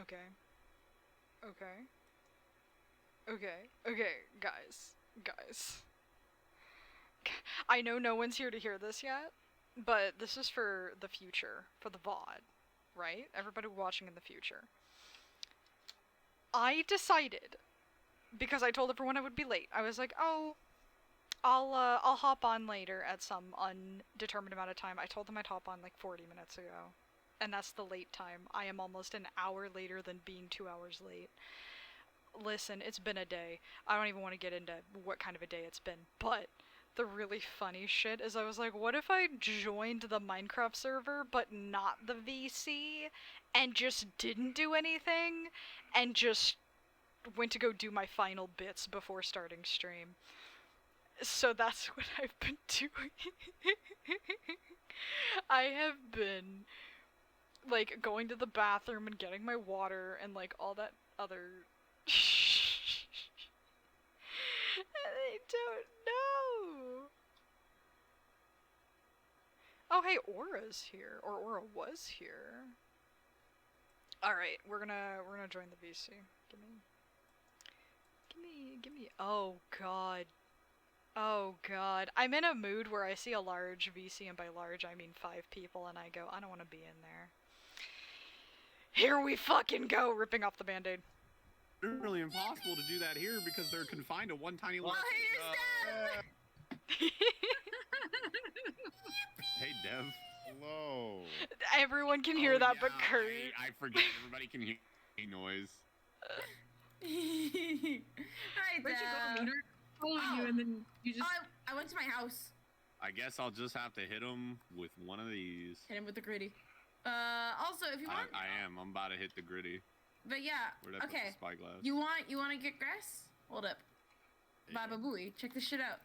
Okay. Okay. Okay. Okay, guys. Guys. I know no one's here to hear this yet, but this is for the future, for the VOD, right? Everybody watching in the future. I decided, because I told everyone I would be late, I was like, oh, I'll hop on later at some undetermined amount of time. I told them I'd hop on like 40 minutes ago. And that's the late time. I am almost an hour later than being 2 hours late. Listen, it's been a day. I don't even want to get into what kind of a day it's been, but the really funny shit is I was like, what if I joined the Minecraft server but not the VC and just didn't do anything and just went to go do my final bits before starting stream? So that's what I've been doing. I have been, like, going to the bathroom and getting my water and, like, all that other and I don't know. Oh, hey, Aura's here. Or Aura was here. Alright, we're gonna join the VC. Give me, oh god. Oh god. I'm in a mood where I see a large VC, and by large I mean 5 people, and I go, I don't want to be in there. Here we fucking go, ripping off the band-aid. It's really impossible to do that here because they're confined to one tiny little... Hey, Dev. Hello. Everyone can hear that, but Kurt. I forget. Everybody can hear noise. Hi, Where'd you go, Meaner? Following you, and then you just... I went to my house. I guess I'll just have to hit him with one of these. Hit him with the gritty. Also, if you want... I am. I'm about to hit the gritty. But yeah, Where'd I put the spyglass? You want to get grass? Hold up. Yeah. Baba Booey, check this shit out.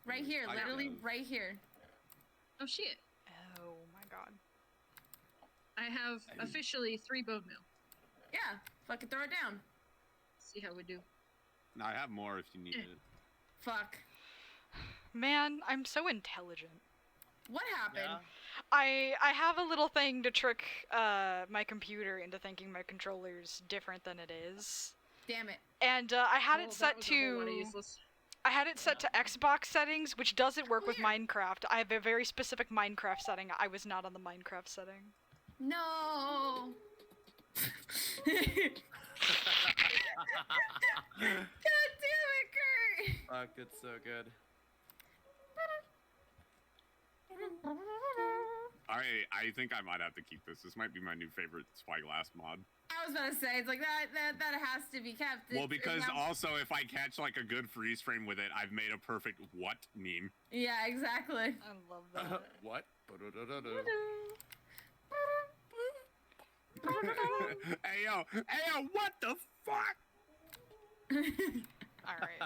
Right here, literally right here. Oh shit. Oh my god. I have officially 3 bone meal. Yeah, fucking throw it down. See how we do. No, I have more if you need it. Fuck. Man, I'm so intelligent. What happened? Yeah. I have a little thing to trick my computer into thinking my controller's different than it is. Damn it. And I had it set to Xbox settings, which doesn't work with Minecraft. I have a very specific Minecraft setting. I was not on the Minecraft setting. No. God damn it, Kurt! Fuck, it's so good. Alright, I think I might have to keep this. This might be my new favorite spyglass mod. I was about to say, it's like that has to be kept. Well, because also if I catch like a good freeze frame with it, I've made a perfect what meme. Yeah, exactly. I love that. What? Hey yo, what the fuck? Alright.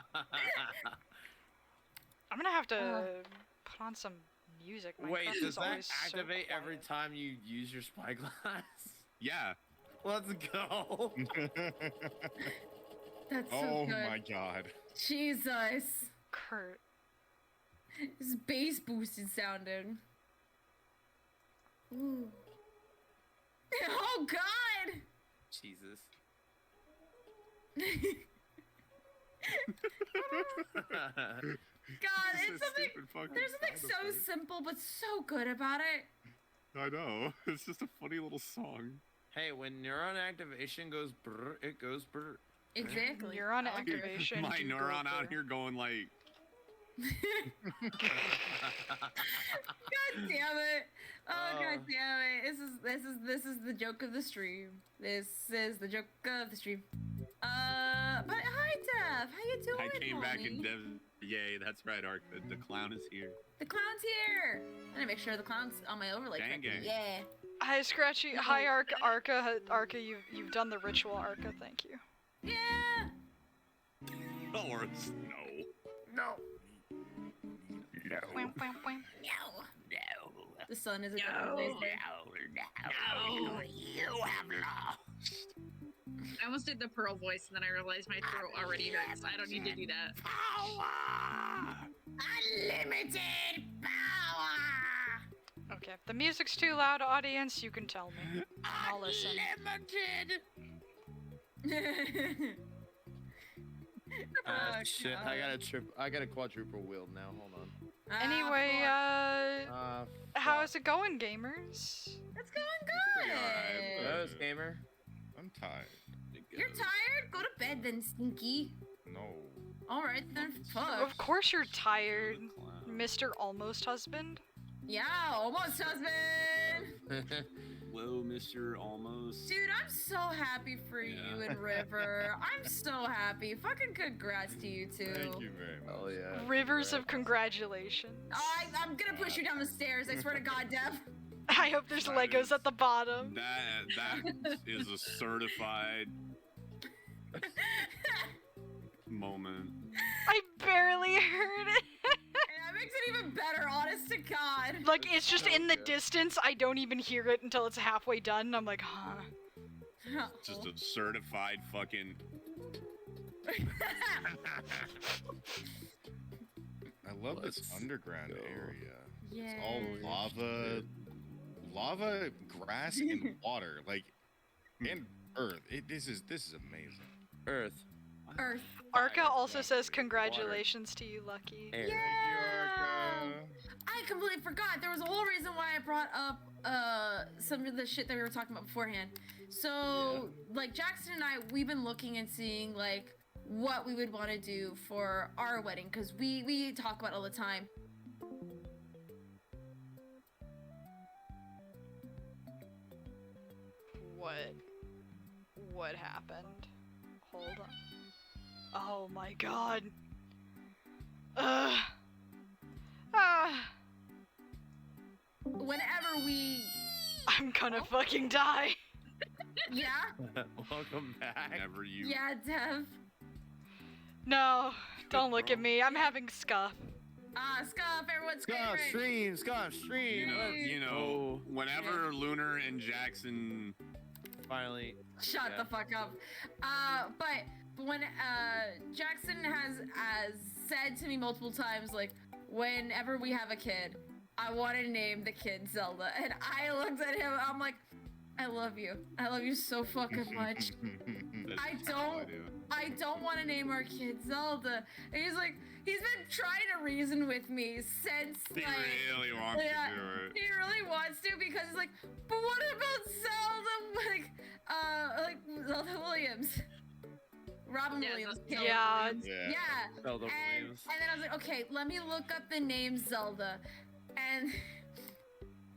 I'm gonna have to put on some music. Wait, Minecraft does is that always activate so every quiet. time you use your spyglass? Yeah. Let's go. That's so Oh good. my god. Jesus. Kurt. This bass boosted sounding. Ooh. Oh god! Jesus. God, This is it's a something. stupid fucking There's something sound so effect. simple but so good about it. I know. It's just a funny little song. Hey, when neuron activation goes brr, it goes brr. Exactly. Neuron I like it. activation. My do neuron go out through. here going like... God damn it! Oh god damn it! This is the joke of the stream. This is the joke of the stream. But hi Dev, how you doing? I came back and homie? Yay, that's right, Ark. The clown is here. The clown's here. I'm gonna make sure the clown's on my overlay. Gang, correctly. gang. Yeah. Hi, Scratchy. Hi, Arca. You've done the ritual, Arca. Thank you. Yeah. Or no. No. Wham, wham, wham. No. No. The sun is a different place there. No. You have lost. I almost did the Pearl voice, and then I realized my throat already hurts. I don't need to do that. Power. Unlimited power. Okay, if the music's too loud, audience, you can tell me. I'll listen. Unlimited Oh, Shit, God. I got a quadruple wheel now. Hold on. Anyway, Fuck. how's it going, gamers? It's going Pretty alright. good. Those gamer. I'm tired. You're tired? Go to bed then, Stinky. No. All right then. Fuck. Of course you're tired, Mr. Almost Husband. Yeah, almost husband. Hello, Mr. Almost. Dude, I'm so happy for you Yeah. and River. I'm so happy. Fucking congrats to you two. Thank you very much. Oh yeah. Rivers of congratulations. I'm gonna push you down the stairs. I swear to God, Dev. I hope there's That Legos is- at the bottom. That is a certified moment. I barely heard it. And that makes it even better, honest to God. Like, it's just so in the good. distance. I don't even hear it until it's halfway done. And I'm like, huh. Just a certified fucking. I love this Let's underground go. area. Yeah. It's all lava, grass, and water. Like, and earth. This is amazing. Earth. Earth. Arca also yeah, says water. congratulations to you, Lucky. Air. Yeah. Thank you, Arca. I completely forgot. There was a whole reason why I brought up some of the shit that we were talking about beforehand. So, like, Jackson and I, we've been looking and seeing, like, what we would want to do for our wedding, because we talk about it all the time. What happened? Hold on. Oh my god. Ugh. Ah, Whenever we... I'm gonna fucking die. Yeah? Welcome back. Whenever you. Yeah, Dev. No, don't look at me. I'm having scuff. Scuff, everyone's Scott favorite. stream. Scott stream. You know, whenever Lunar and Jackson. Finally. Shut Yeah. the fuck up. But when Jackson has said to me multiple times, like, whenever we have a kid, I want to name the kid Zelda. And I looked at him, I'm like, I love you. I love you so fucking much. That's I all don't- do. I don't want to name our kid Zelda. And he's like, he's been trying to reason with me since, He like, really wants yeah, to do it. he really wants to because he's like, but what about Zelda? Like Zelda Williams. Robin Yeah, Williams. Zelda kid. Yeah. Yeah. Yeah. Zelda And Williams. then I was like, okay, let me look up the name Zelda. And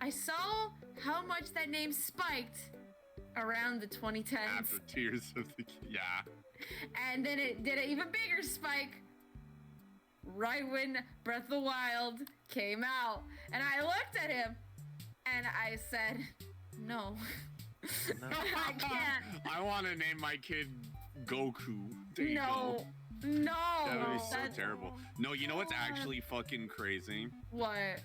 I saw how much that name spiked around the 2010s. After Tears of the Yeah. And then it did an even bigger spike right when Breath of the Wild came out. And I looked at him and I said, no. I can't. I want to name my kid Goku. There you No. go. No. That would be so That's- terrible. No, you know what's actually fucking crazy? What?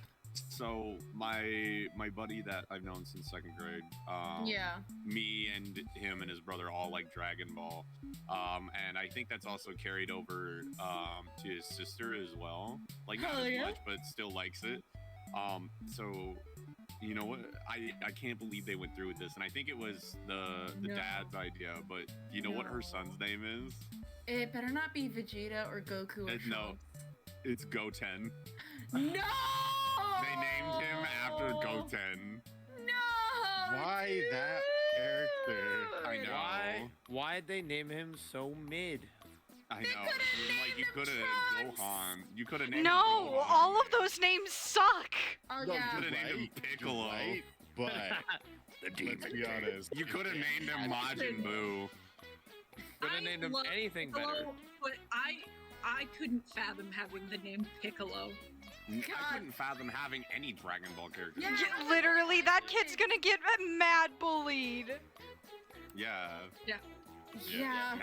So my buddy that I've known since second grade, Yeah. me and him and his brother all like Dragon Ball, and I think that's also carried over to his sister as well. Like not Hell as yeah. much, but still likes it. So you know what? I can't believe they went through with this, and I think it was the No. dad's idea. But you know what No. her son's name is? It better not be Vegeta or Goku or No, it's Goten. No! They named him after Goten. No! Why that character? I know. Why'd they name him so mid? I They know. coulda Like you named him could have Trunks. Gohan. You could have named No, him Gohan. all of those names suck. Oh, You yeah. could have named him Right, Piccolo. right, but let's be honest. You could have named him Majin Buu. Could I have named him love anything Piccolo, better. but I couldn't fathom having the name Piccolo. I God. couldn't fathom having any Dragon Ball character. Yeah. Yeah, literally, that kid's gonna get mad bullied. Yeah. Yeah. Yeah.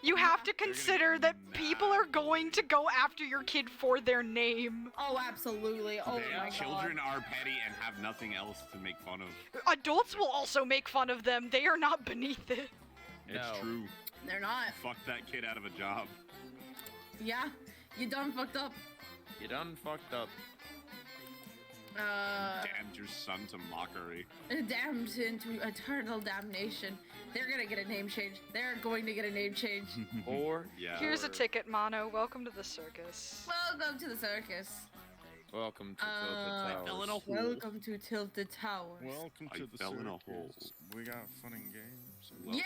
You have to They're gonna consider get that people mad. are going to go after your kid for their name. Oh, absolutely. Oh, my Children God. are petty and have nothing else to make fun of. Adults will also make fun of them. They are not beneath it. It's No. true. They're not. Fuck that kid out of a job. Yeah. You done fucked up. You done fucked up. Damned your son to mockery. Damned into eternal damnation. They're gonna get a name change. They're going to get a name change. Or Yeah. Here's a ticket, Mono. Welcome to the circus. Welcome to the circus. welcome to Tilted fell in a Towers. hole. Welcome to Tilted Towers. Welcome I to the fell in a circus. hole. We got fun and games. Well, Yeah.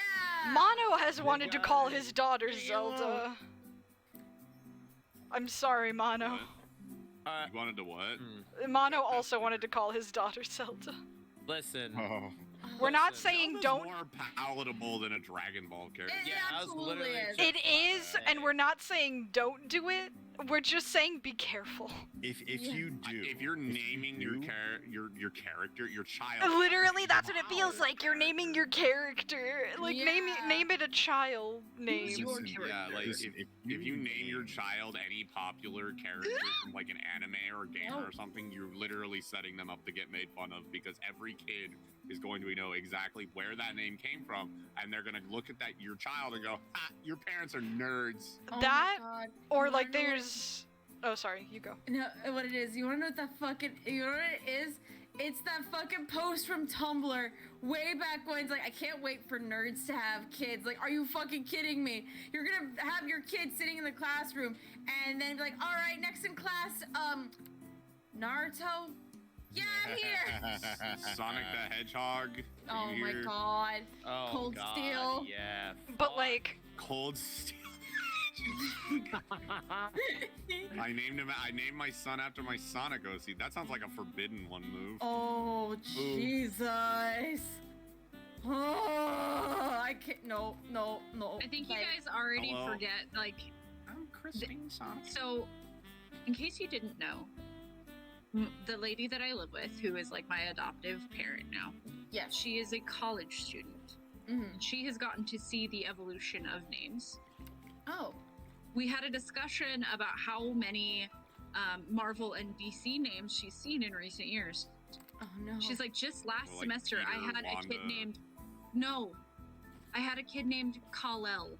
Mono has wanted to got call it. his daughter Leave me Zelda. I'm sorry, Mono. What? Uh, You wanted to what? Mono also wanted to call his daughter Zelda. listen. Oh, We're not Listen, saying Zelda's don't. more palatable than a Dragon Ball character. It Yeah, I was absolutely literally is. just- It is, and we're not saying don't do it. We're just saying be careful. if Yeah. you do, If you're naming you your do- your character, your child. Literally, that's what it feels like. You're naming your character. Like name Yeah. it a child name. Who's your Listen, character? Yeah, like Listen, if you name your child any popular character from like an anime or game Oh. or something, you're literally setting them up to get made fun of because every kid is going to know exactly where that name came from, and they're gonna look at that your child and go, "Ah, your parents are nerds." Oh my That, God. Or You like wanna know what- there's. Oh, sorry. You go. No, what it is? You wanna know what that fucking? You know what it is? It's that fucking post from Tumblr way back when it's like, I can't wait for nerds to have kids. Like, are you fucking kidding me? You're gonna have your kid sitting in the classroom and then be like, all right, next in class, Naruto? Yeah, I'm here. Sonic the Hedgehog. Oh you my hear? God. Oh, Cold God, Steel. Yeah. But fuck. like, Cold Steel. I named my son after my Sonic OC. That sounds like a forbidden one move. Oh, Jesus. Oh, I can't. No. I think you Like, guys already Hello? forget, like, I'm Christine Sonic. so, in case you didn't know, the lady that I live with, who is like my adoptive parent now, Yes. she is a college student. Mhm. She has gotten to see the evolution of names. Oh. We had a discussion about how many Marvel and DC names she's seen in recent years. Oh no. She's like, just last Like semester, I Peter, had a kid Wanda. named. No, I had a kid named Kal-El.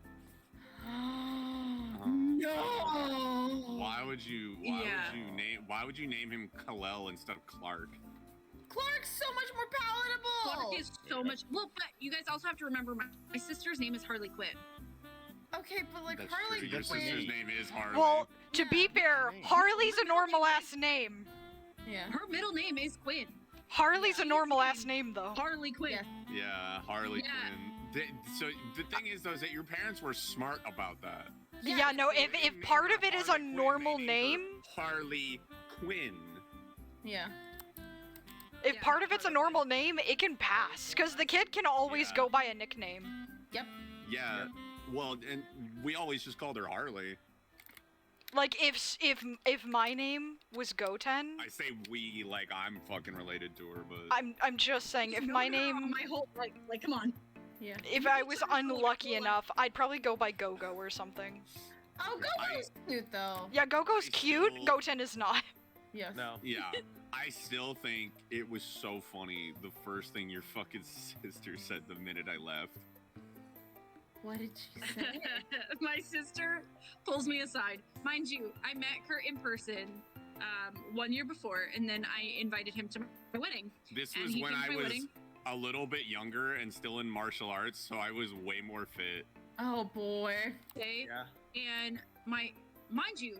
No. Why would you why would you name him Kal-El instead of Clark? Clark's so much more palatable. Clark is so much. Well, but you guys also have to remember my sister's name is Harley Quinn. Okay, but like That's Harley true. Your Quinn- sister's name is Harley. well, to Yeah. be fair, Harley's a normal ass name. Yeah. Her middle name is Quinn. Harley's a normal ass name though. Harley Quinn. Yeah. Yeah, Harley Yeah. Quinn. So the thing is though is that your parents were smart about that. Yeah, no, They if didn't part name of her it is a Harley Quinn, normal they named her name, Harley Quinn. Yeah. if Yeah, part of it's a Harley normal name, it can pass. Because the kid can always Yeah. go by a nickname. Yeah. Well, and we always just called her Harley. Like if my name was Goten, I say we like I'm fucking related to her, but I'm just saying if You've my known her name my whole like come on. Yeah. if I was unlucky enough, I'd probably go by Go-Go or something. Oh, Goku's cute though. Yeah, Go-Go's I cute, still- Goten is not. Yes. No. yeah. I still think it was so funny the first thing your fucking sister said the minute I left. What did she say? My sister pulls me aside. Mind you, I met Kurt in person 1 year before, and then I invited him to my wedding. This And was he when came to I my was wedding. a little bit younger and still in martial arts, so I was way more fit. Oh boy. Okay, Yeah. and mind you,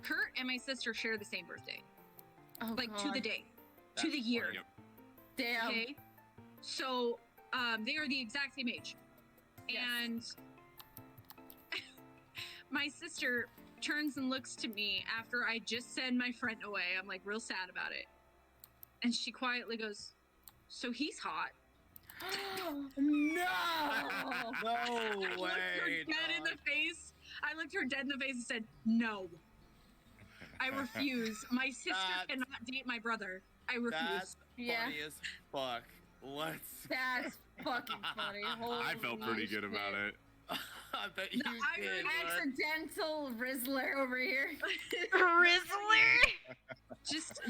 Kurt and my sister share the same birthday, Oh like God. to the day, to That's the year. Yep. Damn. Okay, so they are the exact same age, Yes. and my sister turns and looks to me after I just send my friend away. I'm like real sad about it, and she quietly goes, "So he's hot." No. No I looked her way. dead in dog. the face. I looked her dead in the face and said, "No, I refuse. My sister That's- cannot date my brother. I refuse." That's Yeah. funny as fuck. Let's. That's fucking funny. I felt pretty Holy good about shit. it. I bet you No, I did. really bud. Accidental Rizzler over here. Rizzler!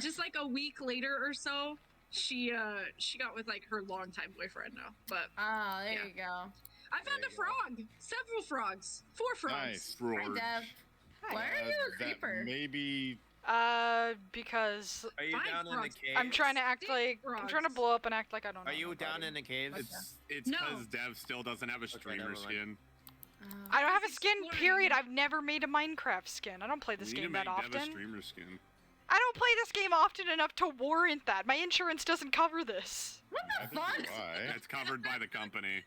just like a week later or so, she got with like her longtime boyfriend now. But Ah, there Yeah. you go. I found There a you go. frog, several frogs, 4 frogs. Nice. Hi, Roar. Dev. Why are you a that creeper? maybe Because Are you Five down in the frogs. cave? I'm trying to act Six like I'm trying to frogs. blow up and act like I don't know. Are you down nobody. in the caves? It's No. because Dev still doesn't have a streamer never mind. skin. I don't have a He's skin. exploring. Period. I've never made a Minecraft skin. I don't play this We need game to that make Dev a often. streamer skin. I don't play this game often enough to warrant that. My insurance doesn't cover this. What I the think fuck? you lie. That's covered by the company.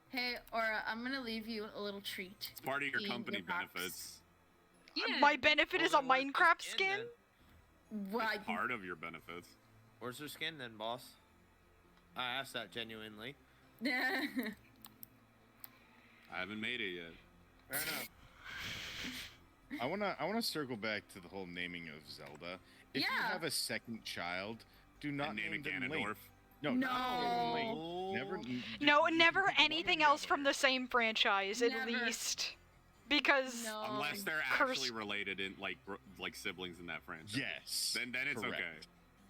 Hey, Aura, I'm gonna leave you a little treat. It's part of your In company box. benefits. Yeah. My benefit is a Well, then where's the Minecraft skin. Well, It's part of your benefits. Where's her skin then, boss? I asked that genuinely. yeah. I haven't made it yet. Fair enough. I wanna circle back to the whole naming of Zelda. If you Yeah. have a second child, do not And name it them Link. Ganondorf. No, No. not name them Link. Never. No, you never can pick one or anything the else other. from the same franchise, at Never. least. Because No. Unless they're Curse- actually related in like siblings in that franchise. Yes. Then it's correct.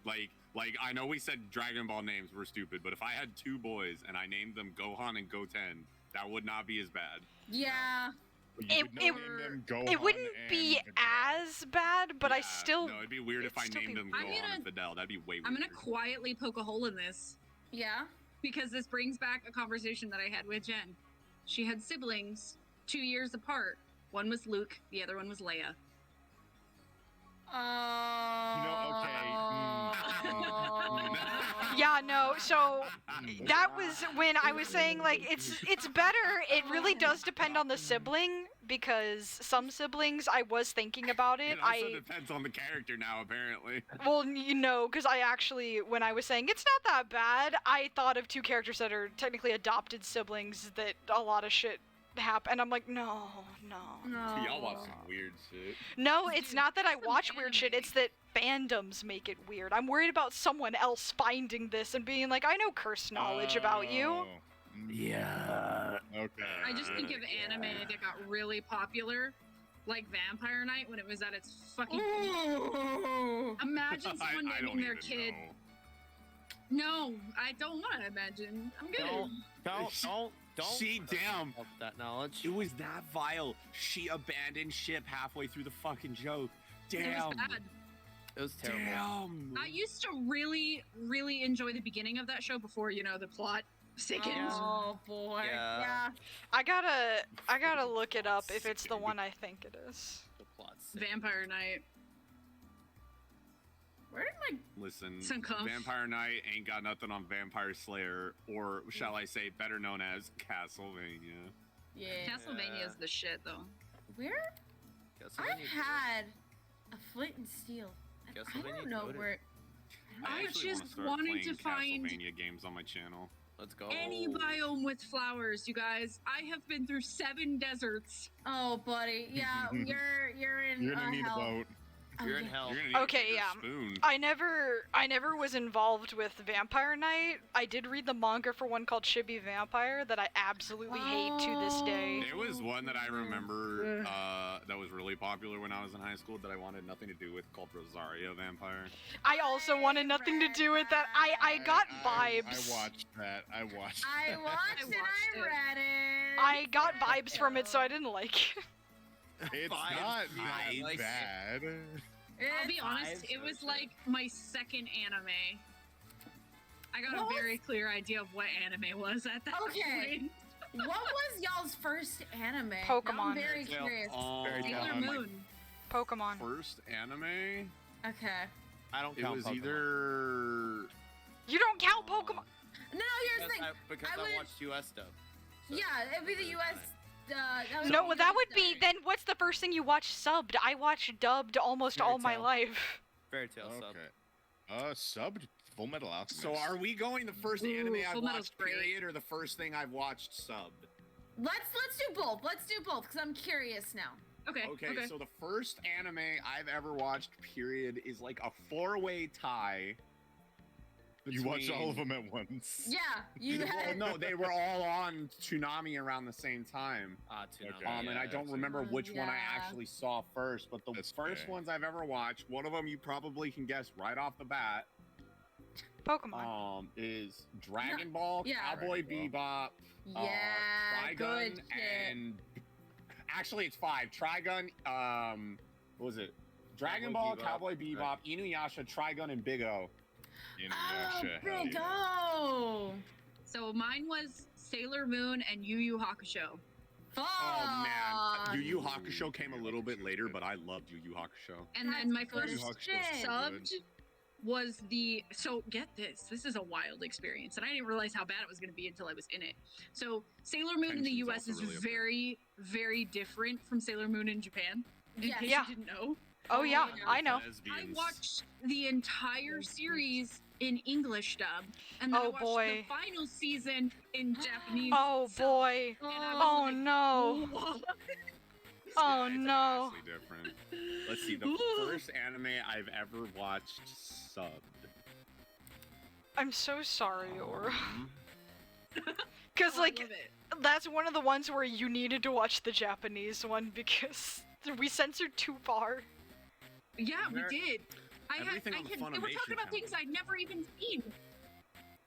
okay. Like I know we said Dragon Ball names were stupid, but if I had two boys and I named them Gohan and Goten, that would not be as bad. Yeah. But you It- would not it- name them it Gohan wouldn't be and Videl. as bad, but I Yeah, still. No, it'd be weird if it'd I still named be them weird. Gohan I'm and Fidel. That'd be way weird. I'm gonna quietly poke a hole in this Yeah. because this brings back a conversation that I had with Jen. She had siblings 2 years apart. One was Luke, the other one was Leia. Yeah, no. So that was when I was saying like it's better. It really does depend on the sibling because some siblings I was thinking about it. It also I depends on the character now, apparently. well, you know, because I actually when I was saying it's not that bad, I thought of two characters that are technically adopted siblings that a lot of shit happen, and I'm like, no. No. Y'all watch some weird shit. No, it's Dude, not that I some watch weird shit, anime. it's that fandoms make it weird. I'm worried about someone else finding this and being like, I know curse knowledge about you. Oh, Yeah. Okay. I just think of anime that got really popular, like Vampire Night when it was at its fucking peak. Ooh. Imagine someone I naming don't their even kid. know. No, I don't want to imagine. I'm good. Don't. See, damn. Up that knowledge. It was that vile. She abandoned ship halfway through the fucking joke. It Damn. was bad. It was terrible. Damn. I used to really, really enjoy the beginning of that show before, you know, the plot thickens. Oh boy. Yeah. Yeah. I gotta look it up if it's the one I think it is. The plot's sick. Vampire Night. Where did my Listen, Some cuff. Vampire Night ain't got nothing on Vampire Slayer, or shall I say, better known as Castlevania. yeah? Castlevania is the shit, though. Where? Castlevania I had a flint and steel. And I Castlevania don't know goated. where. I actually just wanna start wanted to playing find Castlevania games on my channel. Let's go. Any biome with flowers, you guys. I have been through 7 deserts. Oh, buddy. Yeah, you're in You're gonna need hell. a boat. Oh, You're in yeah. hell. You're gonna need Okay, a bigger yeah. spoon. I never was involved with Vampire Night. I did read the manga for one called Chibi Vampire that I absolutely hate to this day. There was one that I remember that was really popular when I was in high school that I wanted nothing to do with called Rosario Vampire. I also wanted nothing to do with that. I got I vibes. watched that. I watched. I watched it. watched I it. read it. I got vibes from it, so I didn't like it. It's Vibes, not vibes. that bad. I'll be honest, Vibes it was are like my second anime. I got What a very clear idea of what anime was at that Okay. point. What was y'all's first anime? Now Pokemon. I'm very Fairy Tail. curious. Fairy Tail. Sailor my Moon. Pokemon. First anime, Okay. I don't it count was Pokemon. either. You don't count Pokemon. No, here's the thing. Because I I would- watched US stuff. So Yeah, it'd be the US. That would No, be well, that US would be dub. then. What's the first thing you watch subbed? I watched dubbed almost Fairy all my Tail. life. Fairy Tail sub. Okay. Subbed Full Metal Alchemist. So are we going the first Ooh, anime I've Full Metal's watched great. period or the first thing I've watched subbed? Let's do both. Let's do both because I'm curious now. Okay. Okay, so the first anime I've ever watched period is like a 4-way tie. You watched all of between- them at once. Yeah, you Well, had. no, they were all on Toonami around the same time. Toonami. Okay. And I don't so- remember which one I Yeah. actually saw first, but the That's first fair. ones I've ever watched, one of them you probably can guess right off the bat, Pokemon. is Dragon Ball, yeah. Cowboy Dragon Bebop, Yeah, good Trigun, shit. and actually it's 5. Trigun, what was it? Dragon Cowboy Ball, Bebop. Cowboy Bebop, Inuyasha, Trigun, and Big O. Oh, Inuyasha, hell big yeah. O! So mine was Sailor Moon and Yu Yu Hakusho. Fuck! Oh man, Yu Yu Hakusho came a little bit later, but I loved Yu Yu Hakusho. And That's then my good Yu Yu first Hakusho's shit. so good. subbed was the get this is a wild experience, and I didn't realize how bad it was going to be until I was in it. So Sailor Moon in the Tension's US is also really up there. very, very different from Sailor Moon in Japan. In Yes. case Yeah. you didn't know, Oh yeah, yeah. I know. I Lesbians. watched the entire series in English dub, and then I Oh, watched boy. the final season in Japanese. Oh sub, boy. and I was Oh like, no. "Whoa." Oh It's no. vastly different. Let's see. The first anime I've ever watched subbed. I'm so sorry, Aura. Um, Because Oh, I like love it. that's one of the ones where you needed to watch the Japanese one because we censored too far. Yeah, we There- did. everything on the they were Funimation talking about things channel. I'd never even seen.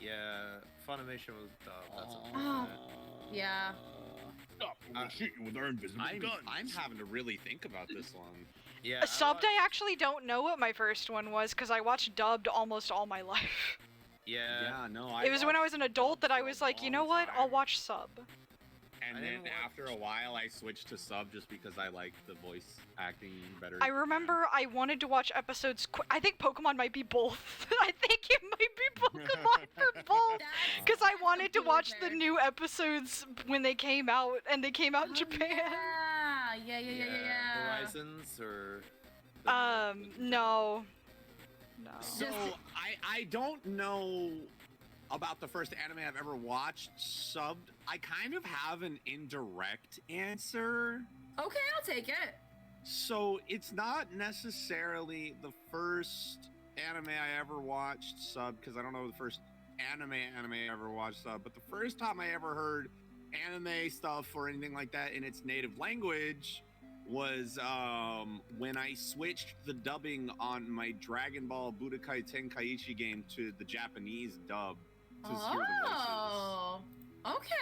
Yeah, Funimation was that's Oh. unfortunate. Yeah. Stop! We'll shoot you with our invisible guns. I'm having to really think about this one. Yeah, Subbed, I actually don't know what my first one was because I watched dubbed almost all my life. Yeah. No, It was when I watched was an adult that I sub for was a like, you know long what? I'll time, watch sub. And I then didn't watch- after a while, I switched to sub just because I liked the voice acting better. I remember I wanted to watch episodes. I think Pokemon might be both. I think it might be Pokemon for both. Because I That's wanted to really watch fair. the new episodes when they came out, and they came out in Oh, Japan. Yeah. Horizons or No. No. So I don't know about the first anime I've ever watched subbed. I kind of have an indirect answer. Okay, I'll take it. So it's not necessarily the first anime I ever watched sub, because I don't know the first anime I ever watched sub, but the first time I ever heard anime stuff or anything like that in its native language was when I switched the dubbing on my Dragon Ball Budokai Tenkaichi game to the Japanese dub to hear the voices. Oh. Okay.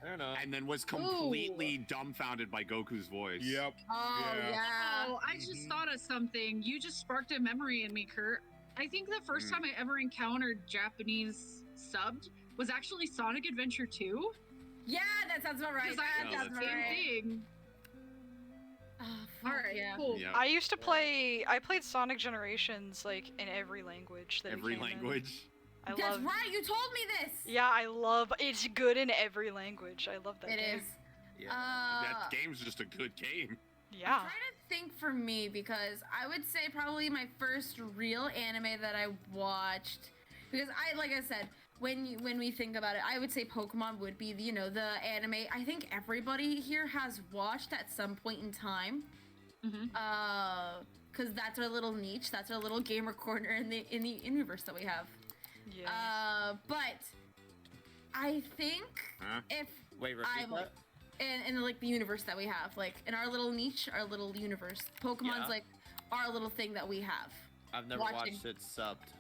I don't know. And then was completely dumbfounded by Goku's voice. Yep. Oh yeah. Oh, I just Mhm. thought of something. You just sparked a memory in me, Kurt. I think the first Mm. time I ever encountered Japanese subbed was actually Sonic Adventure 2. Yeah, that sounds about right. Because I That had Yeah, the sounds that's same about right. thing. Oh, fuck, Alright, yeah. cool. Yeah. I used to play. I played Sonic Generations like in every language that it Every came in. language. I That's love. right. You told me this. Yeah, I love. It's good in every language. I love that. It game. is. Yeah. That game's just a good game. Yeah. I'm trying to think for me because I would say probably my first real anime that I watched, because like I said, when we think about it, I would say Pokemon would be the anime I think everybody here has watched at some point in time. Mhm. Because that's our little niche, that's our little gamer corner in the universe that we have. Yeah. But I think Huh? if Wait, repeat I'm like in like the universe that we have, like in our little niche, our little universe, Pokemon's Yeah. like our little thing that we have. I've never watching. watched it subbed.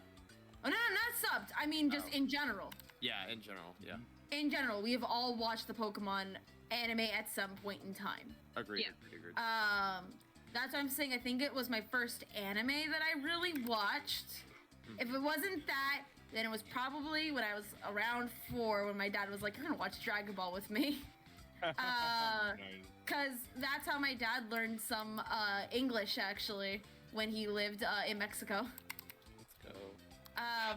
Oh no, not subbed. I mean just Oh. in general. Yeah, in general. Yeah. In general, we have all watched the Pokemon anime at some point in time. Agreed. Yeah. Agreed. That's what I'm saying. I think it was my first anime that I really watched. If it wasn't that, then it was probably when I was around 4 when my dad was like, "You're gonna watch Dragon Ball with me." Nice. Because that's how my dad learned some English, actually, when he lived in Mexico. Let's go.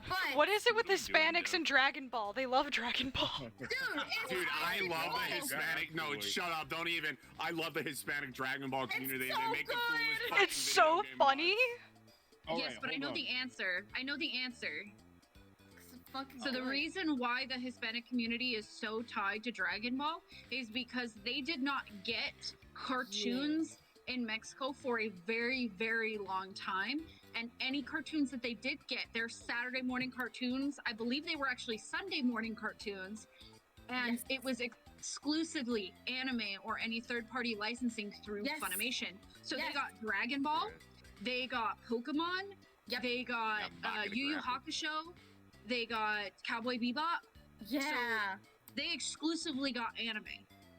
But What is it with What are you doing, Hispanics Jeff? and Dragon Ball? They love Dragon Ball. dude, it's Dude, I fucking love the cool. Hispanic. No, shut up! Don't even. I love the Hispanic Dragon Ball community. so They make the good. coolest fucking It's video so game funny. All Yes, right, but I hold know on. the answer. I know the answer. It's fucking So the cool. reason why the Hispanic community is so tied to Dragon Ball is because they did not get cartoons in Mexico for a very, very long time. And any cartoons that they did get, they're Saturday morning cartoons. I believe they were actually Sunday morning cartoons. And Yes. it was exclusively anime or any third-party licensing through Yes. Funimation. So Yes. they got Dragon Ball, they got Pokemon, Yep. they got I'm not gonna Yu Yu grab Hakusho, they got Cowboy Bebop. Yeah, They exclusively got anime.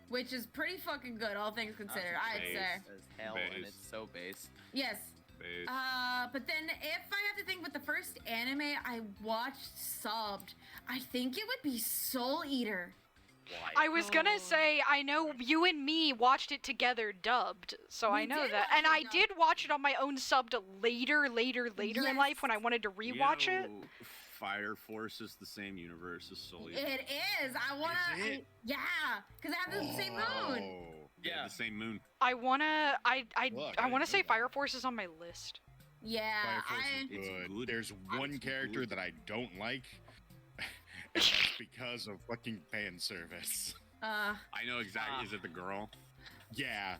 which is pretty fucking good, all things considered. That's I'd base. say As hell, and Base. it's so base. yes. Bait. But then if I have to think with the first anime I watched subbed, I think it would be Soul Eater. I was gonna say, I know you and me watched it together dubbed, so We I know did that. watch And it I dubbed. did watch it on my own subbed later in life when I wanted to rewatch it. Fire Force is the same universe as Soul Eater. It is. I wanna. Is it? Yeah, because it has the same moon. Oh. They have Yeah. the same moon. I wanna, I Look, I I wanna didn't say know that. Fire Force is on my list. Yeah, Fire Force is It's good. good. There's one It's character good. that I don't like, and that's because of fucking fan service. I know exactly. Is it the girl? Yeah,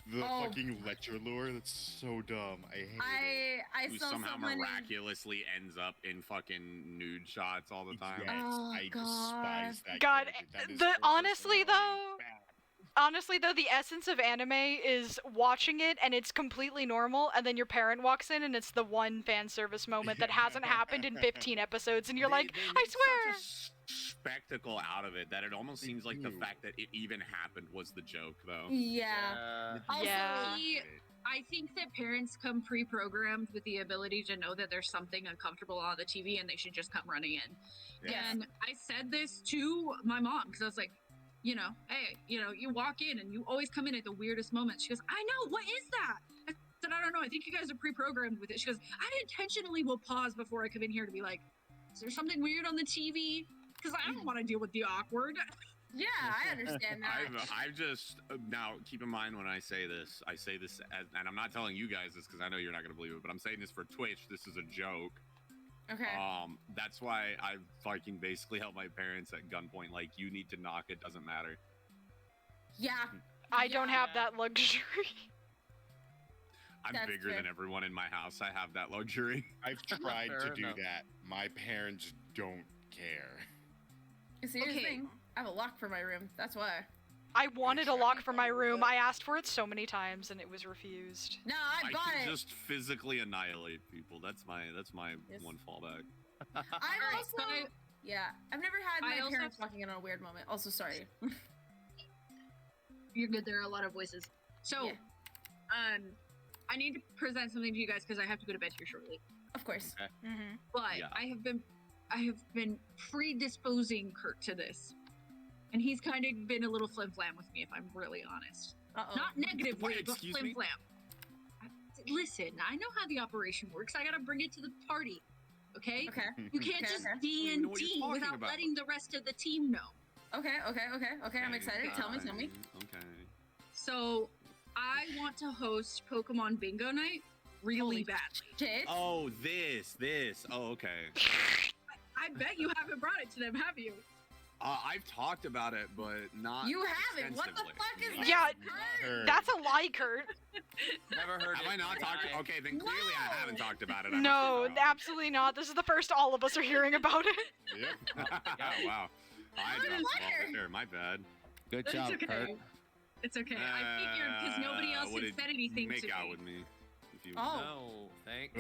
the Oh. fucking lecture lure. That's so dumb. I hate it. I Who saw somehow someone. miraculously ends up in fucking nude shots all the time. Yes, Oh, I God. despise that. God, character. That is the- her honestly, personality. though, Bad. Honestly, though, the essence of anime is watching it and it's completely normal, and then your parent walks in and it's the one fan service moment that hasn't happened in 15 episodes, and you're like, They I make swear! such a spectacle out of it that it almost They seems like the do. fact that it even happened was the joke, though. Yeah. Also, Yeah. I think that parents come pre-programmed with the ability to know that there's something uncomfortable on the TV and they should just come running in. Yes. And I said this to my mom because I was like, you know, hey, you know, you walk in and you always come in at the weirdest moments. She goes, I know, what is that? I said, I don't know. I think you guys are pre-programmed with it. She goes, I intentionally will pause before I come in here to be like, is there something weird on the TV? Because I don't want to deal with the awkward. yeah, I understand that. I've just now keep in mind when I say this as, and I'm not telling you guys this because I know you're not gonna believe it, but I'm saying this for Twitch. This is a joke. Okay. That's why I've fucking basically held my parents at gunpoint. Like, you need to knock. It doesn't matter. Yeah. I don't have Yeah. that luxury. I'm That's bigger than fair. everyone in my house. I have that luxury. I've tried to Fair do enough. that. My parents don't care. See, here's the Okay. thing. I have a lock for my room. That's why. I wanted a lock for my room. I asked for it so many times and it was refused. No, I I bought can it. just physically annihilate people. That's my Yes. one fallback. I've Alright, also. so I- Yeah, I've never had I my also- parents walking in on a weird moment. Also, sorry. You're good. There are a lot of voices. So, Yeah. I need to present something to you guys because I have to go to bed here shortly. Of course. Mm-hmm. But Yeah. I have been predisposing Kurt to this, and he's kind of been a little flim flam with me, if I'm really honest. Uh-oh. Not negatively, Wait, but excuse flim me? flam. Listen, I know how the operation works. I gotta bring it to the party. Okay? Okay. You can't Okay, just okay. D know and what you're D talking without about. letting the rest of the team know. Okay. I'm excited. Tell me. Okay. So, I want to host Pokemon Bingo Night really Holy badly. Shit. Oh, this. Oh, okay. I bet you haven't brought it to them, have you? I've talked about it, but not. You haven't. What the extensively. fuck is Like, Yeah, Kurt? that's a lie, Kurt. Never heard Have it. I not talked? I- Okay, then clearly I No. haven't talked about it. I must No, be wrong. absolutely not. This is the first all of us are hearing about it. Yep. Oh, wow. I What a dropped the ball liar. there. My bad. Good It's job, okay. Kurt. It's okay. I figured because nobody else would had it said anything Make to out me. with me. If you Oh. No, thanks.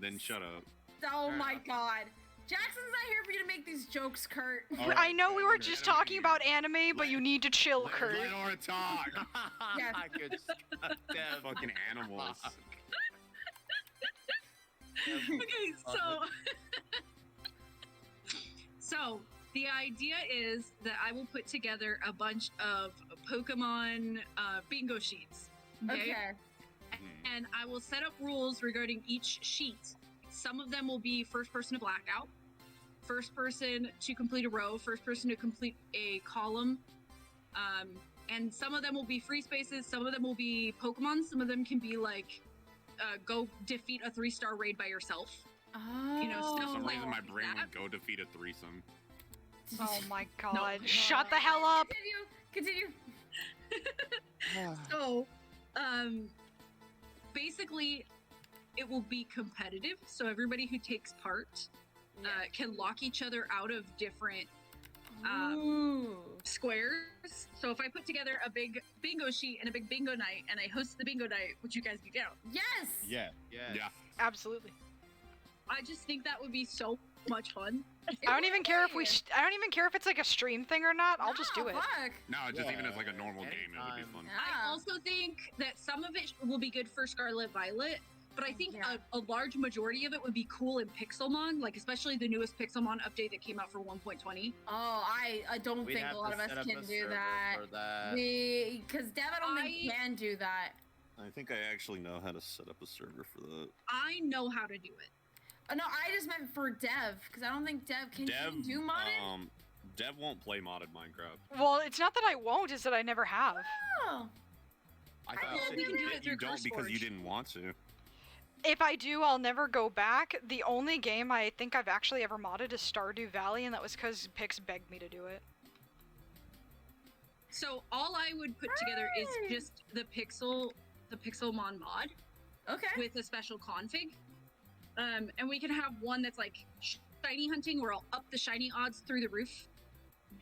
then shut up. Oh Fair my enough. god. Jackson's not here for you to make these jokes, Kurt. All I right, know we were Kurt. just talking about anime, but you need to chill, Kurt. Let Nora talk. Yes. Good goddamn Fucking animals. fuck. Okay, so the idea is that I will put together a bunch of Pokemon bingo sheets. Okay. And I will set up rules regarding each sheet. Some of them will be first person to blackout, first person to complete a row, first person to complete a column. And some of them will be free spaces, some of them will be Pokemon, some of them can be like go defeat a 3-star raid by yourself. Oh. You know, For stuff some like reason, my that. brain would go defeat a threesome. Oh my god. Shut the hell up. Continue. So, basically, it will be competitive. So everybody who takes part can lock each other out of different Ooh. squares. So if I put together a big bingo sheet and a big bingo night, and I host the bingo night, would you guys be down? Yes. Yeah. Yeah. Absolutely. I just think that would be so much fun. I don't even care if I don't even care if it's like a stream thing or not. I'll just do it. Fuck. No, just even Yeah. as like a normal game, it would be Anytime. fun. I also think that some of it will be good for Scarlet Violet But I think Yeah. a large majority of it would be cool in Pixelmon, like especially the newest Pixelmon update that came out for 1.20. Oh, I don't We'd think have a lot to of us set up can a do server that. for that. Because Dev, I don't think can do that. I think I actually know how to set up a server for that. I know how to do it. No, I just meant for Dev, because I don't think Dev can do modded. Dev won't play modded Minecraft. Well, it's not that I won't, it's that I never have. Oh. I thought thought you you said said you you, do it through don't because you CurseForge. didn't want to. If I do, I'll never go back. The only game I think I've actually ever modded is Stardew Valley, and that was because Pix begged me to do it. So all I would put together is Right. just the Pixelmon mod Okay. with a special config. And we can have one that's like shiny hunting where I'll up the shiny odds through the roof.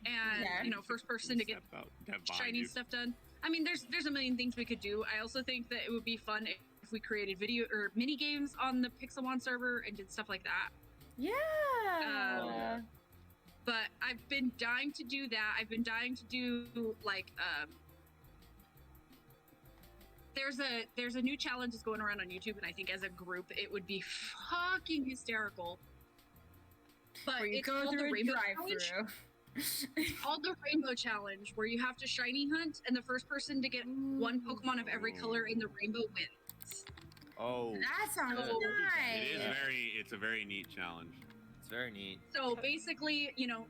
And Yeah. you know, first person to get Step out, Dev behind shiny you. stuff done. I mean, there's a million things we could do. I also think that it would be fun if we created video or mini games on the Pixelmon server and did stuff like that. Yeah. But I've been dying to do that. I've been dying to do like there's a new challenge that's going around on YouTube, and I think as a group it would be fucking hysterical. But Where you it's go called the through a Rainbow Challenge. drive-through. It's called the Rainbow Challenge, where you have to shiny hunt, and the first person to get one Pokemon of every color in the rainbow wins. Oh, That sounds Oh, nice. It is it's a very neat challenge. it's very neat. So basically, you know,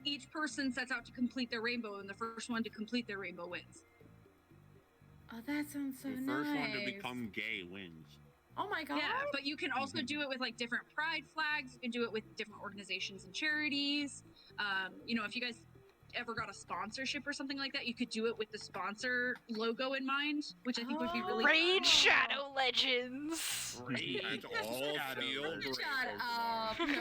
each person sets out to complete their rainbow, and the first one to complete their rainbow wins. Oh, that sounds so The nice. first one to become gay wins. Oh my god. Yeah, but you can also do it with like different pride flags. You can do it with different organizations and charities. You know, if you guys ever got a sponsorship or something like that, you could do it with the sponsor logo in mind, which I think would be really Raid Shadow Legends! Raid all field. Shut up. No.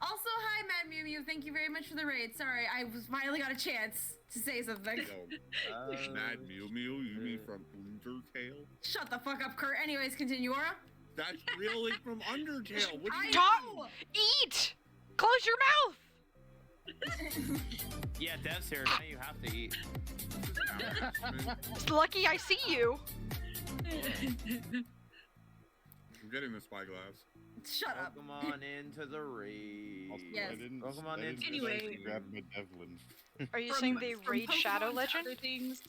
Also, hi, Matt Mew Mew. Thank you very much for the raid. Sorry, I finally got a chance to say something. Mad Mew Mew, you mean from Undertale? Shut the fuck up, Kurt. Anyways, continue, Aura. That's really from Undertale. What do I you Talk- know. Eat! Close your mouth! Yeah, Dev's here. Now you have to eat. It's lucky I see you. I'm getting the spyglass. Shut up. Pokemon into the raid. Yes. Pokemon into Anyway. grab my Devlin. Are you saying they from raid Pokemon Shadow to Legend? other things,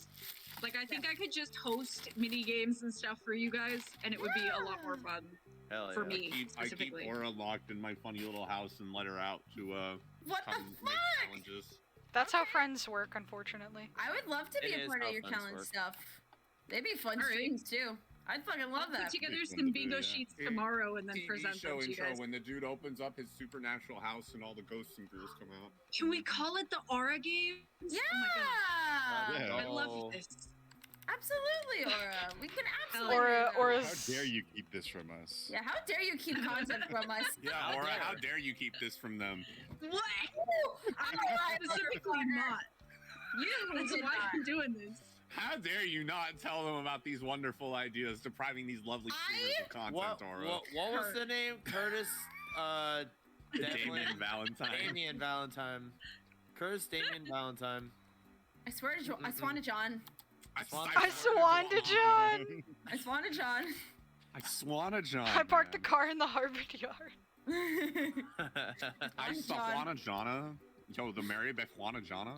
like I think I could just host mini games and stuff for you guys, and it would be a lot more fun Hell yeah. for me I keep specifically. Aura locked in my funny little house and let her out to What the come make fuck? challenges. That's how friends work, unfortunately. I would love to be It a is part of how your friends challenge work. stuff. They'd be fun All right. streams too. I'd fucking love I'll that. put together Pretty fun some to do, bingo yeah. sheets Yeah. tomorrow and then TV present show them to you intro guys. when the dude opens up his supernatural house and all the ghosts and ghouls come out. Can we call it the Aura Games? Yeah. Oh my god. Yeah. I love this. Absolutely, Aura. We can Hell absolutely. Or, do or that. How dare you keep this from us? Yeah, how dare you keep content from us? Yeah, How Aura, dare. how dare you keep this from them? What? I'm Specifically not. You That's did why not. I'm doing this. How dare you not tell them about these wonderful ideas, depriving these lovely streamers of content, What, Aura? what was the name? Curtis, Damien Devlin, Valentine. Damien Valentine. Curtis Damien Valentine. I swear to I swan to John. I swan to John! I swan to John. I swan to John. I parked the man. car in the Harvard yard. I John. Swana Jana. Yo, the Mary Bethwana Jana.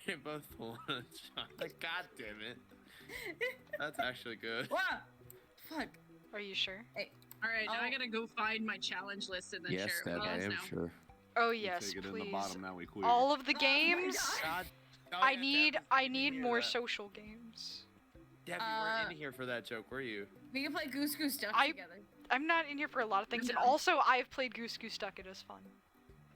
We both want God damn it. That's actually good. What? Fuck. Are you sure? Alright, now I Oh. gotta go find my challenge list and then share it with you guys now. sure. Oh You yes, take it in the please. bottom, now we queer. All of the Oh my games. God. God, I need more social games. Deb, you weren't in here for that joke, were you? We can play Goose Goose Duck I- together. I'm not in here for a lot of things, and No. also I've played Goose Goose Duck. It is fun.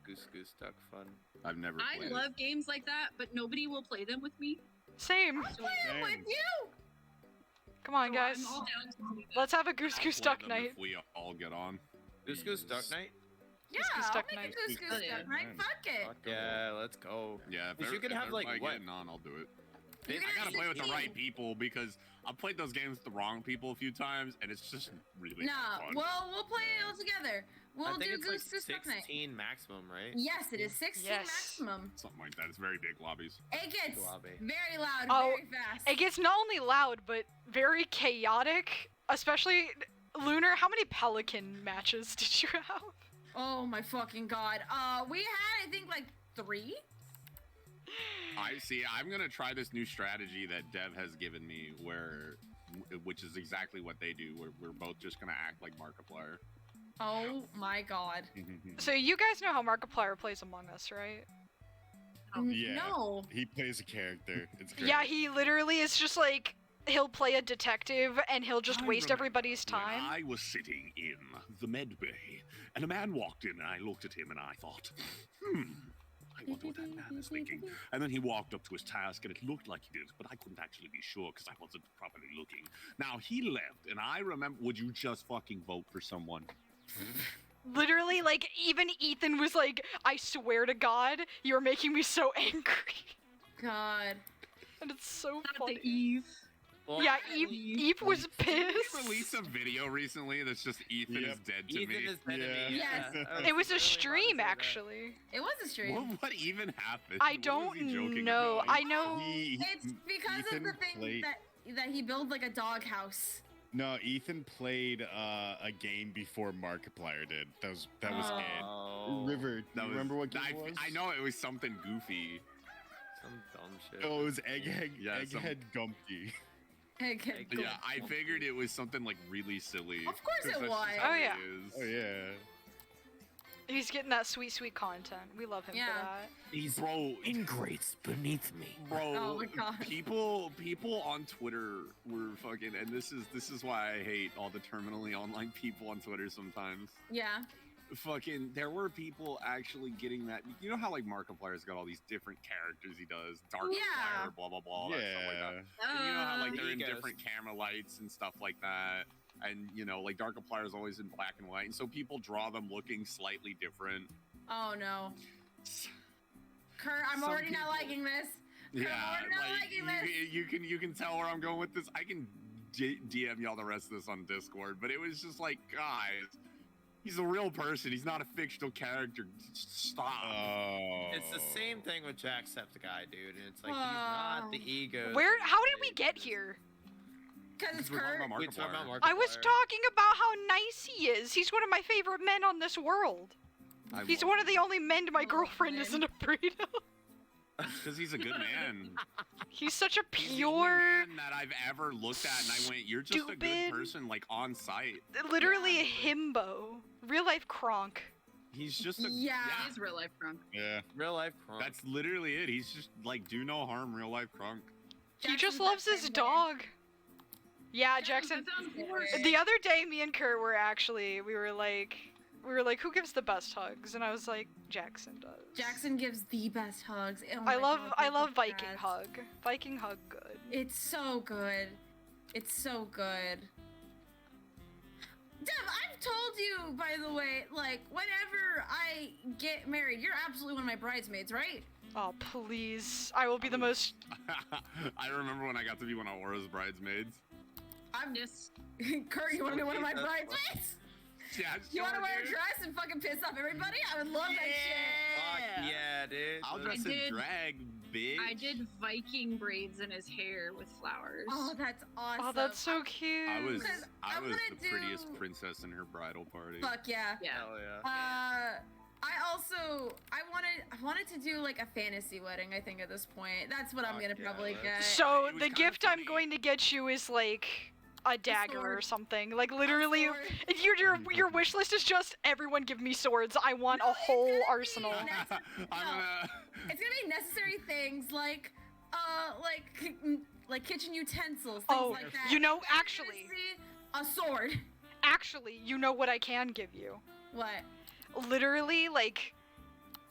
Goose Goose Duck fun. I've never I played love games like that, but nobody will play them with me. Same. So, Play with you. Come on, so guys. I'm all down to do that. Let's have a Goose I'll Goose play Duck them night. If we all get on. Goose Goose Duck Jesus. Night? Yeah, Goose Goose I'll Duck make night. a Goose Goose Oh, yeah. Duck night. Fuck it. Fuck yeah, let's go. Yeah, if, But you there- could if have, like, everybody what? getting on, I'll do it. You I can gotta have play with the 16. right people because I've played those games with the wrong people a few times, and it's just really Nah, not fun. we'll play it all together. We'll I think do it's like Goose to Stuck Night. 16 maximum, right? Yes, it is 16 Yes. maximum. Something like that. It's very big lobbies. It gets Lobby. very loud, Oh, very fast. It gets not only loud, but very chaotic. Especially, Lunar, how many Pelican matches did you have? Oh my fucking god. We had, I think, like 3. I see. I'm gonna try this new strategy that Dev has given me, which is exactly what they do. We're both just gonna act like Markiplier. Oh my god. So you guys know how Markiplier plays Among Us, right? Yeah. No. He plays a character. It's great. Yeah, he literally is just like, he'll play a detective and he'll just I waste remember everybody's when time. I was sitting in the med bay, and a man walked in, and I looked at him, and I thought, I wonder what that man is thinking. And then he walked up to his task, and it looked like he did, but I couldn't actually be sure because I wasn't properly looking. Now, he left, and I remember, would you just fucking vote for someone? Literally, like, even Ethan was like, I swear to God, you're making me so angry. God. And it's so Not funny. the Eve. Well, Yeah, Eve was Release pissed. a video recently that's just Ethan Yep. is dead to Ethan me. is dead to me. Yes. It was a really stream, fun to say actually. It was a stream. What even happened? I What was don't he joking know. about? I know. It's because of the Ethan thing played- that he built like a doghouse. No, Ethan played a game before Markiplier did. That was Oh. it. Oh, River, do That you was- remember what game I, it was? I know it was something goofy. some dumb shit. Oh, it was Egghead, Yeah, Egghead Gumpy. Okay, Cool. Yeah, I figured it was something like really silly. Of course 'cause it that's was. just how Oh, it yeah. is. Oh yeah. He's getting that sweet, sweet content. We love him Yeah. for that. These Bro, ingrates beneath me. bro, Oh my God. people on Twitter were fucking, and this is why I hate all the terminally online people on Twitter sometimes. Yeah. Fucking, there were people actually getting that. You know how like Markiplier's got all these different characters he does, Dark Yeah. Fire, blah blah blah, that stuff like that. Yeah. And you know how like they're in Egos. different camera lights and stuff like that. And you know, like Darkiplier is always in black and white, and so people draw them looking slightly different. Oh no. Kurt, I'm Some already not people- liking this. Yeah, we're not like liking this. you can tell where I'm going with this. I can DM y'all the rest of this on Discord, but it was just like, guys, he's a real person. He's not a fictional character. Stop. Oh. It's the same thing with Jacksepticeye, dude. And it's like he's not the ego. Where? How did we get here? Because it's We're talking Kurt. about We talk about Markiplier. Markiplier. I was talking about how nice he is. He's one of my favorite men on this world. He's one of the only men my Oh, girlfriend man. isn't afraid of. Because he's a good man. He's such a He's the only pure, man that I've ever looked at, and I went, "You're just a stupid- good person, like on site." literally a himbo. Real life Kronk. He's just a Yeah. He's real life drunk. Yeah. Real life crunk. That's literally it. He's just like do no harm, real life crunk. He just Jackson's loves that his same way. dog. Yeah, Jackson. That sounds boring. The other day, me and Kurt were actually, we were like, who gives the best hugs? And I was like, Jackson does. Jackson gives the best hugs. Oh I my love, God, I they're love the Viking best. hug. Viking hug, good. It's so good. It's so good. Dev, I've told you, by the way, like, whenever I get married, you're absolutely one of my bridesmaids, right? Oh please, I will be the most. I remember when I got to be one of Aura's bridesmaids. I'm Yes. Kurt, you want to be one of my That's fine. bridesmaids? Yeah, You want to sure, wear a dude. dress and fucking piss off everybody? I would love that shit. Fuck yeah, dude. I'll Those- dress in did- drag, bitch. I did Viking braids in his hair with flowers. Oh, that's awesome. Oh, that's so cute. I was, Because I I was wanna the prettiest do- princess in her bridal party. Fuck yeah. Yeah. Hell yeah. I wanted to do like a fantasy wedding. I think at this point, that's what I'm Fuck gonna yeah, probably let's- get. So It was the kinda gift I'm funny. going to get you is like a dagger or sword. something. Like literally, sword. if your wish list is just everyone give me swords. I want No, a it's whole gonna be arsenal. next- I'm No. gonna. It's gonna be necessary things like kitchen utensils, things Oh, like that. you know, You're actually, gonna see a sword. actually, you know what I can give you? What? Literally, like,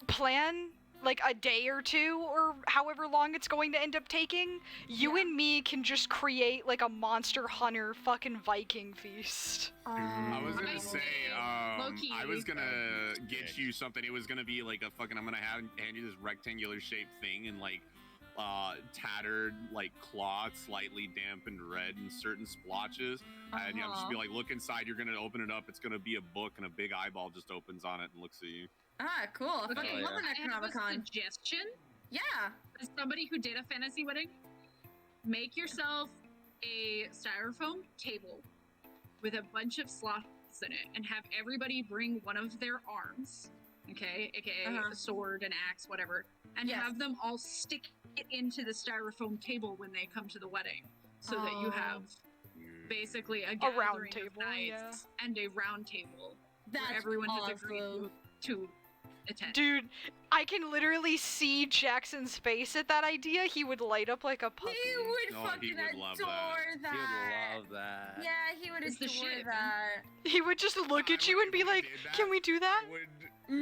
plan like a day or two or however long it's going to end up taking. You Yeah. and me can just create like a monster hunter fucking Viking feast. I was gonna I say, see. Low-key. I was gonna get Okay. you something. It was gonna be like a fucking. I'm gonna hand you this rectangular shaped thing, and like tattered like cloth, slightly dampened red in certain splotches. And you just be like, look inside. You're gonna open it up. It's gonna be a book, and a big eyeball just opens on it and looks at you. Ah, cool. I Okay, fucking love I an have a Necronomicon. suggestion. Yeah. As somebody who did a fantasy wedding, make yourself a styrofoam table with a bunch of slots in it, and have everybody bring one of their arms, okay, aka a sword, an axe, whatever, and have them all stick it into the styrofoam table when they come to the wedding, so that you have basically a gathering round of table, knights and a round table That's where everyone has agreed awesome. to attend. Dude, I can literally see Jackson's face at that idea. He would light up like a puppy. He would Oh, he fucking would love adore that. He would love that. Yeah, he would It's the adore shit, man. that. He would just look at you and be like, "Can we do that?" I would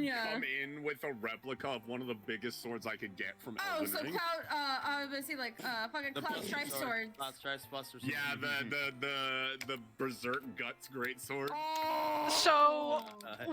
Yeah. come in with a replica of one of the biggest swords I could get from Oh, Elden so Ring. Cloud, I was gonna say like, fucking The Cloud Buster Strife Sword. swords. Cloud Strife Buster Sword. Yeah, the Berserk Guts great sword. Oh. So,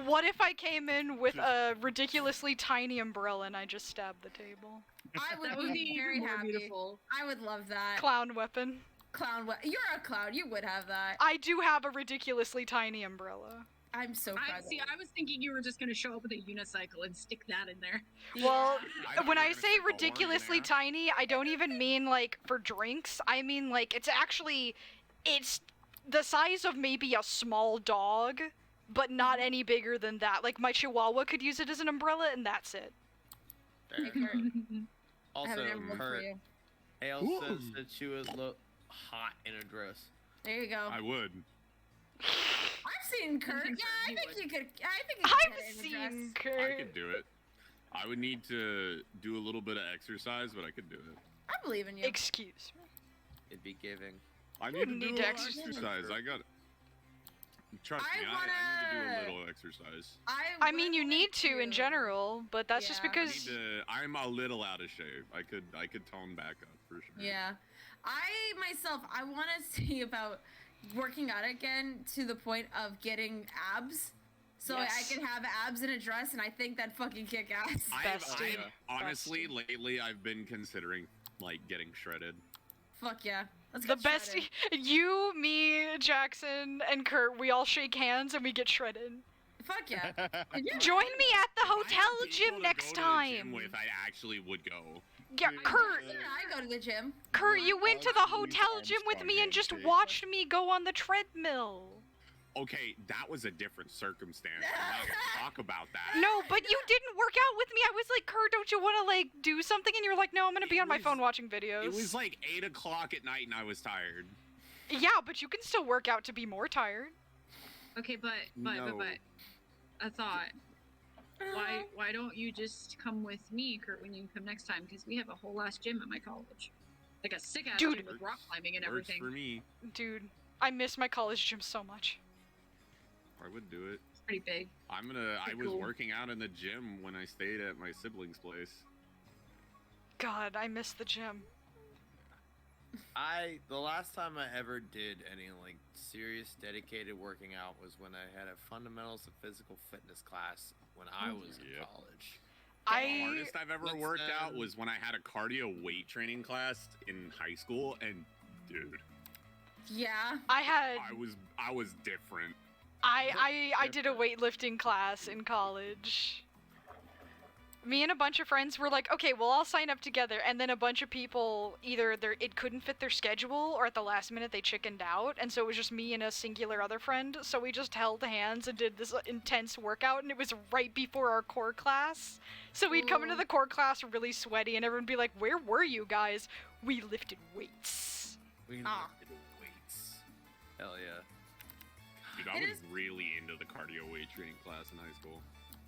what if I came in with a ridiculously tiny umbrella and I just stabbed the table? I would That would be be very even more happy. beautiful. I would love that. Clown weapon. Clown, you're a clown. You would have that. I do have a ridiculously tiny umbrella. I'm so proud. I was thinking you were just gonna show up with a unicycle and stick that in there. Well, I thought when you were I gonna say stick a horn in ridiculously there. tiny, I don't even mean like for drinks. I mean like it's the size of maybe a small dog, but not any bigger than that. Like my Chihuahua could use it as an umbrella, and that's it. Fair. Hey, Kurt, I have Also, an envelope for Kurt, you. Hale Ooh. says that she would look hot in a dress. There you go. I would. I've seen Kurt. think Yeah, I you think would. you could. I think you could I've get it in a seen dress. I Kurt. could do it. I would need to do a little bit of exercise, but I could do it. I believe in you. Excuse me. It'd be giving. I need to wouldn't do need a to little exercise. I got. Trust I me, I need to do a wanna- little exercise. I mean, you need to in general, but that's just Yeah. I need because to. I'm a little out of shape. I could tone back up for sure. Yeah. I myself, I want to see about working out again to the point of getting abs. So Yes. I can have abs in a dress, and I think that fucking kick ass. Bestie. Honestly, Bestie. lately I've been considering like getting shredded. Fuck yeah. Let's the get best. shredded. You, me, Jackson, and Kurt, we all shake hands and we get shredded. Fuck yeah. Join me at the If I hotel had people gym to next go to the gym time. with, I actually would go. Yeah, Kurt. Jackson and I go to the gym. Kurt, you went to the I'll hotel use gym with me and just Armstrong watched me go on the treadmill. Okay, that was a different circumstance. We're not gonna talk about that. No, but you didn't work out with me. I was like, Kurt, don't you want to like do something? And you're like, no, I'm gonna be It on my was- phone watching videos. It was like 8 o'clock at night and I was tired. Yeah, but you can still work out to be more tired. Okay, but No. a thought. Why don't you just come with me, Kurt, when you come next time? Because we have a whole ass gym at my college, like a sick ass Dude. gym with rock climbing and Works everything. for me. Dude, I miss my college gym so much. I would do it. It's pretty big. I was Cool. working out in the gym when I stayed at my sibling's place. God, I miss the gym. The last time I ever did any like serious dedicated working out was when I had a fundamentals of physical fitness class when I was in Yep. college. The I hardest I've ever Let's, worked out um, was when I had a cardio weight training class in high school, and dude, Yeah. I was different. I did a weightlifting class in college. Me and a bunch of friends were like, okay, we'll all sign up together, and then a bunch of people either it couldn't fit their schedule, or at the last minute they chickened out, and so it was just me and a singular other friend. So we just held hands and did this intense workout, and it was right before our core class. So we'd come into Ooh. the core class really sweaty, and everyone would be like, "Where were you guys?" We lifted weights. We Ah. lifted weights. Hell yeah. Dude, I It was is- really into the cardio weight training class in high school.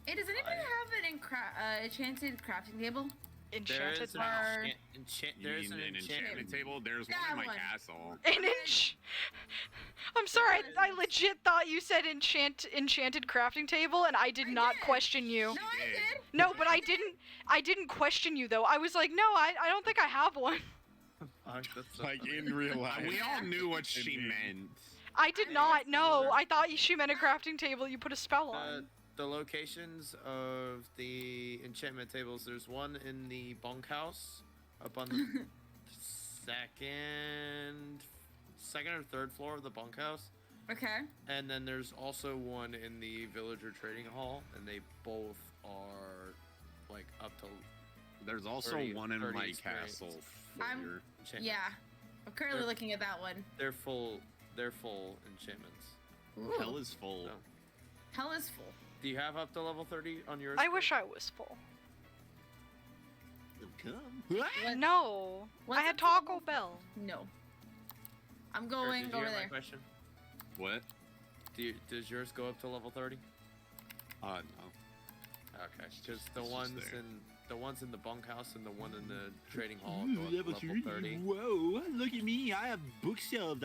Hey, does anybody have an enchanted crafting table? There Enchanted is an bar. there's You an mean an enchantment table? There's one Yeah, in my one. castle. An inch. I'm sorry, I legit thought you said enchanted crafting table, and I did I not did. question you. No, I did. did. No, but I didn't question you though. I was like, no, I don't think I have one. Fuck, that's so Like funny. in real life. We all knew what she Indeed. meant. I did I not. didn't No, either. I thought she meant a crafting table you put a spell on. The locations of the enchantment tables, there's one in the bunkhouse, up on the second or third floor of the bunkhouse. Okay. And then there's also one in the villager trading hall, and they both are like up to. There's also 30 one in 30 my experience. castle. I'm- Here. enchantments. Yeah. I'm currently They're- looking at that one. They're full. They're full enchantments. Ooh. Hell is full. No. Hell is full. Do you have up to level 30 on yours? I wish I was full. Come. What- No, what's I had up to level Taco Bell. No. I'm Or going did you over hear my there. question? What? Does yours go up to level 30? No. Okay, because the just ones there. in the bunkhouse and the one in the trading hall go up to level 30. Whoa, look at me. I have bookshelves.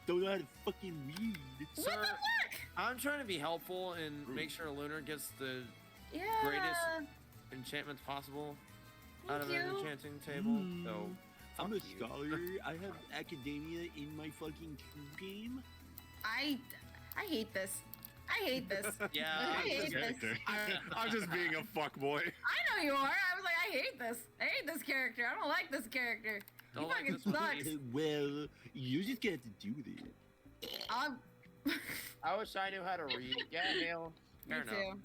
Don't know how to fucking read. What Sir, the fuck? I'm trying to be helpful and make sure Lunar gets the Yeah. greatest enchantments possible out of Thank an you. enchanting table. So I'm a fuck you. scholar. I have academia in my fucking game. I hate this. I hate this. Yeah, I I'm hate just- this. Character. I'm just being a fuckboy. I know you are. I was like, I hate this. I hate this character. I don't like this character. Don't He like fucking this one, sucks. please. Well, you just get to do this. I'm. I wish I knew how to read. Yeah, Hale. Me Fair enough. too.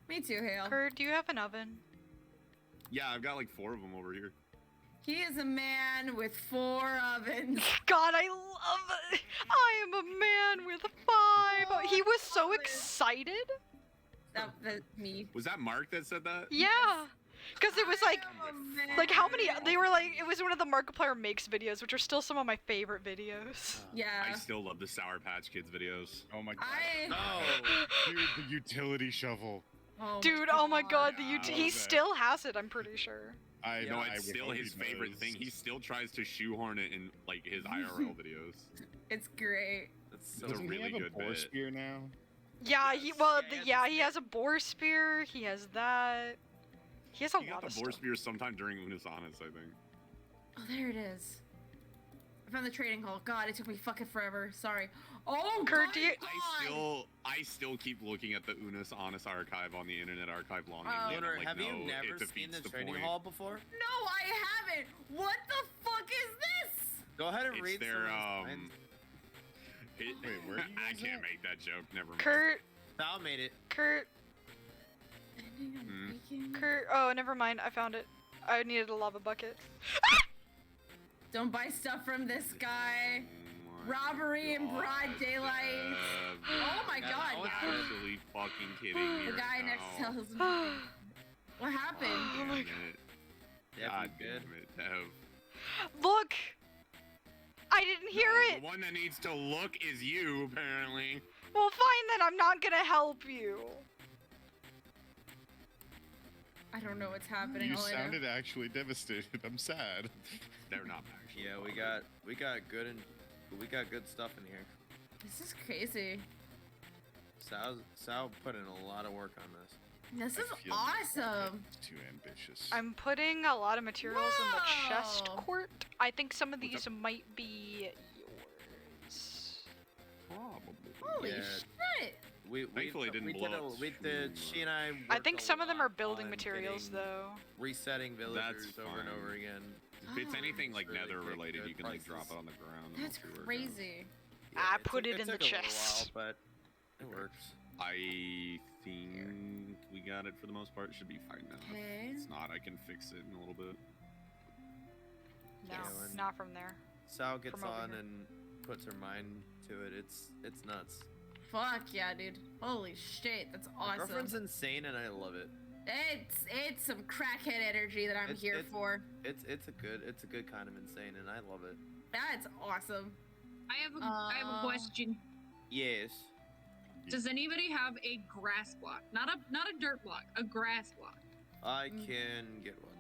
Me too, Hale. Kurt, do you have an oven? Yeah, I've got like 4 of them over here. He is a man with 4 ovens. God, I love it. I am a man with 5. Oh, he was so excited. That's me. Was that Mark that said that? Yeah, because it was like Oh, like how many? They were like it was one of the Markiplier makes videos, which are still some of my favorite videos. I Yeah. still love the Sour Patch Kids videos. Oh my god. No. Dude, the utility shovel. Oh Dude, oh my God, the I he love that. still has it. I'm pretty sure. I Yeah, No, know. it's still his favorite thing. He still tries to shoehorn it in like his IRL videos. It's great. That's so It's a Doesn't really he have good a boar bit. spear now? Yeah, Yes. he well, Yeah, yeah, he has a boar spear. He has that. He has a He lot got of the boar stuff. spear sometime during Unis Honest, I think. Oh, there it is. I found the trading hall. God, it took me fucking forever. Sorry. Oh, Kurt, my do you- God. I still keep looking at the Unis Honest archive on the Internet Archive longingly. Oh. and I'm Lunar, like, have you no, never it seen defeats the trading point. hall before? No, I haven't. What the fuck is this? Go ahead and It's read their some of these lines. Wait, where do you I guys can't at? make that joke. Never mind. Kurt, Sal made it. Kurt, Kurt. Oh, never mind. I found it. I needed a lava bucket. Don't buy stuff from this guy. Oh my Robbery in broad God, daylight. Deb. Oh my Yeah, God. that was Dad. Actually fucking kidding me The right guy next to now. tells me. What happened? Oh my Damn it. Yeah, God good. damn it, Dev. Look, I didn't hear No, it. The one that needs to look is you, apparently. Well, fine then. I'm not gonna help you. I don't know what's happening. You All I know- sounded actually devastated. I'm sad. They're not actually. Yeah, we got good stuff in here. This is crazy. Sal put in a lot of work on this. This I is feel like awesome. it's too ambitious. I'm putting a lot of materials in the chest Wow. court. I think some of What's these up? might be yours. Probably. Holy Yeah. shit. Thankfully it didn't blow up She and I. I worked think a some of them lot are building on materials, getting- though. Resetting villagers That's over and fine. over again. If it's Oh. anything like Really nether good- related, good you can like drop prices. it on the ground. and That's it'll work out. crazy. I put took- it in the took a little chest. while, but it works. I think we got it for the most part. It should be fine now. Okay. If it's not, I can fix it in a little bit. No, Yes. not from there. Sal gets From over on here. and puts her mind to it. It's nuts. Fuck yeah, dude. Holy shit. That's My girlfriend's awesome. insane and I love it. It's some crackhead energy that I'm It's- here it's- for. It's a good kind of insane and I love it. That's awesome. I have a question. Yes. Does anybody have a grass block? Not a dirt block, a grass block. I Mm. can get one.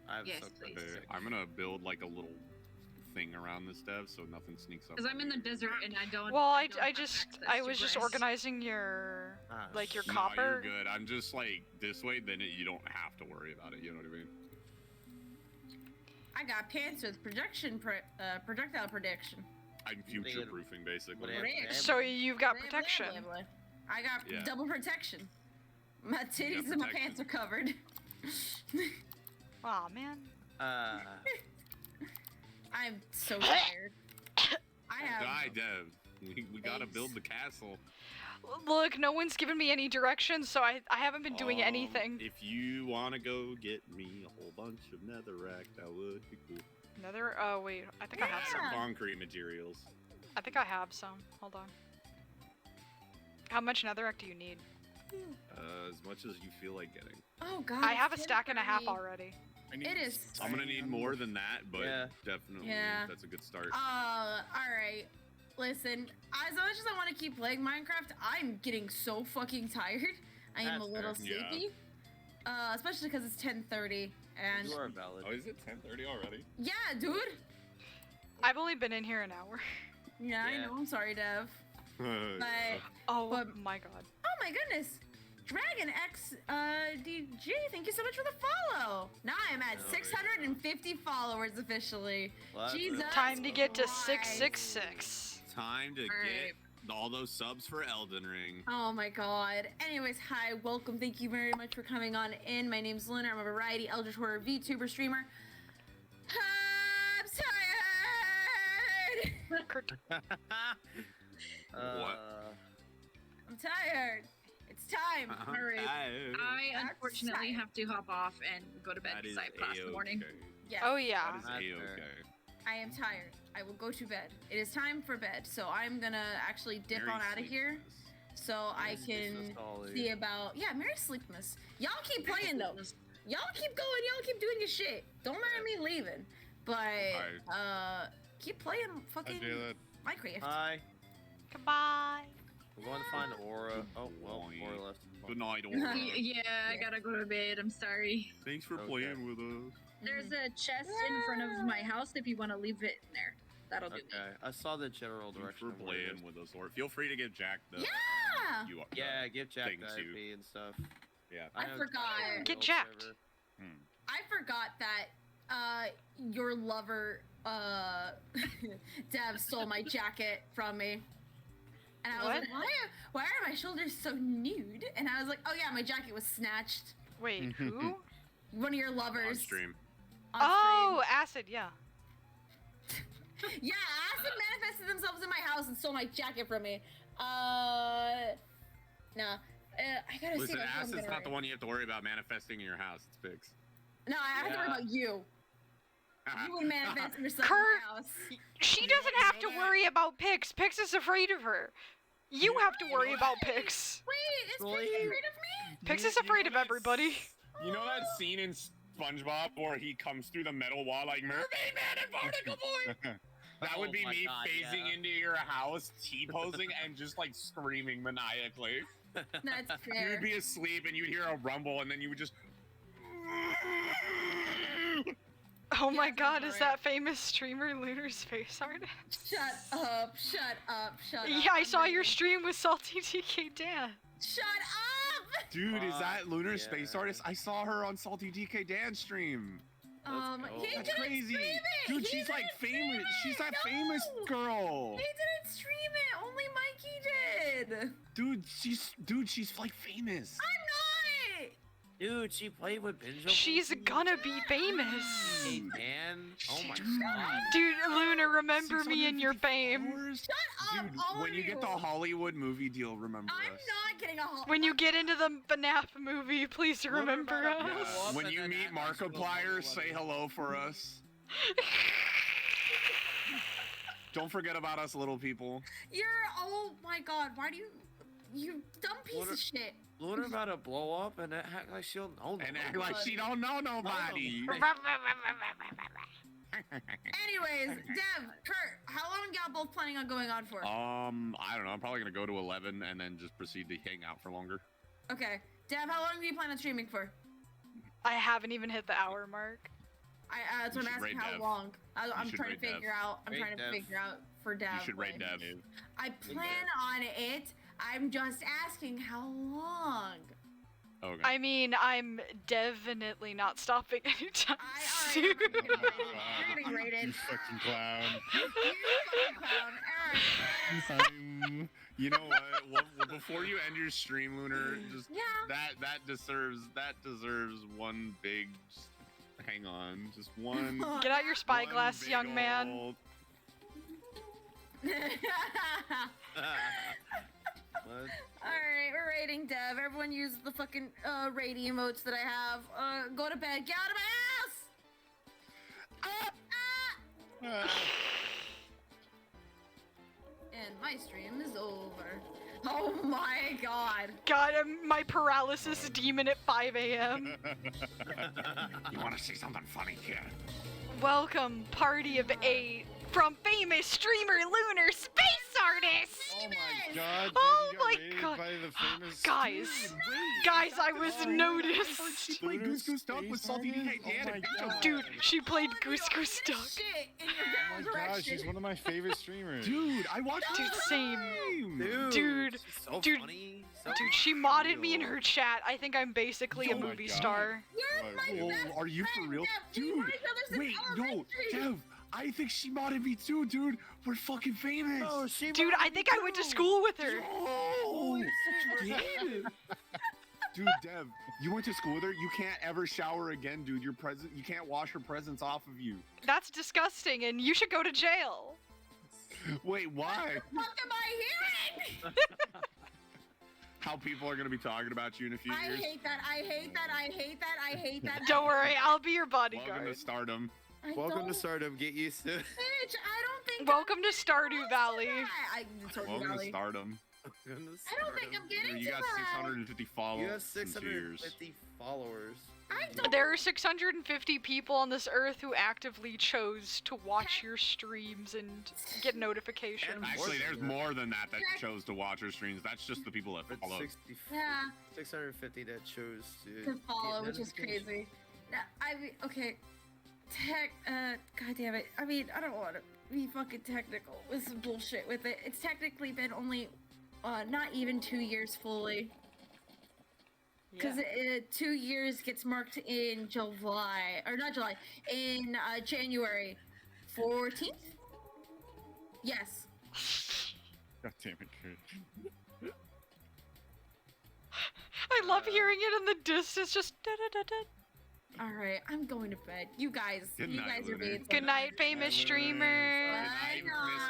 I have Yes, some please. Okay, I'm gonna build like a little thing around this dev so nothing sneaks up. Because I'm on in the me. desert and I don't. Well, I don't have just access I to was just grass. organizing your like your shit. No, copper. you're good. I'm just like this way, then you don't have to worry about it. You know what I mean? I got pants with projectile protection. I'm future proofing basically. Whatever. Rick. So you've got Blah, blah, protection. blah, blah. I got Yeah. double protection. My titties got and my protection. pants are covered. Well, Aw, man. I'm so tired. I have. Die, Dev. We gotta Thanks. build the castle. Look, no one's given me any directions, so I haven't been doing anything. If you wanna go get me a whole bunch of netherrack, that would be cool. Another. Oh wait, I think I have some. Yeah. Concrete materials. I think I have some. Hold on. How much netherrack do you need? As much as you feel like getting. Oh god. I have a it's stack and a half 10:30. already. I need It is. I'm gonna need more than that, but Yeah. definitely Yeah. that's a good start. Alright. Listen, as much as I want to keep playing Minecraft, I'm getting so fucking tired. I am That's a little fair. Yeah. sleepy. Especially because it's 10:30 and You are valid. Oh, is it 10:30 already? yeah, dude. I've only been in here an hour. Yeah, I Yeah. know. I'm sorry, Dev. But Oh But- my god. oh my goodness. Dragon X DJ, thank you so much for the follow. Now I'm at Oh, yeah. 650 followers officially. Well, that's Jesus. it. Time to get to Christ. 666. Time to Alright. get all those subs for Elden Ring. Oh my god. Anyways, hi, welcome. Thank you very much for coming on in. My name's Luna. I'm a variety Eldritch Horror VTuber streamer. I'm tired. Kurt- I'm tired. It's time. All right. I unfortunately have to hop off and go to bed That because is I have class in the morning. A-okay. Yes. Oh yeah. That is That's A-okay. I am tired. I will go to bed. It is time for bed. So I'm gonna actually dip Merry on out of here Sleepmas. so I can see about Merry Sleepmas. Y'all keep playing though. Y'all keep going. Y'all keep doing your shit. Don't mind me leaving. But keep playing I fucking do that. Minecraft. Hi. Goodbye. We're going to find Aura. Oh, well, Boy. Aura left. Good night, Aura. Yeah, I gotta go to bed. I'm sorry. Thanks for Okay. playing with us. There's a chest in front of my house if you want to leave it in there. That'll do me. Okay, I saw the general Thanks direction. for of where it playing is. with us, or feel free to give Jack the. Yeah. You, Yeah, give Jack things the you- IP and stuff. Yeah. I know forgot. Jack's on the Get old jacked. server. I forgot that your lover Dev stole my jacket from me. And I was What? like, why are my shoulders so nude? And I was like, oh yeah, my jacket was snatched. Wait, who? One of your On lovers. stream. on Oh, acid. Yeah. stream. Yeah, acid manifested themselves in my house and stole my jacket from me. Nah. I gotta see Listen, what I'm Acid's gonna not the write. one you have to worry about manifesting in your house. It's Pix. No, I have to worry Yeah. about you. You would manifest yourself Kurt! in my house. She doesn't have to worry about Pix. Pix is afraid of her. You have to worry about Pix. Wait, is Really? Pix afraid of me? Pix is afraid of everybody. You know that scene in SpongeBob where he comes through the metal wall like Mermaid Man and Barnacle Boy? That would Oh be my me God, phasing yeah. into your house, T-posing, and just like screaming maniacally. That's You fair. would be asleep and you'd hear a rumble and then you would just. Oh my Yeah, god, that's is right. that famous streamer Lunar Space Artist? Shut up, shut up, shut up. Yeah, I I'm saw your ready. stream with Salty DK Dan. Shut up! Dude, is that Lunar yeah. Space Artist? I saw her on Salty DK Dan's stream. go. He That's didn't crazy. stream it! Dude, He she's like didn't famous. stream She's it! that No! famous girl. He didn't stream it! Only Mikey did! Dude, she's like famous. I'm not! Dude, she played with Benjo. She's gonna be famous. Hey, man. Oh my Dude. god. Dude, Luna, remember me in your 650 fame. followers? Shut up, Dude, all when of you get the Hollywood movie deal, remember I'm us. not getting a whole. When you get into the FNAF movie, please Luna remember about to blow us. up When and you then meet Atlas will Markiplier, blow say up. hello for us. Don't forget about us, little people. You're. Oh my god, why do you. You dumb piece What of a- shit. Luna about to blow up and act like she'll know. And nobody. act like she don't know nobody. Anyways, Dev, Kurt, how long y'all both planning on going on for? I don't know. I'm probably gonna go to 11 and then just proceed to hang out for longer. Okay. Dev, how long do you plan on streaming for? I haven't even hit the hour mark. That's what You I'm should asking. raid How Dev. long? I'm should trying to raid Dev. figure out. I'm Raid trying to Dev. figure out for Dev. You should raid like- Dev. I plan on it. I'm just asking how long. Okay. I mean, I'm definitely not stopping anytime I soon. already know you're getting raided. You fucking clown. You fucking clown. Alright. You know what? Well, before you end your stream, Lunar, just Yeah. that deserves one big just hang hang on. Just one. Get out your spyglass, one young big man. old- What? Alright, we're rating Dev. Everyone use the fucking raid emotes that I have. Go to bed. Get out of my house! And my stream is over. Oh my god. God, my paralysis demon at 5 a.m. You want to see something funny, kid? Welcome, party of 8, from famous streamer Lunar Space Artist! Oh my god. Oh Jamie got my raided god. By the famous Guys, Wait, guys, I was She noticed. played Goose Goose Duck with Salty Space BK Dan Artist? and Oh my Dude, God. she played All of Goose you are Goose gonna Duck. shit in your Oh down my gosh, direction. she's one of my favorite streamers. Dude, I watched Dude, her same. stream. Dude, she's so dude, funny, so Dude, she modded me in real. her chat. I think I'm basically a Oh my movie God. star. You're my Whoa, best are you for friend, real? Dev. We Dude, know each other since wait, no, elementary. Dev, I think she modded me too, dude. We're fucking famous. Oh, she Dude, I think I went to school with her. Oh, you did. Dude, Dev, you went to school with her. You can't ever shower again, dude. Your present, you can't wash her presents off of you. That's disgusting, and you should go to jail. Wait, why? What am I hearing? How people are gonna be talking about you in a few I years? hate that. I hate that. I hate that. I hate that. Don't worry, I'll be your Welcome bodyguard. to stardom. I Welcome don't- to Stardom. Get used to it. Bitch, I don't think. Welcome to Stardew Valley. Stardew Welcome to Valley. stardom. Welcome to I don't think Stardom. I'm getting You to got that. 650 followers. You have in 2 years. 650 followers. I don't. There are 650 people on this earth who actively chose to watch your streams and get notifications. And Actually, there's Yeah. more than that chose to watch her streams. That's just the people that But follow. Yeah, 650 that chose to to follow, get which is notifications. crazy. Now, I mean, okay. God damn it. I mean, I don't want to be fucking technical with some bullshit with it. It's technically been only, not even 2 years fully. Because 2 years gets marked in July, or not July, in January 14th? Yes. God damn it, Kurt. I love hearing it in the distance, just da-da-da-da. Alright, I'm going to bed. You guys, Good you night, guys are Lunar. being Good night, famous Bye, streamer. Good Bye, night, Miss guys.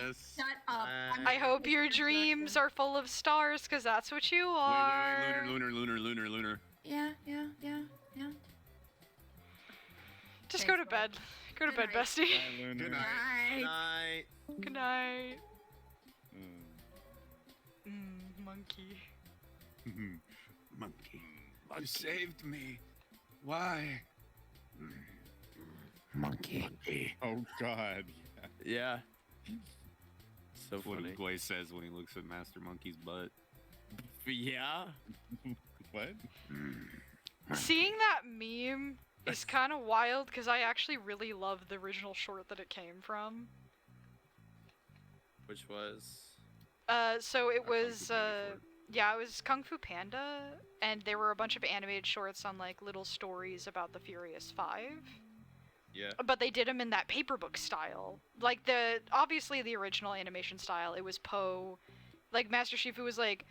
Famous. Shut up. Bye. I hope your dreams are full of stars, because that's what you are. Wait, Lunar. Yeah. Just Thanks, go to bud. bed. Go to Good bed, night. bestie. Bye, Lunar. Good night. Bye. Night. Good night. Mm. Monkey. Monkey, you saved me. Why? Monkey. Oh god. Yeah. So That's what funny. Gway says when he looks at Master Monkey's butt. Yeah. What? Seeing that meme is kind of wild because I actually really love the original short that it came from. Which was. So it Kung Fu was, Panda short. yeah, it was Kung Fu Panda, and there were a bunch of animated shorts on like little stories about the Furious Five. Yeah. But they did them in that paper book style. Like obviously the original animation style, it was Poe. Like Master Shifu was like,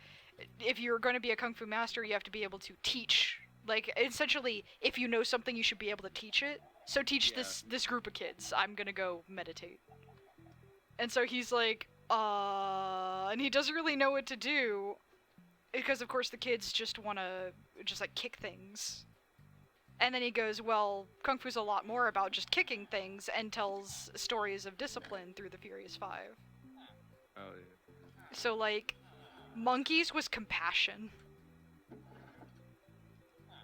if you're going to be a Kung Fu master, you have to be able to teach. Like essentially, if you know something, you should be able to teach it. So teach Yeah. this group of kids. I'm gonna go meditate. And so he's like, and he doesn't really know what to do, because of course the kids just wanna like kick things. And then he goes, well, Kung Fu's a lot more about just kicking things, and tells stories of discipline through the Furious Five. Oh, yeah. So, like, Monkeys was compassion.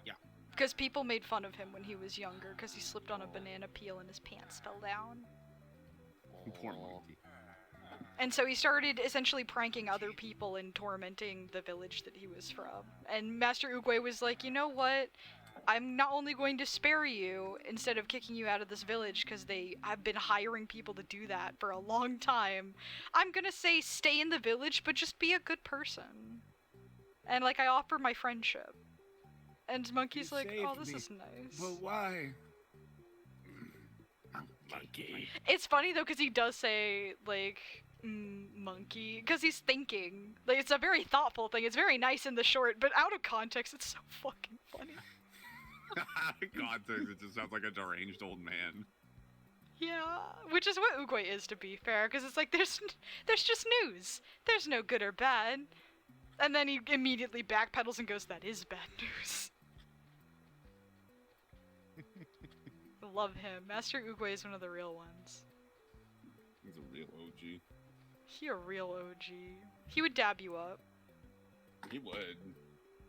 Yeah. Because people made fun of him when he was younger, because he slipped on a banana peel and his pants fell down. Poor Aw. Monkey. And so he started essentially pranking other people and tormenting the village that he was from. And Master Oogway was like, you know what? I'm not only going to spare you instead of kicking you out of this village because I've been hiring people to do that for a long time. I'm gonna say stay in the village, but just be a good person. And like I offer my friendship. And Monkey's You like, oh, saved this me, is nice. But why? Monkey. It's funny though because he does say like monkey because he's thinking. Like it's a very thoughtful thing. It's very nice in the short, but out of context, it's so fucking funny. Context, it just sounds like a deranged old man. Yeah, which is what Oogway is, to be fair, because it's like there's just news. There's no good or bad. And then he immediately backpedals and goes, "That is bad news." Love him. Master Oogway is one of the real ones. He's a real OG. He a real OG. He would dab you up. He would.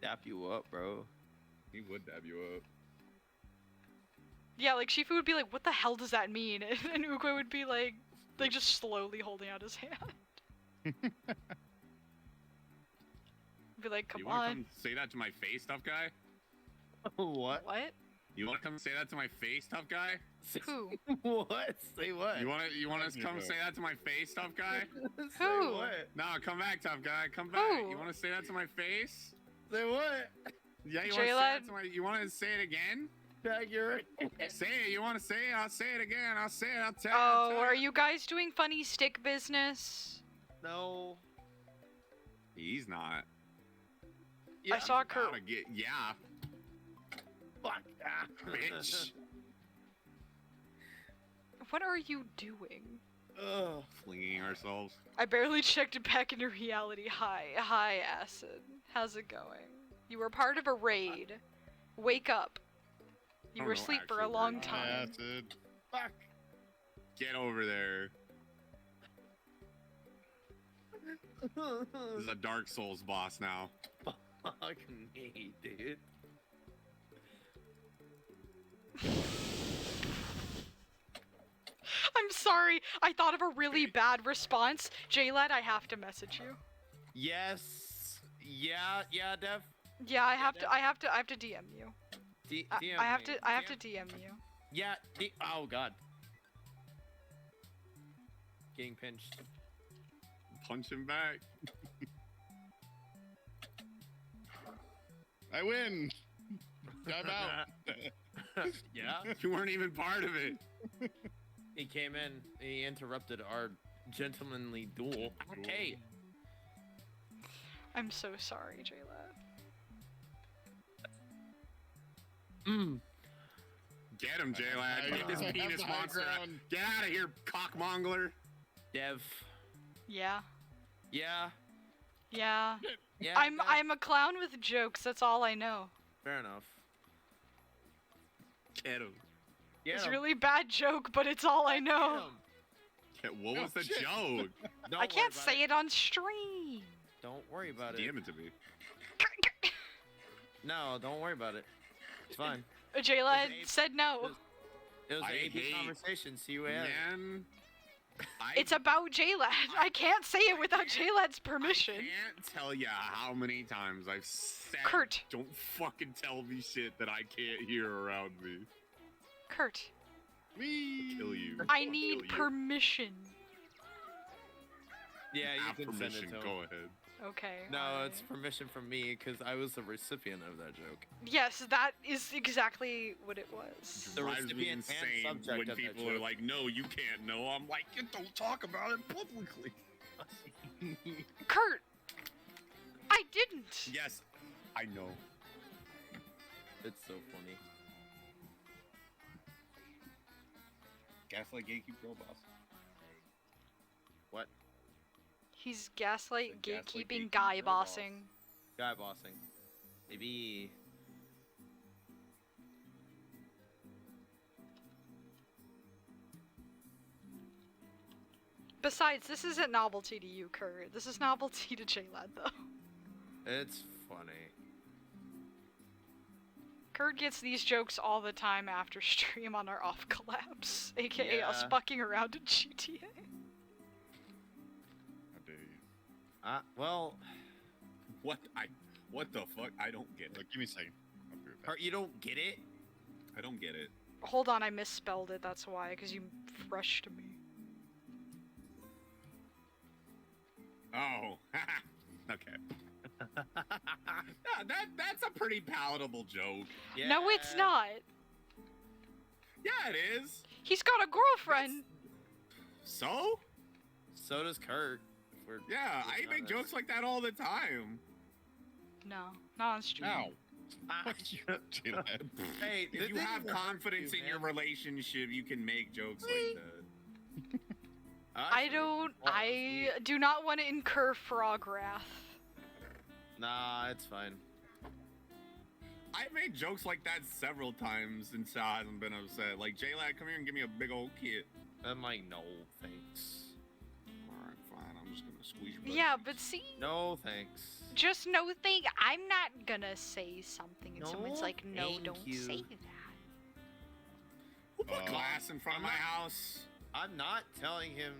Dap you up, bro. He would dab you up. Yeah, like Shifu would be like, "What the hell does that mean?" And Oogway would be like just slowly holding out his hand. Be like, "Come You wanna on." come say that to my face, tough guy? What? What? You wanna come say that to my face, tough guy? Who? What? Say what? You wanna come say that to my face, tough guy? Say Who? what? No, come back, tough guy. Come back. Who? You wanna say that to my face? Say what? Yeah, you wanna say J-Lad? that to my. You wanna say it again? Jack, you're right. Say it. You wanna say it? I'll say it again. I'll say it. I'll tell. Oh, are you guys doing funny stick business? No. He's not. I saw Kurt. Gotta get. Yeah, Fuck. bitch. What are you doing? Ugh. Flinging ourselves. I barely checked it back into reality. Hi, Acid. How's it going? You were part of a raid. Wake up. You Oh, were no, asleep for a actually, long we're not. time. Acid. Fuck. Get over there. This is a Dark Souls boss now. Fuck me, dude. I'm sorry. I thought of a really bad response. J-Lad, I have to message you. Yes. Yeah, Dev. Yeah, I have to DM you. DM I have me. to DM you. Yeah. Oh god. Getting pinched. Punch him back. I win. I'm out. Yeah. You weren't even part of it. He came in. He interrupted our gentlemanly duel. Hey. I'm so sorry, J-Lad. Get him, J-Lad. Get this I have penis the high monster out. ground. Get out of here, cockmongler. Dev. Yeah. Yeah. Yeah. Yeah. I'm Dev. I'm a clown with jokes. That's all I know. Fair enough. Get him. Get It's a him. really bad joke, but it's all I know. What was Oh, the shit. joke? I can't say it on stream. Don't worry about it. DM it to me. No, don't worry about it. It's fine. J-Lad It's said no. It was I an AP hate- conversation. See you later. Man, It's about J-Lad. I can't say it without J-Lad's permission. I can't tell you how many times I've said, Kurt. don't fucking tell me shit that I can't hear around me. Kurt, Whee! Kill you. I need Kill you. permission. Yeah, you Have can send permission. it to him. Go ahead. Okay. No, alright. it's permission from me because I was the recipient of that joke. Yes, that is exactly what it was. The Drives me recipient and insane subject when of that people are joke. like, "No, you can't know." I'm like, "You don't talk about it publicly." Kurt, I didn't. Yes, I know. It's so funny. Gaslight Gatekeep Girl Boss. What? He's gaslight The gaslight gatekeeping gatekeep guy girl boss. bossing. Guy bossing. Maybe. Besides, this isn't novelty to you, Kurt. This is novelty to J-Lad, though. It's funny. Kurt gets these jokes all the time after stream on our off collapse, aka us Yeah. fucking around in GTA. How dare you? Well, What the fuck? I don't get it. Look, give me a second. I'll be right back. Hart, you don't get it? I don't get it. Hold on, I misspelled it, that's why, because you rushed me. Oh, okay. Yeah, that's a pretty palatable joke. No, it's Yeah. not. Yeah, it is. He's got a girlfriend. So? So does Kurt. if we're Yeah, I being make honest. jokes like that all the time. No, not on stream. Ow. Fuck you, J-Lad. Hey, If you have confidence in your relationship, you can make jokes like that. I do not want to incur frog wrath. Nah, it's fine. I've made jokes like that several times and Sal hasn't been upset. Like, J-Lad, come here and give me a big old kid. I'm like, no, thanks. Alright, fine. I'm just gonna squeeze your butt Yeah, cheeks. but see, No, thanks. just no thing. I'm not gonna say something and someone's No, like, no, thank don't you. say that. Who put glass in front of I'm my not- house? I'm not telling him.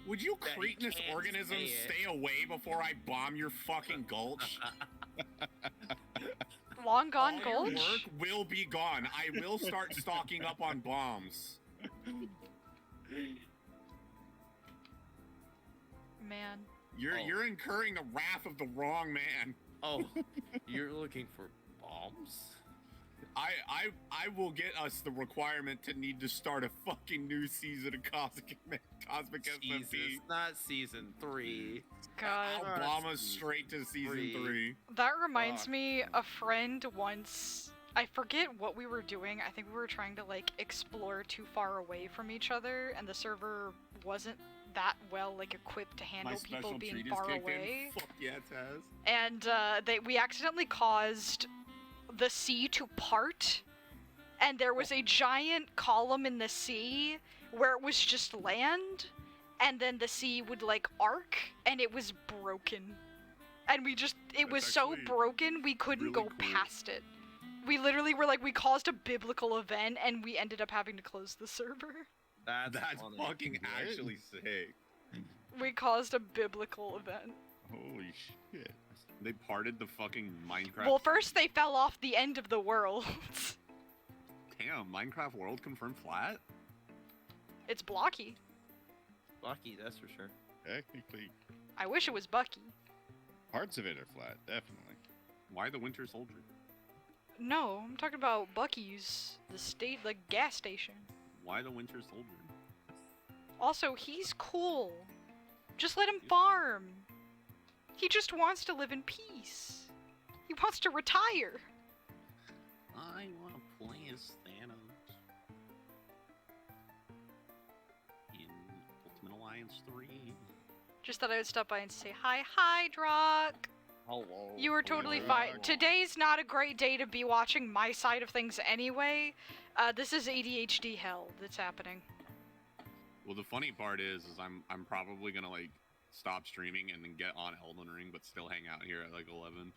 Would you that he cretinous can't organisms say it. stay away before I bomb your fucking gulch? Long Gone All your Gulch? work will be gone. I will start stocking up on bombs. Man. You're incurring the wrath of the wrong man. Oh, you're looking for bombs? I will get us the requirement to need to start a fucking new season of Cosmic Jesus, SMP. not season 3. God. I'll bomb us straight to season Three. 3. That reminds Fuck. me, a friend once, I forget what we were doing. I think we were trying to like explore too far away from each other, and the server wasn't that well like equipped to handle My people special being treat is far kicked away. in. Fuck yeah, Taz. And we accidentally caused the sea to part, and there was a giant column in the sea where it was just land, and then the sea would like arc, and it was broken. And it was That's so actually broken we couldn't really go cool. past it. We literally were like, we caused a biblical event, and we ended up having to close the server. That's That's funny. fucking actually sick. We caused a biblical event. Holy shit. They parted the fucking Minecraft. Well, first they fell off the end of the world. Damn, Minecraft world confirmed flat? It's blocky. Lucky, that's for sure. Technically, I wish it was Bucky. parts of it are flat, definitely. Why the Winter Soldier? No, I'm talking about Bucky's, the gas station. Why the Winter Soldier? Also, he's cool. Just let him farm. He just wants to live in peace. He wants to retire. I want to play as Thanos in Ultimate Alliance 3. Just thought I would stop by and say hi, Drock. Hello. You were totally Hello. fine. Today's not a great day to be watching my side of things anyway. This is ADHD hell that's happening. Well, the funny part is I'm probably gonna like stop streaming and then get on Elden Ring, but still hang out here at like 11.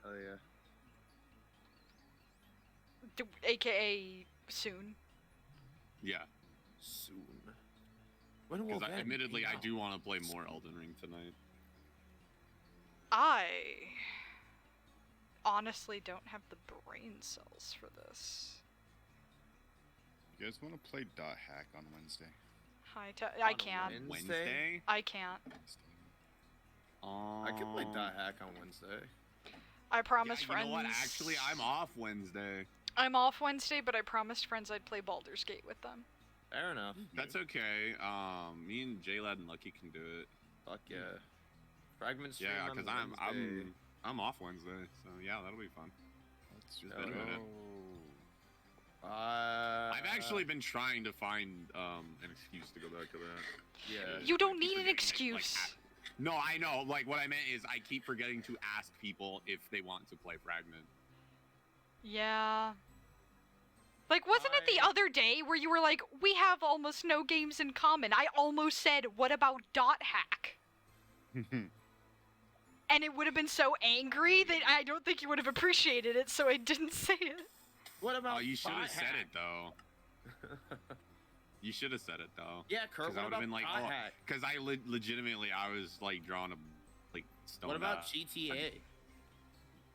Oh yeah. AKA soon. Yeah, Soon. When will because that admittedly be I out? do want to play more Elden Ring tonight. I honestly don't have the brain cells for this. You guys want to play Dot Hack on Wednesday? I On can't. Wednesday? I can't. I could play Dot Hack on Wednesday. I promised You friends. know what? Actually, I'm off Wednesday. I'm off Wednesday, but I promised friends I'd play Baldur's Gate with them. Fair enough. That's okay. Me and J-Lad and Lucky can do it. Fuck yeah. Fragment stream Yeah, on because Wednesday. I'm off Wednesday, so yeah, that'll be fun. Let's It's been a minute. I've Uh, actually been trying to find an excuse to go back to that. Yeah. You don't I keep need an forgetting, like, excuse. No, I know. Like, what I meant is I keep forgetting to ask people if they want to play Fragment. Yeah. Like, wasn't it the I- other day where you were like, we have almost no games in common? I almost said, what about Dot Hack? And it would have been so angry that I don't think you would have appreciated it, so I didn't say it. What about Oh, you should have Dot said Hack? it, though. You should have said it, though. Yeah, Kurt. 'Cause I What would've about been like, Dot oh, Hack? Because I legitimately, I was, like, drawing a, like, stone. What about GTA?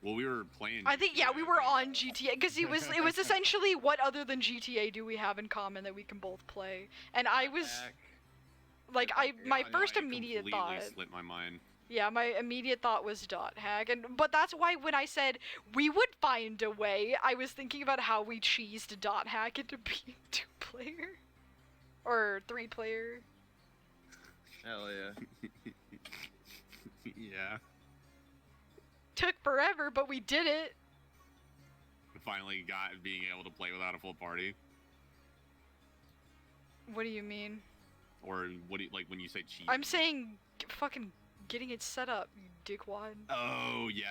Well, we were playing. I think, yeah, GTA, we were on GTA, because it was essentially, what other than GTA do we have in common that we can both play? And I was, Hack. like, Yeah, my no, first it immediate completely thought. slipped my mind. Yeah, my immediate thought was Dot Hack, but that's why when I said we would find a way, I was thinking about how we cheesed Dot Hack into being 2-player or 3-player. Hell yeah. Yeah. Took forever, but we did it. finally got being able to play without a full party? What do you mean? Or what do you, like when you say cheat? I'm saying fucking getting it set up, you dickwad. Oh yeah.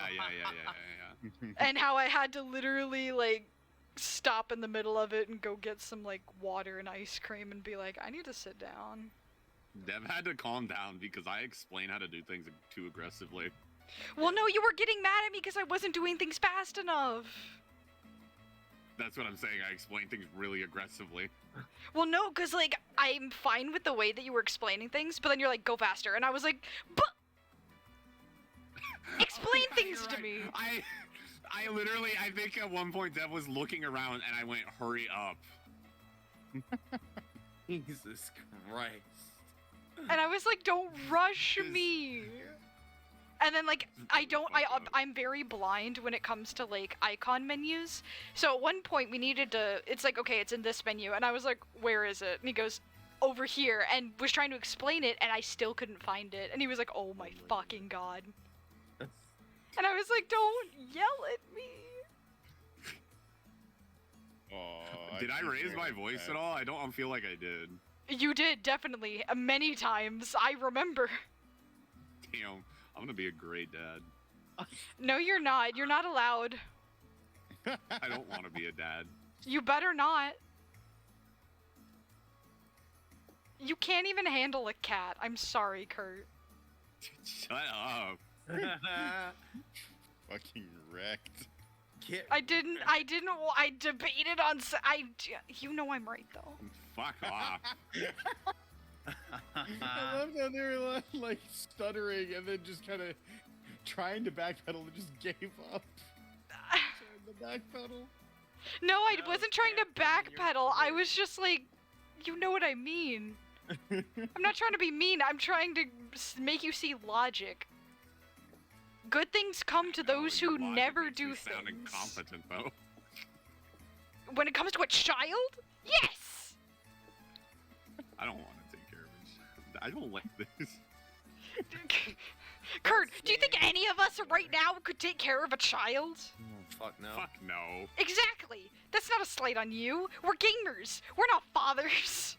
And how I had to literally like stop in the middle of it and go get some like water and ice cream and be like, I need to sit down. Dev had to calm down because I explained how to do things too aggressively. Well, no, you were getting mad at me because I wasn't doing things fast enough. That's what I'm saying. I explained things really aggressively. Well, no, because like I'm fine with the way that you were explaining things, but then you're like, go faster, and I was like, but explain Oh, yeah, things you're to right. me. I literally, I think at one point Dev was looking around and I went, hurry up. Jesus Christ. And I was like, don't rush Just- me. And then like I'm very blind when it comes to like icon menus. So at one point we needed to, it's like, okay, it's in this menu, and I was like, where is it? And he goes, over here, and was trying to explain it, and I still couldn't find it. And he was like, oh my fucking god. And I was like, don't yell at me. Aw, Did I keep raise hearing my voice that. at all? I don't feel like I did. You did, definitely. Many times. I remember. Damn, I'm gonna be a great dad. No, you're not. You're not allowed. I don't want to be a dad. You better not. You can't even handle a cat. I'm sorry, Kurt. Shut up. Fucking wrecked. I debated on, you know I'm right, though. Fuck off. I love how they were like stuttering and then just kind of trying to backpedal and just gave up. Trying to backpedal. No, I No, wasn't trying to can't bring your backpedal. I voice. was just like, you know what I mean. I'm not trying to be mean. I'm trying to make you see logic. Good things come to those Your who logic never makes do me sound things. incompetent, though. When it comes to a child, yes. I don't want to take care of it. I don't like this. Kurt, do you think any of us right now could take care of a child? Fuck no. Fuck no. Exactly. That's not a slight on you. We're gamers. We're not fathers.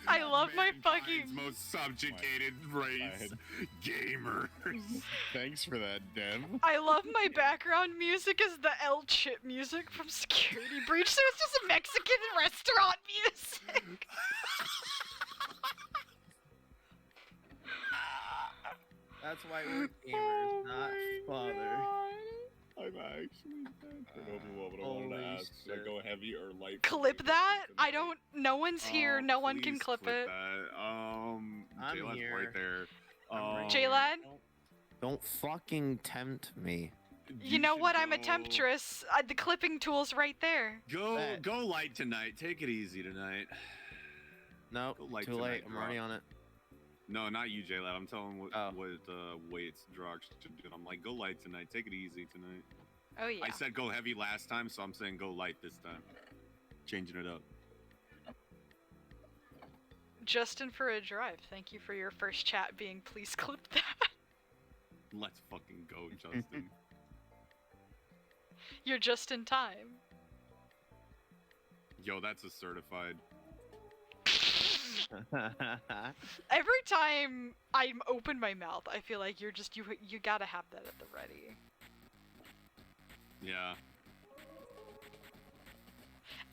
I love my Mankind's fucking. most subjugated race, gamers. Thanks for that, Dev. I love my background music is the El Chip music from Security Breach. So it's just a Mexican restaurant music. That's why we're gamers, not father. I'm actually but I wanted to Holy ask, should I go heavy or light? for Clip gamers that? I tonight? don't. No one's here. No one can Please clip it. That. I'm J-Lad's here. right there. I'm right J-Lad? Don't fucking tempt me. You know should what? I'm a go- temptress. The clipping tool's right there. Go Bet. light tonight. Take it easy tonight. Nope, Go light too tonight, late. I'm already bro. on it. No, not you, J-Lad. I'm telling what Oh. weights drugs should do. I'm like, go light tonight. Take it easy tonight. Oh yeah. I said go heavy last time, so I'm saying go light this time. Changing it up. Justin for a drive. Thank you for your first chat being please clip that. Let's fucking go, Justin. You're just in time. Yo, that's a certified. Every time I open my mouth, I feel like you're just you gotta have that at the ready. Yeah.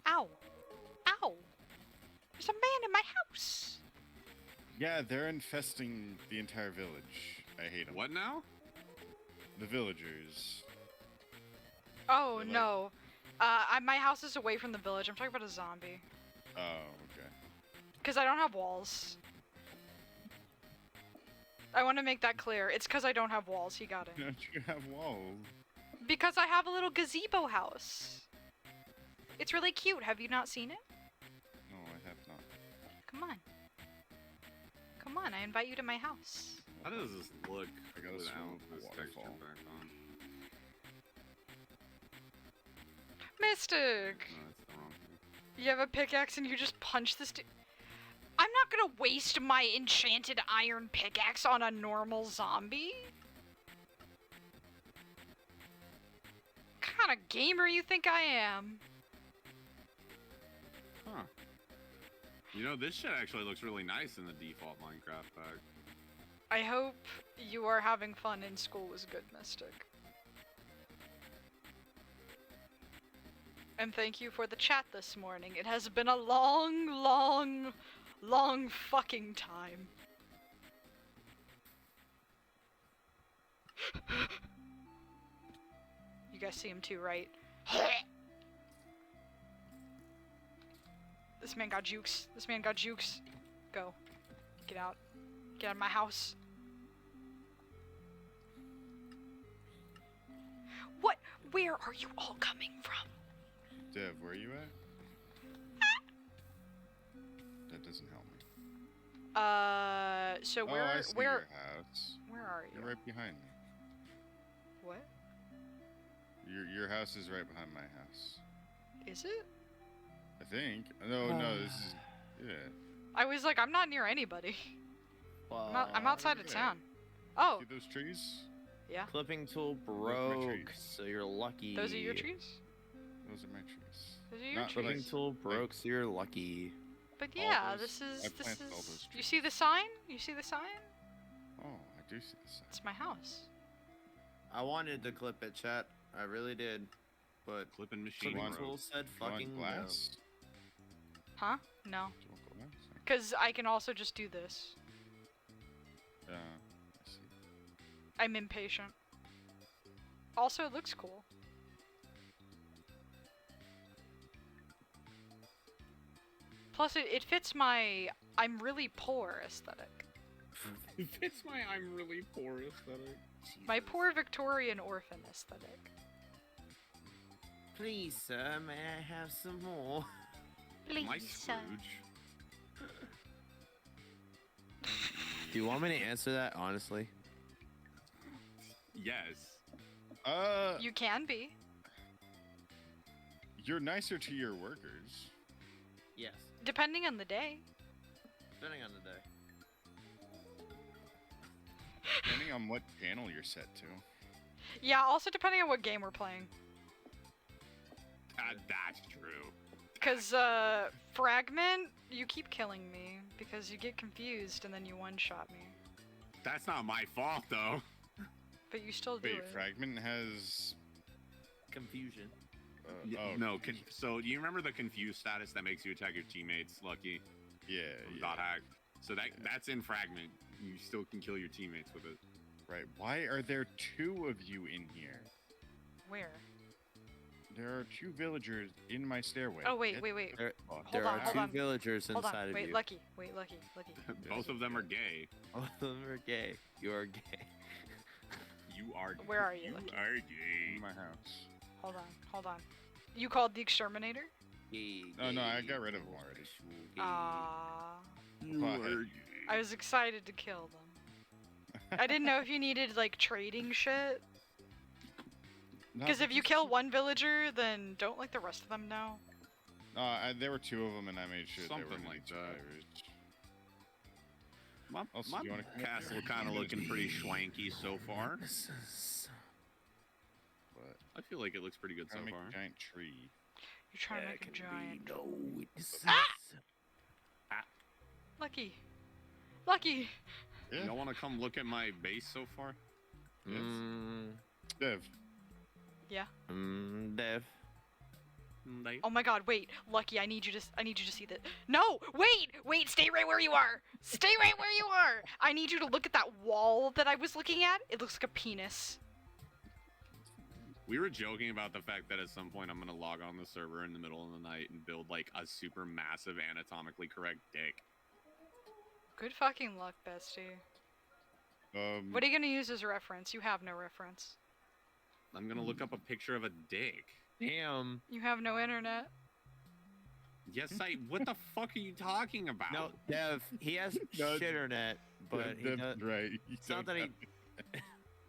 Ow! Ow! There's a man in my house! Yeah, they're infesting the entire village. I hate them. What now? The villagers. Oh Really? no. My house is away from the village. I'm talking about a zombie. Oh, okay. Because I don't have walls. I want to make that clear. It's because I don't have walls. He got it. Don't you have walls? Because I have a little gazebo house. It's really cute. Have you not seen it? No, I have not. Come on. Come on, I invite you to my house. How does this look I gotta without swim with this the texture waterfall. back on? Mystic! No, that's the wrong thing. You have a pickaxe and you just punch this dude. I'm not gonna waste my enchanted iron pickaxe on a normal zombie. What kind of gamer you think I am? Huh. You know, this shit actually looks really nice in the default Minecraft pack. I hope you are having fun in school as good, Mystic. And thank you for the chat this morning. It has been a long fucking time. You guys see him too, right? This man got jukes. This man got jukes. Go. Get out. Get out of my house. What? Where are you all coming from? Dev, where are you at? That doesn't help me. So Oh, I see where your house. where are you? You're right behind me. What? Your house is right behind my house. Is it? I think. No, this is. Yeah. I was like, I'm not near anybody. I'm outside of okay. town. Oh, See those trees? yeah. Clipping tool my broke, trees. so you're lucky. Those are your trees? Those are my trees. Those are your Not trees? Clipping tool broke, so you're lucky. But all yeah, those- this I is planted all those You trees. see the sign? You see the sign? Oh, I do see the sign. It's my house. I wanted to clip it, chat. I really did. But Clipping machine. clipping want- bro. tool said You want fucking no. glass? Huh? No. Do you want glass? Cause I can also just do this. I see. I'm impatient. Also, it looks cool. Plus, it fits my I'm really poor aesthetic. It's my I'm really poor aesthetic. My poor Victorian orphan aesthetic. Please, sir, may I have some more? My Scrooge. Do you want me to answer that honestly? Yes. You can be. You're nicer to your workers. Yes, Depending on the day. depending on the day. Depending on what channel you're set to. Yeah, also depending on what game we're playing. That's true. Cause, Fragment, you keep killing me. Because you get confused and then you one-shot me. That's not my fault, though. But you still do Wait, it. Fragment has. Confusion. No, so you remember the confused status that makes you attack your teammates, Lucky? Yeah, From yeah. Dot hack. So that's in Fragment. You still can kill your teammates with it. Right. Why are there two of you in here? Where? There are two villagers in my stairway. Oh, wait, Get wait, wait. There, fucked. there on, are hold two on. villagers Hold inside on, of wait, you. Lucky. Both of them are gay. Both of them are gay. You are gay. You are. Where are you, You Lucky? are In gay. my house. Hold on. You called the exterminator? Gay, Oh, no, I gay, got rid of them already. gay. Ah. You Why? are gay. I was excited to kill them. I didn't know if you needed, like, trading shit. No, Because if you just- kill one villager, then don't, like, the rest of them know. there were two of them, and I made sure they were Something gonna like be that. survivors. My, Also, my do you wanna come up castle here? kind of looking pretty schwanky so far. But I feel like it looks pretty good so trying to make far. a giant tree. You're trying to make a giant... No witnesses. Lucky. Lucky! Yeah. Y'all want to come look at my base so far? Yes. Mm, Dev. Yeah. Dev. Oh my god, wait. Lucky, I need you to see that. No! Wait, stay right where you are! Stay right where you are! I need you to look at that wall that I was looking at. It looks like a penis. We were joking about the fact that at some point I'm gonna log on the server in the middle of the night and build like a super massive anatomically correct dick. Good fucking luck, bestie. What are you gonna use as a reference? You have no reference. I'm gonna look up a picture of a dick. Damn. You have no internet. Yes, I. What the fuck are you talking about? No, Dev. He has No, shitter.net, but he Dev's does. right. It's not that he.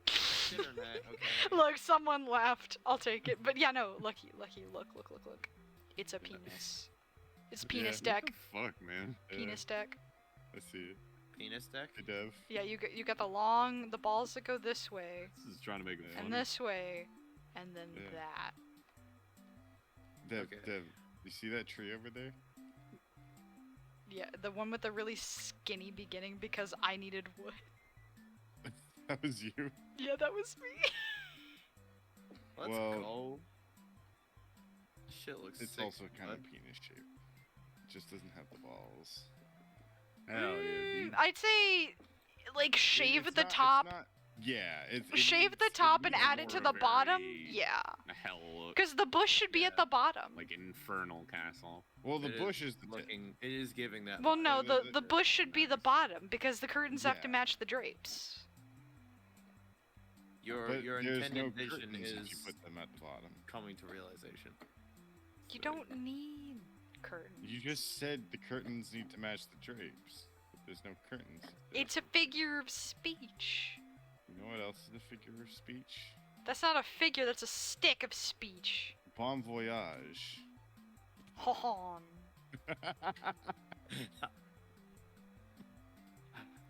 Shitter.net, okay. Look, someone laughed. I'll take it. But yeah, no, Lucky, look. It's a penis. It's penis Yeah. deck. What the fuck, man? Penis deck. I see it. Penis deck. Hey, Dev. Yeah, you got the balls that go this way, This is trying to make it and funny. this way, and then Yeah. that. Dev, Okay. Dev, you see that tree over there? Yeah, the one with the really skinny beginning because I needed wood. That was you. Yeah, that was me. Let's Well- go. Shit looks It's sick, also kind of bud. penis shaped. It just doesn't have the balls. Hell yeah, dude. I'd say, like, shave It's the not- top. It's not, yeah, Shave the needs- top and needs add it more to the of a- bottom. very- Yeah, A hell look. because the bush should be at Yeah. the bottom. Like Infernal Castle. Well, the It bush is the looking. It is giving that. Well, vibe. no, the- the bush should be the Nice. bottom because the curtains have to Yeah. match the drapes. Your But your there's intended no vision curtains if you is put them at the bottom. coming to realization. You don't need curtains. You just said the curtains need to match the drapes. But there's no curtains. It's a figure of speech. You know what else is a figure of speech? That's not a figure, that's a stick of speech. Bon voyage. Ho-hon.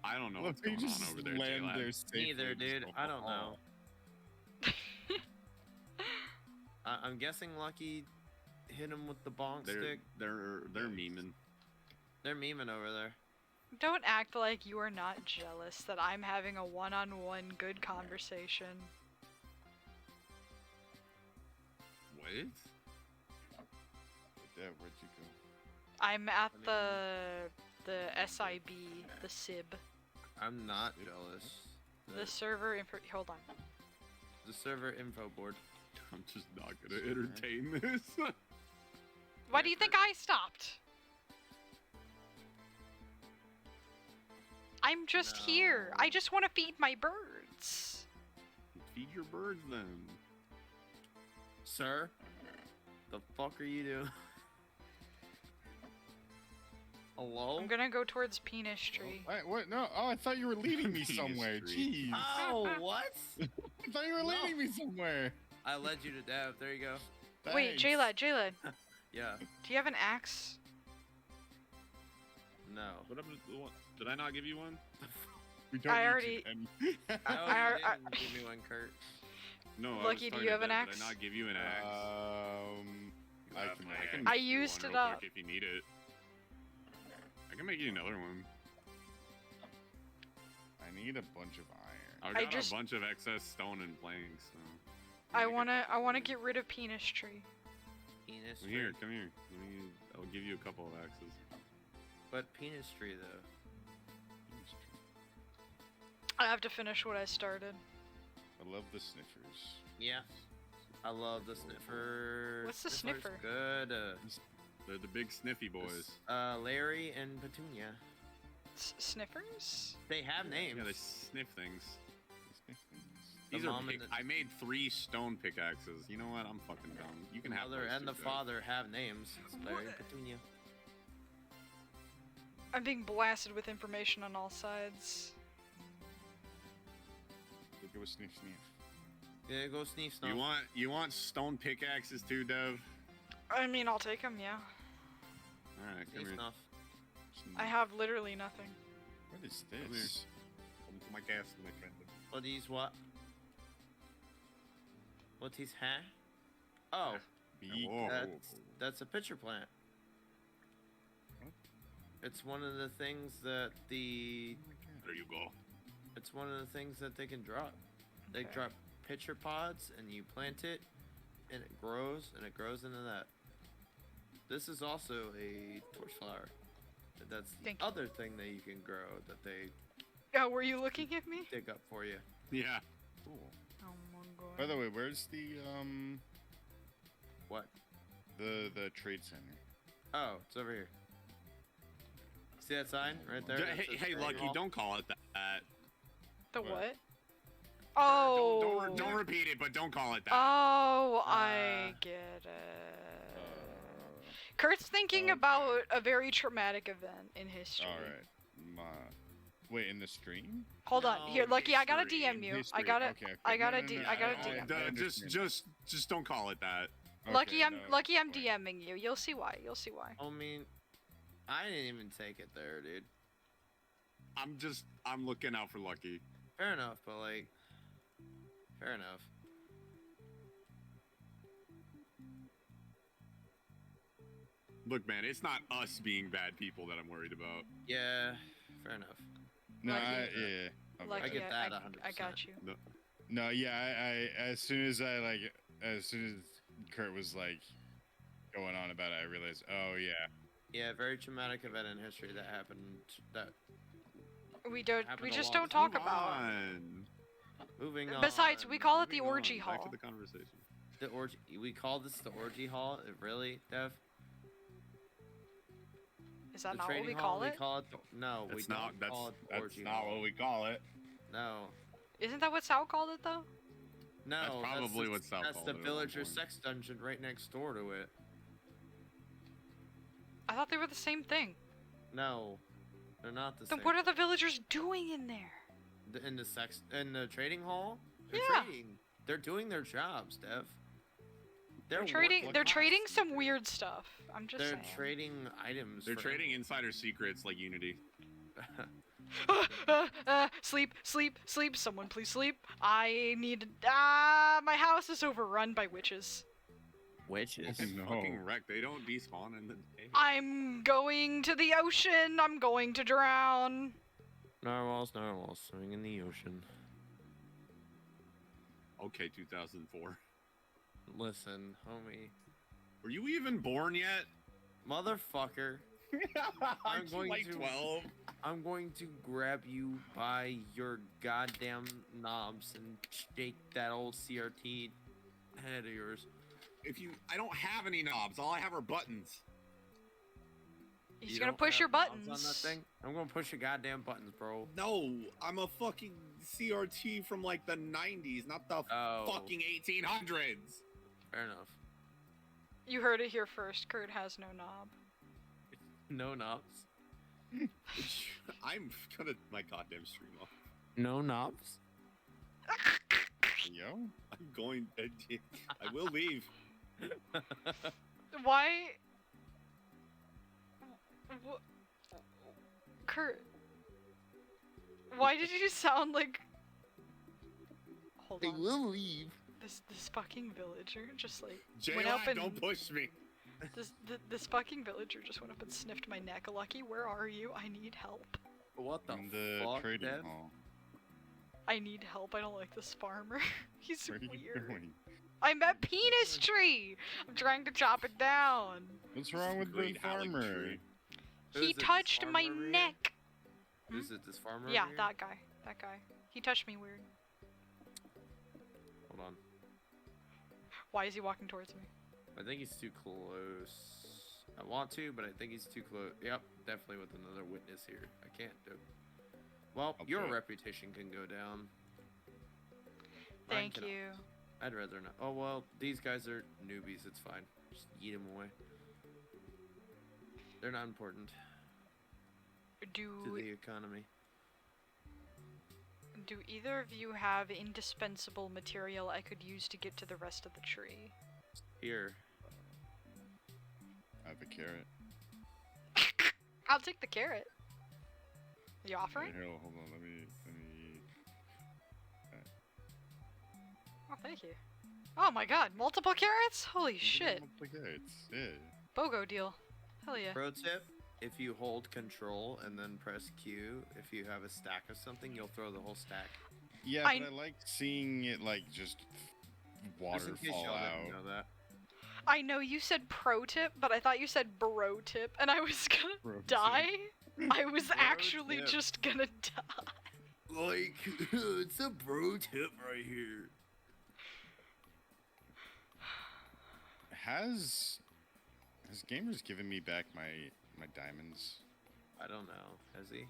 I don't know Look, what's they going just on over there, land J-Lab. there safely. Neither, and just dude. go, I don't know. "Oh." I'm guessing Lucky hit him with the bonk They're stick. they're memeing. They're memeing over there. Don't act like you are not jealous that I'm having a one-on-one good conversation. What? Dad, where'd you go? I'm at I mean- the SIB, the SIB, I'm not jealous. the server info. Hold on. The server info board. I'm just not gonna entertain this. Why do you think I stopped? I'm just here. I No. just want to feed my birds. Feed your birds then. Sir, the fuck are you doing? Hello? I'm gonna go towards Penis Tree. Wait, what? No. Oh, I thought you were leading me Penis somewhere. tree. Jeez. Oh, what? I thought you were No. leading me somewhere. I led you to death. There you go. Wait, Thanks. Jalad, Yeah. do you have an axe? No. What happened to the one? Did I not give you one? We don't I need already- to end- No, I- you didn't give me one, Kurt. No. I was Lucky, do talking you to have an Deb, axe? Did I not give you an axe? I can make it. make I you used one it real up. quick if you need it. I can make you another one. I need a bunch of iron. I I got just- a bunch of excess stone and planks. So I wanna get rid of Penis Tree. Penis Come tree. here, come here. I'll give you a couple of axes. But penis tree, though. I have to finish what I started. I love the sniffers. Yeah. I love the sniffer. What's the Sniffer's sniffer? Good. They're the big sniffy boys. Larry and Petunia. Sniffers? They have names. Yeah, they sniff things. The sniffers. The These are mom and pick- the- I made 3 stone pickaxes. You know what? I'm fucking dumb. You can The have mother those and the too, Deb. father have names. It's Larry and What? Petunia. I'm being blasted with information on all sides. Look at what sniff sniff. Yeah, go sneeze snuff. You want stone pickaxes too, Dev? I mean, I'll take them, yeah. All right, come Sneeze here. snuff. Sniff. I have literally nothing. What is Come this? Come to my castle, my friend. What is what? What is huh? Oh, Bee. Whoa. that's a pitcher plant. What? It's one of the things that the There you go. it's one of the things that they can drop. They Okay. drop pitcher pods and you plant it and it grows into that. This is also a torch flower. That's the Thank you. other thing that you can grow that they Oh, were you looking at me? dig up for you. Yeah. Cool. Oh my god. By the way, where's the What? the trade center? Oh, it's over here. See that sign right there? D- that hey, says hey, Dragon Lucky, Ball? don't call it that. The What? what? Don't, Oh. don't repeat it, but don't call it that. Oh, I get it. Kurt's thinking okay. about a very traumatic event in history. All right. Wait, in the stream? Hold on. No, Here, Lucky, I gotta history, DM you. I History. gotta. Okay, okay. I gotta No, D- no, I gotta I- DM. I Just, understand. just don't call it that. Lucky, Okay, no, Lucky, I'm fine. DMing you. You'll see why. You'll see why. I mean, I didn't even take it there, dude. I'm looking out for Lucky. Fair enough, but like, fair enough. Look, man, it's not us being bad people that I'm worried about. Yeah, fair enough. No, Lucky. yeah. Okay. Lucky, I get that I 100%. got you. No, yeah, I as soon as Kurt was like going on about it, I realized, oh yeah. Yeah, very traumatic event in history that happened. That We Happened a just long don't time talk about. On. moving on. Besides, we call it the Moving on, orgy Back hall. to the conversation. the orgy. We call this the orgy hall. Really, Dev? Is that The not what trading we hall, call it? We call it. No, we That's not. don't call it the That's orgy not hall. what we call it. No, Isn't that what Sal called it though? no. That's probably the, what Sal That's called the it at one villager point. sex dungeon right next door to it. I thought they were the same thing. No, they're not the Then same. what are the villagers doing in there? In the trading hall? They're Yeah. trading. They're doing their jobs, Dev. They're trading. working They're trading class. some weird stuff. I'm just They're saying. trading items. They're for trading insider secrets like Unity. Sleep, sleep, sleep. Someone please sleep. I need. My house is overrun by witches. witches. It's No. fucking wrecked. They don't despawn in the day. I'm going to the ocean. I'm going to drown. Narwhals, swimming in the ocean. Okay, 2004. Listen, homie. Were you even born yet? Motherfucker. Aren't you going like to- 12? I'm going to grab you by your goddamn knobs and shake that old CRT head of yours. I don't have any knobs. All I have are buttons. He's You gonna don't push your have knobs buttons. on that thing? I'm gonna push your goddamn buttons, bro. No, I'm a fucking CRT from like the 90s, not the Oh. fucking 1800s. Fair enough. You heard it here first. Kurt has no knob. No knobs. I'm gonna my goddamn stream off. No knobs. Yo. I'm going. I will leave. Why? Kurt. Why did you sound like? Hold on. will leave. This fucking villager just like Jay, went up and don't push me. this fucking villager just went up and sniffed my neck. Lucky, where are you? I need help. What the In the fuck, trading Dev? hall. I need help. I don't like this farmer. He's What are you weird. doing? I'm at penis tree. I'm trying to chop it down. What's wrong with the Great Alec farmer? tree. Who He is it, this touched my farmer over here? neck. Who's it? This farmer? Yeah, over here? that guy. That guy. He touched me weird. Hold on. Why is he walking towards me? I think he's too close. I want to, but I think he's too close. Yep, definitely with another witness here. I can't do. Well, your Okay. reputation can go down. Mine Thank cannot. you. I'd rather not. Oh well, these guys are newbies. It's fine. Just eat them away. They're not important to Do the economy. either of you have indispensable material I could use to get to the rest of the tree? Here, I have a carrot. I'll take the carrot. You offering? Here, hold on. Let me. Oh, thank you. Oh my god, multiple carrots? Holy shit. The carrots. Yeah. BOGO deal. Hell yeah. pro tip: if you hold Control and then press Q, if you have a stack of something, you'll throw the whole stack. Yeah, I- but I like seeing it like just Just in water case fall y'all out. didn't know that. I know you said pro tip, but I thought you said bro tip, and I was gonna Bro tip. die. I was Bro actually tip. just gonna die. Like, it's a bro tip right here. Has gamers given me back my diamonds? I don't know. Has he?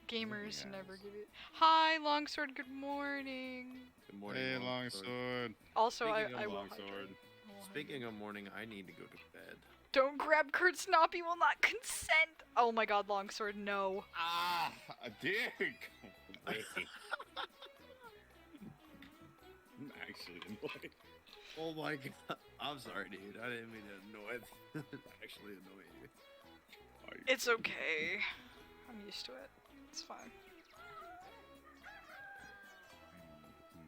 Gamers Yes. never give it. Hi, Longsword. Good morning. Good morning. Hey, Longsword. longsword. Also, Speaking I of will Longsword, hydrate. I will Speaking of morning, I need to go to bed. Don't grab Kurt Snop, he will not consent. Oh my god, Longsword, no. Ah, a dick. I'm actually annoyed. Oh my god. I'm sorry, dude. I didn't mean to annoy actually annoy you. It's okay. I'm used to it. It's fine.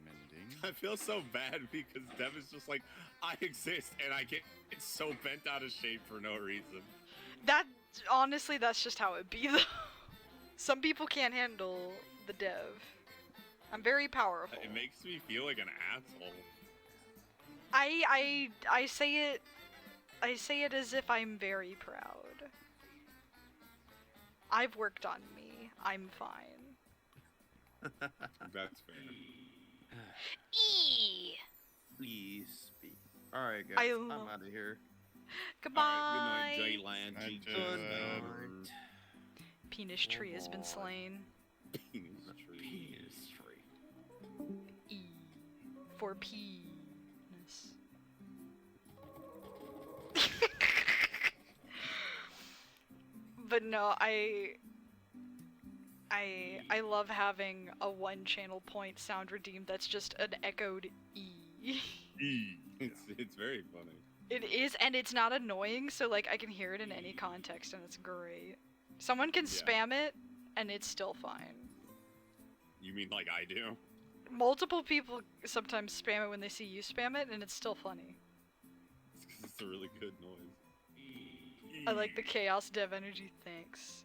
Mending. I feel so bad because Dev is just like, I exist and I get so bent out of shape for no reason. That, honestly, that's just how it be, though. Some people can't handle the dev. I'm very powerful. It makes me feel like an asshole. I say it as if I'm very proud. I've worked on me. I'm fine. That's fair. Please speak. Alright, guys. I I'm lo- out of here. Goodbye. Alright, good night, Jayland. Night, Good Jayland. night. Penis tree has been Lord. slain. Penis tree. Penis tree. E for penis. But no, I love having a one channel point sound redeemed that's just an echoed E. It's very funny. It is, and it's not annoying, so like I can hear it in any context and it's great. Someone can Yeah. spam it and it's still fine. You mean like I do? Multiple people sometimes spam it when they see you spam it and it's still funny. It's 'cause it's a really good noise. I like the chaos dev energy, thanks.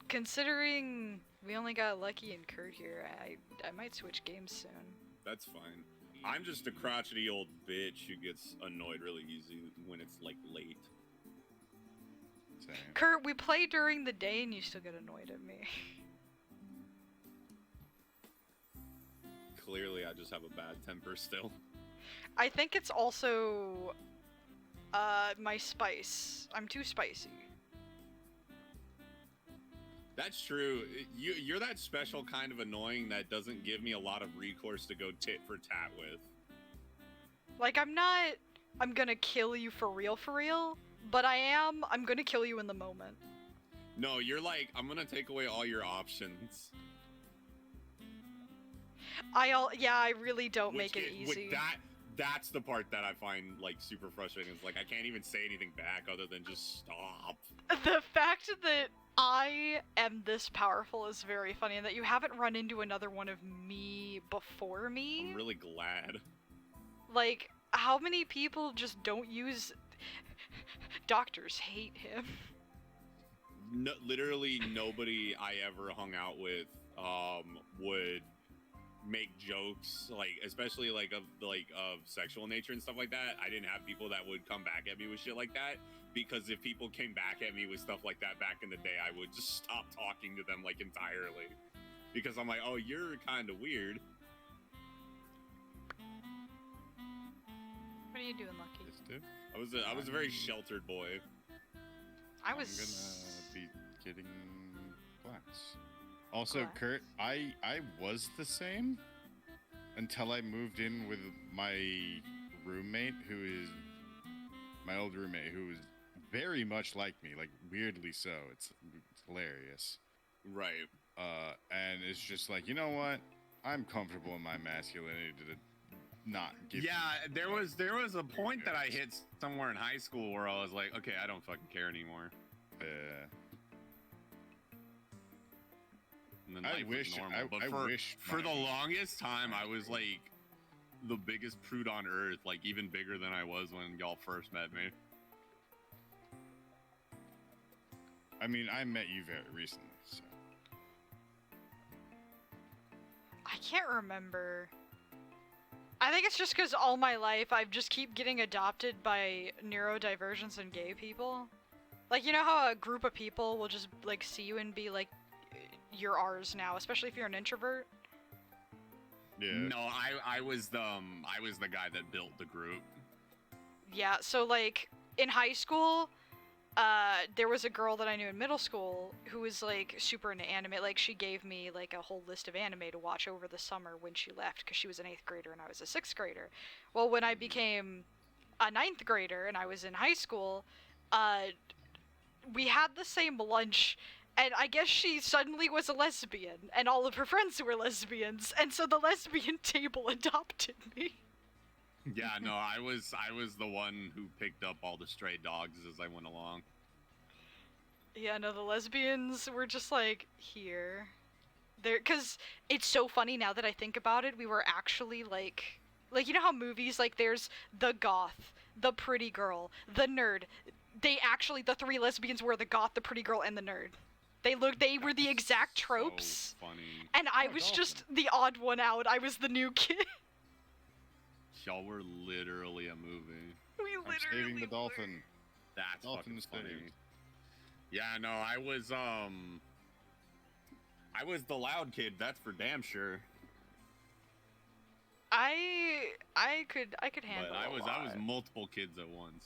Considering we only got Lucky and Kurt here, I might switch games soon. That's fine. I'm just a crotchety old bitch who gets annoyed really easy when it's like late. Same. Kurt, we play during the day and you still get annoyed at me. Clearly, I just have a bad temper still. I think it's also my spice. I'm too spicy. That's true. You're that special kind of annoying that doesn't give me a lot of recourse to go tit for tat with. Like I'm gonna kill you for real, but I'm gonna kill you in the moment. No, you're like, I'm gonna take away all your options. I really don't Which make it with easy. that's the part that I find like super frustrating. It's like I can't even say anything back other than just stop. The fact that I am this powerful is very funny, and that you haven't run into another one of me before me. I'm really glad. Like, how many people just don't use... Doctors hate him. No, literally nobody I ever hung out with would make jokes, like especially like of sexual nature and stuff like that. I didn't have people that would come back at me with shit like that, because if people came back at me with stuff like that back in the day, I would just stop talking to them like entirely, because I'm like, oh, you're kind of weird. What are you doing, Lucky? This dude. I was a very sheltered boy. I was... I'm gonna be getting glass. Also, Glass? Kurt, I was the same until I moved in with my roommate, who is my old roommate, who is very much like me, like weirdly so. It's hilarious. Right. And it's just like, you know what? I'm comfortable in my masculinity to not give. Yeah, there was a point that I hit somewhere in high school where I was like, okay, I don't fucking care anymore. And then I life was wish- normal. I- But I for, wish for the my- longest time, I was like the biggest prude on earth, like even bigger than I was when y'all first met me. I mean, I met you very recently, so. I can't remember. I think it's just because all my life I've just keep getting adopted by neurodivergents and gay people. Like, you know how a group of people will just, like, see you and be like, you're ours now, especially if you're an introvert? Yeah. No, I was the guy that built the group. Yeah, so, like, in high school, there was a girl that I knew in middle school who was, like, super into anime. Like, she gave me, like, a whole list of anime to watch over the summer when she left, because she was an 8th grader and I was a 6th grader. Well, when I became a 9th grader and I was in high school, we had the same lunch, and I guess she suddenly was a lesbian, and all of her friends were lesbians, and so the lesbian table adopted me. Yeah, no, I was the one who picked up all the stray dogs as I went along. Yeah, no, the lesbians were just like here. There, cause it's so funny now that I think about it. We were actually like you know how movies like there's the goth, the pretty girl, the nerd. They actually the three lesbians were the goth, the pretty girl, and the nerd. They were the exact tropes, So funny. and I Oh, was Dolphin. just the odd one out. I was the new kid. Y'all were literally a movie. We I'm literally saving the were. dolphin. That's Dolphin fucking funny. saved. Yeah, no, I was the loud kid, that's for damn sure. I could handle. But I was a lot. multiple kids at once.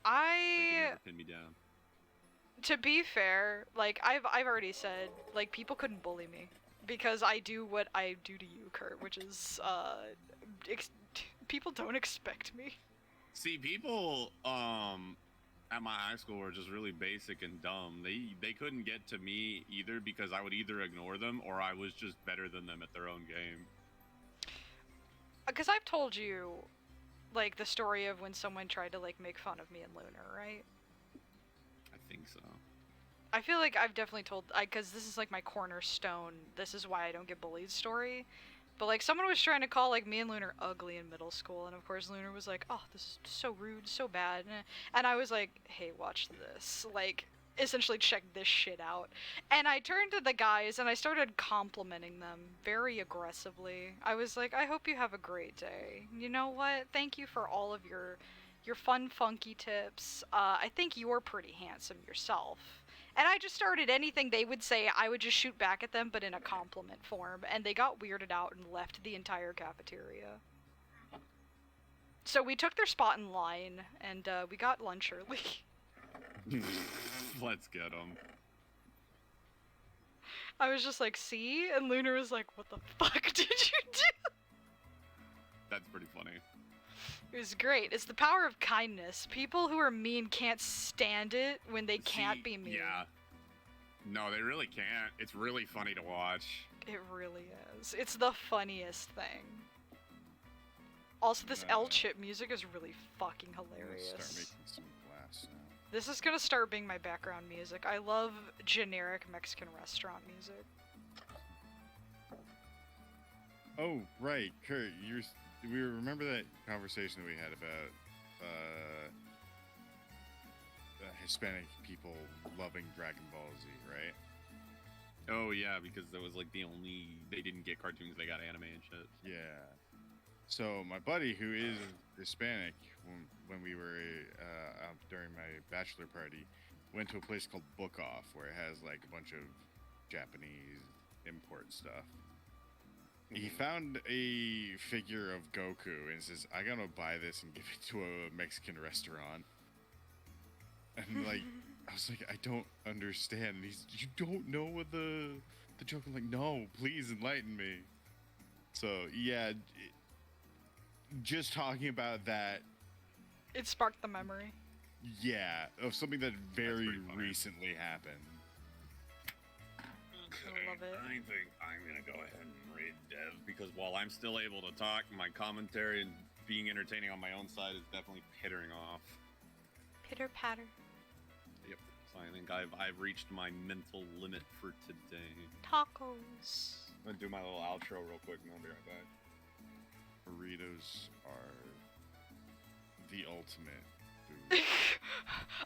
They could I never pin me down. to be fair, like I've already said, like people couldn't bully me because I do what I do to you, Kurt, which is people don't expect me. See, people at my high school were just really basic and dumb. They couldn't get to me either because I would either ignore them or I was just better than them at their own game. Because I've told you, like the story of when someone tried to like make fun of me and Lunar, right? I think so. I feel like I've definitely told, because this is like my cornerstone. This is why I don't get bullied story. But like someone was trying to call like me and Lunar ugly in middle school, and of course Lunar was like, "Oh, this is so rude, so bad," and I was like, "Hey, watch this." Like essentially check this shit out. And I turned to the guys and I started complimenting them very aggressively. I was like, "I hope you have a great day. You know what? Thank you for all of your fun funky tips. I think you're pretty handsome yourself." And I just started anything they would say, I would just shoot back at them, but in a compliment form. And they got weirded out and left the entire cafeteria. So we took their spot in line, and we got lunch early. Let's get them. I was just like, see? And Lunar was like, what the fuck did you do? That's pretty funny. It was great. It's the power of kindness. People who are mean can't stand it when they can't See, be mean. Yeah. No, they really can't. It's really funny to watch. It really is. It's the funniest thing. Also, this Nah. L-chip music is really fucking I'm gonna hilarious. start making some glass now. This is gonna start being my background music. I love generic Mexican restaurant music. Oh, right, Kurt. We remember that conversation that we had about Hispanic people loving Dragon Ball Z, right? Oh yeah, because that was like they didn't get cartoons, they got anime and shit. Yeah. So my buddy, who is Hispanic, when we were out during my bachelor party, went to a place called Book Off, where it has like a bunch of Japanese import stuff. He found a figure of Goku and says, "I gotta buy this and give it to a Mexican restaurant." And like, I was like, "I don't understand." And he's, "You don't know what the joke?" I'm like, "No, please enlighten me." So yeah, just talking about that, It sparked the memory. yeah, of something that very pretty funny. recently happened. I love it. I think I'm gonna go ahead and raid Dev because while I'm still able to talk, my commentary and being entertaining on my own side is definitely pittering off. Pitter patter. Yep. So I think I've reached my mental limit for today. Tacos. I'm gonna do my little outro real quick and I'll be right back. Burritos are the ultimate food.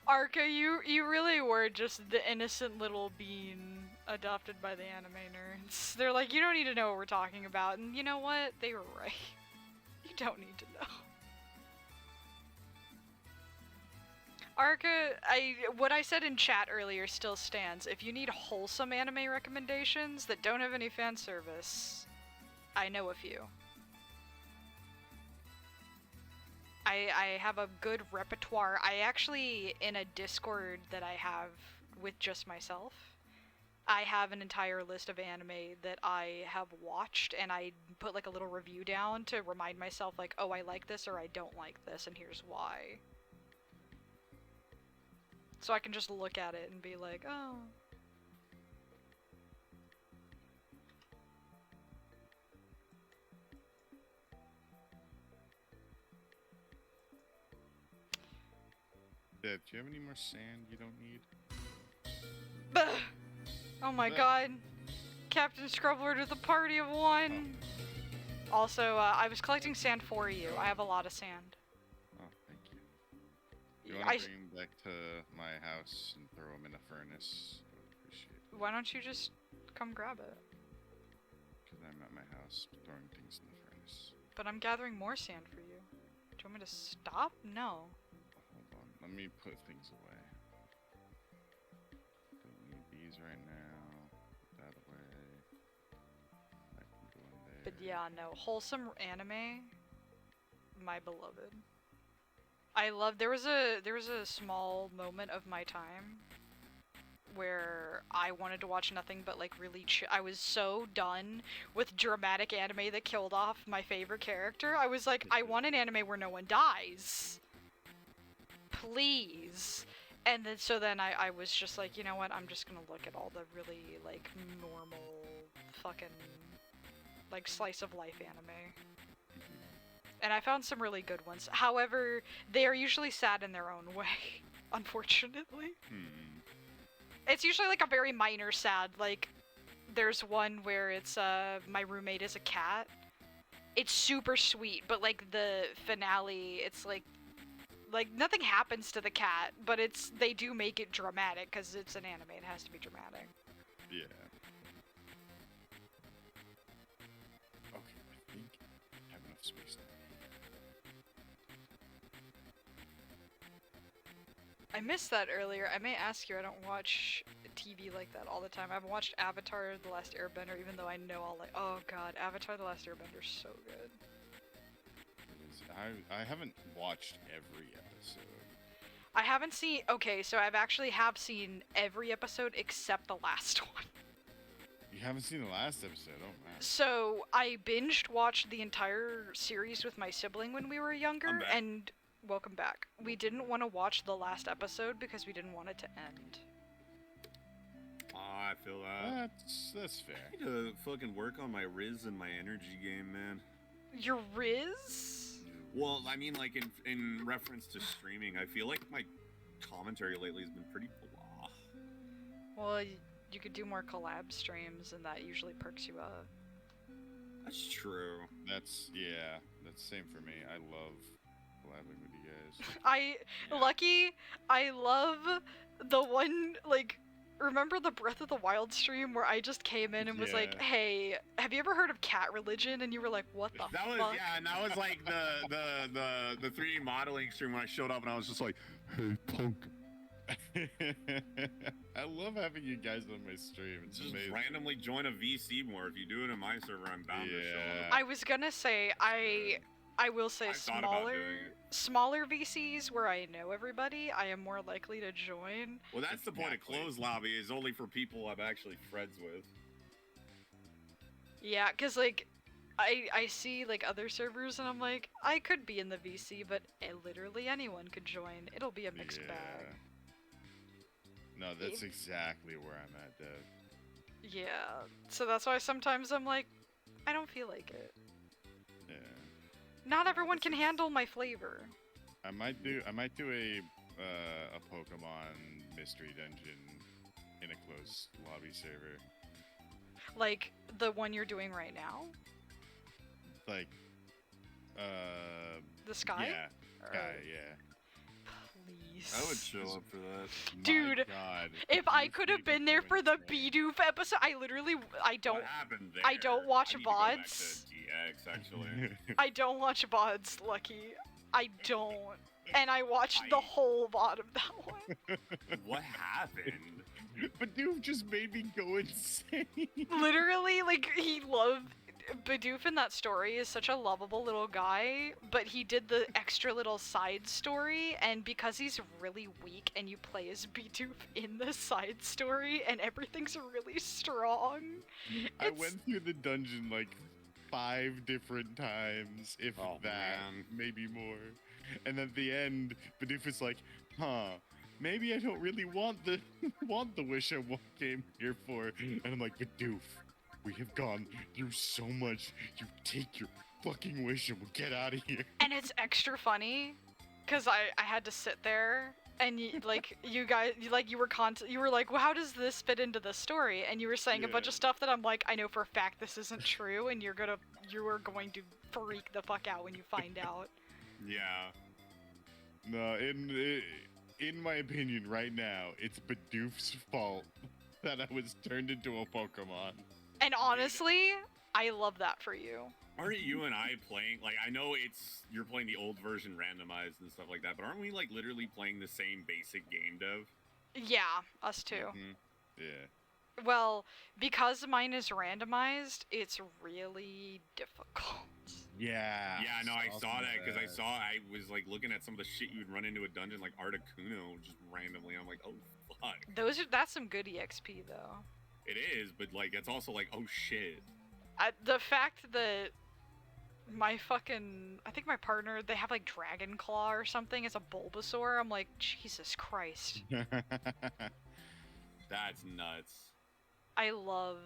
Arca, you really were just the innocent little bean adopted by the anime nerds. They're like, you don't need to know what we're talking about, and you know what? They were right. You don't need to know. Arca, what I said in chat earlier still stands. If you need wholesome anime recommendations that don't have any fan service, I know a few. I have a good repertoire. I actually, in a Discord that I have with just myself, I have an entire list of anime that I have watched, and I put like a little review down to remind myself like, oh, I like this or I don't like this, and here's why. So I can just look at it and be like, oh. Dev, do you have any more sand you don't need? Bah! Oh my But- god. Captain Scrubbler to the party of one. Also, I was collecting sand for you. I have a lot of sand. Oh, thank you. You want I- to bring him back to my house and throw him in a furnace? I would appreciate it. Why don't you just come grab it? Because I'm at my house throwing things in the furnace. But I'm gathering more sand for you. Do you want me to stop? No. Hold on, let me put things away. Don't need these right now. Put that away. That can go in there. But yeah, no. Wholesome anime. My beloved. I love. There was a small moment of my time where I wanted to watch nothing but like really. I was so done with dramatic anime that killed off my favorite character. I was like, I want an anime where no one dies. Please. And then so then I was just like, you know what? I'm just gonna look at all the really like normal fucking like slice of life anime. And I found some really good ones. However, they are usually sad in their own way, unfortunately. It's usually like a very minor sad. Like, there's one where it's my roommate is a cat. It's super sweet, but like the finale, it's like nothing happens to the cat, but they do make it dramatic because it's an anime. It has to be dramatic. Yeah. Okay, I think I have enough space now. I missed that earlier. I may ask you. I don't watch TV like that all the time. I haven't watched Avatar: The Last Airbender, even though I know all like. Oh god, Avatar: The Last Airbender is so good. It is- I haven't watched every episode. I haven't seen. Okay, so I've actually have seen every episode except the last one. You haven't seen the last episode? Oh man. So I binged watched the entire series with my sibling when we were younger, I'm back. and welcome back. We didn't want to watch the last episode because we didn't want it to end. Oh, I feel that. That's fair. I need to fucking work on my Riz and my energy game, man. Your Riz? Well, I mean, like in reference to streaming, I feel like my commentary lately has been pretty blah. Well, you could do more collab streams, and that usually perks you up. That's true. That's same for me. I love collabing with you guys. I love the one, like, remember the Breath of the Wild stream where I just came in and was like, Yeah. hey, have you ever heard of cat religion? And you were like, what the That was fuck? yeah, and that was like the 3D modeling stream when I showed up and I was just like, hey punk. I love having you guys on my stream. It's Just amazing. randomly join a VC more. If you do it in my server, I'm bound to show up. I was gonna say, I will say I thought about doing smaller VCs where I know everybody, I am more likely to join. Well, that's the point of Exactly. closed lobby is only for people I'm actually friends with. Yeah, cause like, I see like other servers and I'm like, I could be in the VC, but literally anyone could join. It'll be a mixed bag. No, that's exactly where I'm at, Dev. Yeah, so that's why sometimes I'm like, I don't feel like it. Yeah. Not everyone can handle my flavor. I might do a Pokemon mystery dungeon in a closed lobby server. Like the one you're doing right now, Like the Sky. yeah. Or- Sky, yeah. Please. I would show up for that. My Dude, God, If I you could have made me been there go for the insane. Bidoof episode, I don't. What happened there? I don't watch I need to go back to VODs. DX actually. I don't watch VODs, Lucky. I don't. And I watched the I- whole VOD of that one. What happened? But dude just made me go insane. Literally, like, he loved. Bidoof in that story is such a lovable little guy, but he did the extra little side story, and because he's really weak and you play as Bidoof in the side story and everything's really strong. I It's- went through the dungeon like 5 different times, if Oh, that, man. maybe more. And at the end, Bidoof is like, huh, maybe I don't really want the wish I came here for. And I'm like, Bidoof, we have gone through so much. You take your fucking wish and we'll get out of here. And it's extra funny because I had to sit there and you guys, you were you were like, well, how does this fit into the story? And you were saying a bunch of Yeah. stuff that I'm like, I know for a fact this isn't true, and you are going to freak the fuck out when you find out. Yeah. No, in my opinion, right now, it's Bidoof's fault that I was turned into a Pokemon. And honestly, I love that for you. Aren't you and I playing, like, I know you're playing the old version randomized and stuff like that, but aren't we, like, literally playing the same basic game dev? Yeah, us too. Mhm. Yeah. Well, because mine is randomized, it's really difficult. Yeah. Yeah, no, I some saw of that because I was, like, looking at some of the shit you would run into a dungeon, like Articuno, just randomly. I'm like, oh, fuck. That's some good EXP, though. It is, but, like, it's also like, oh, shit. The fact that I think my partner, they have like Dragon Claw or something as a Bulbasaur. I'm like, Jesus Christ. That's nuts. I love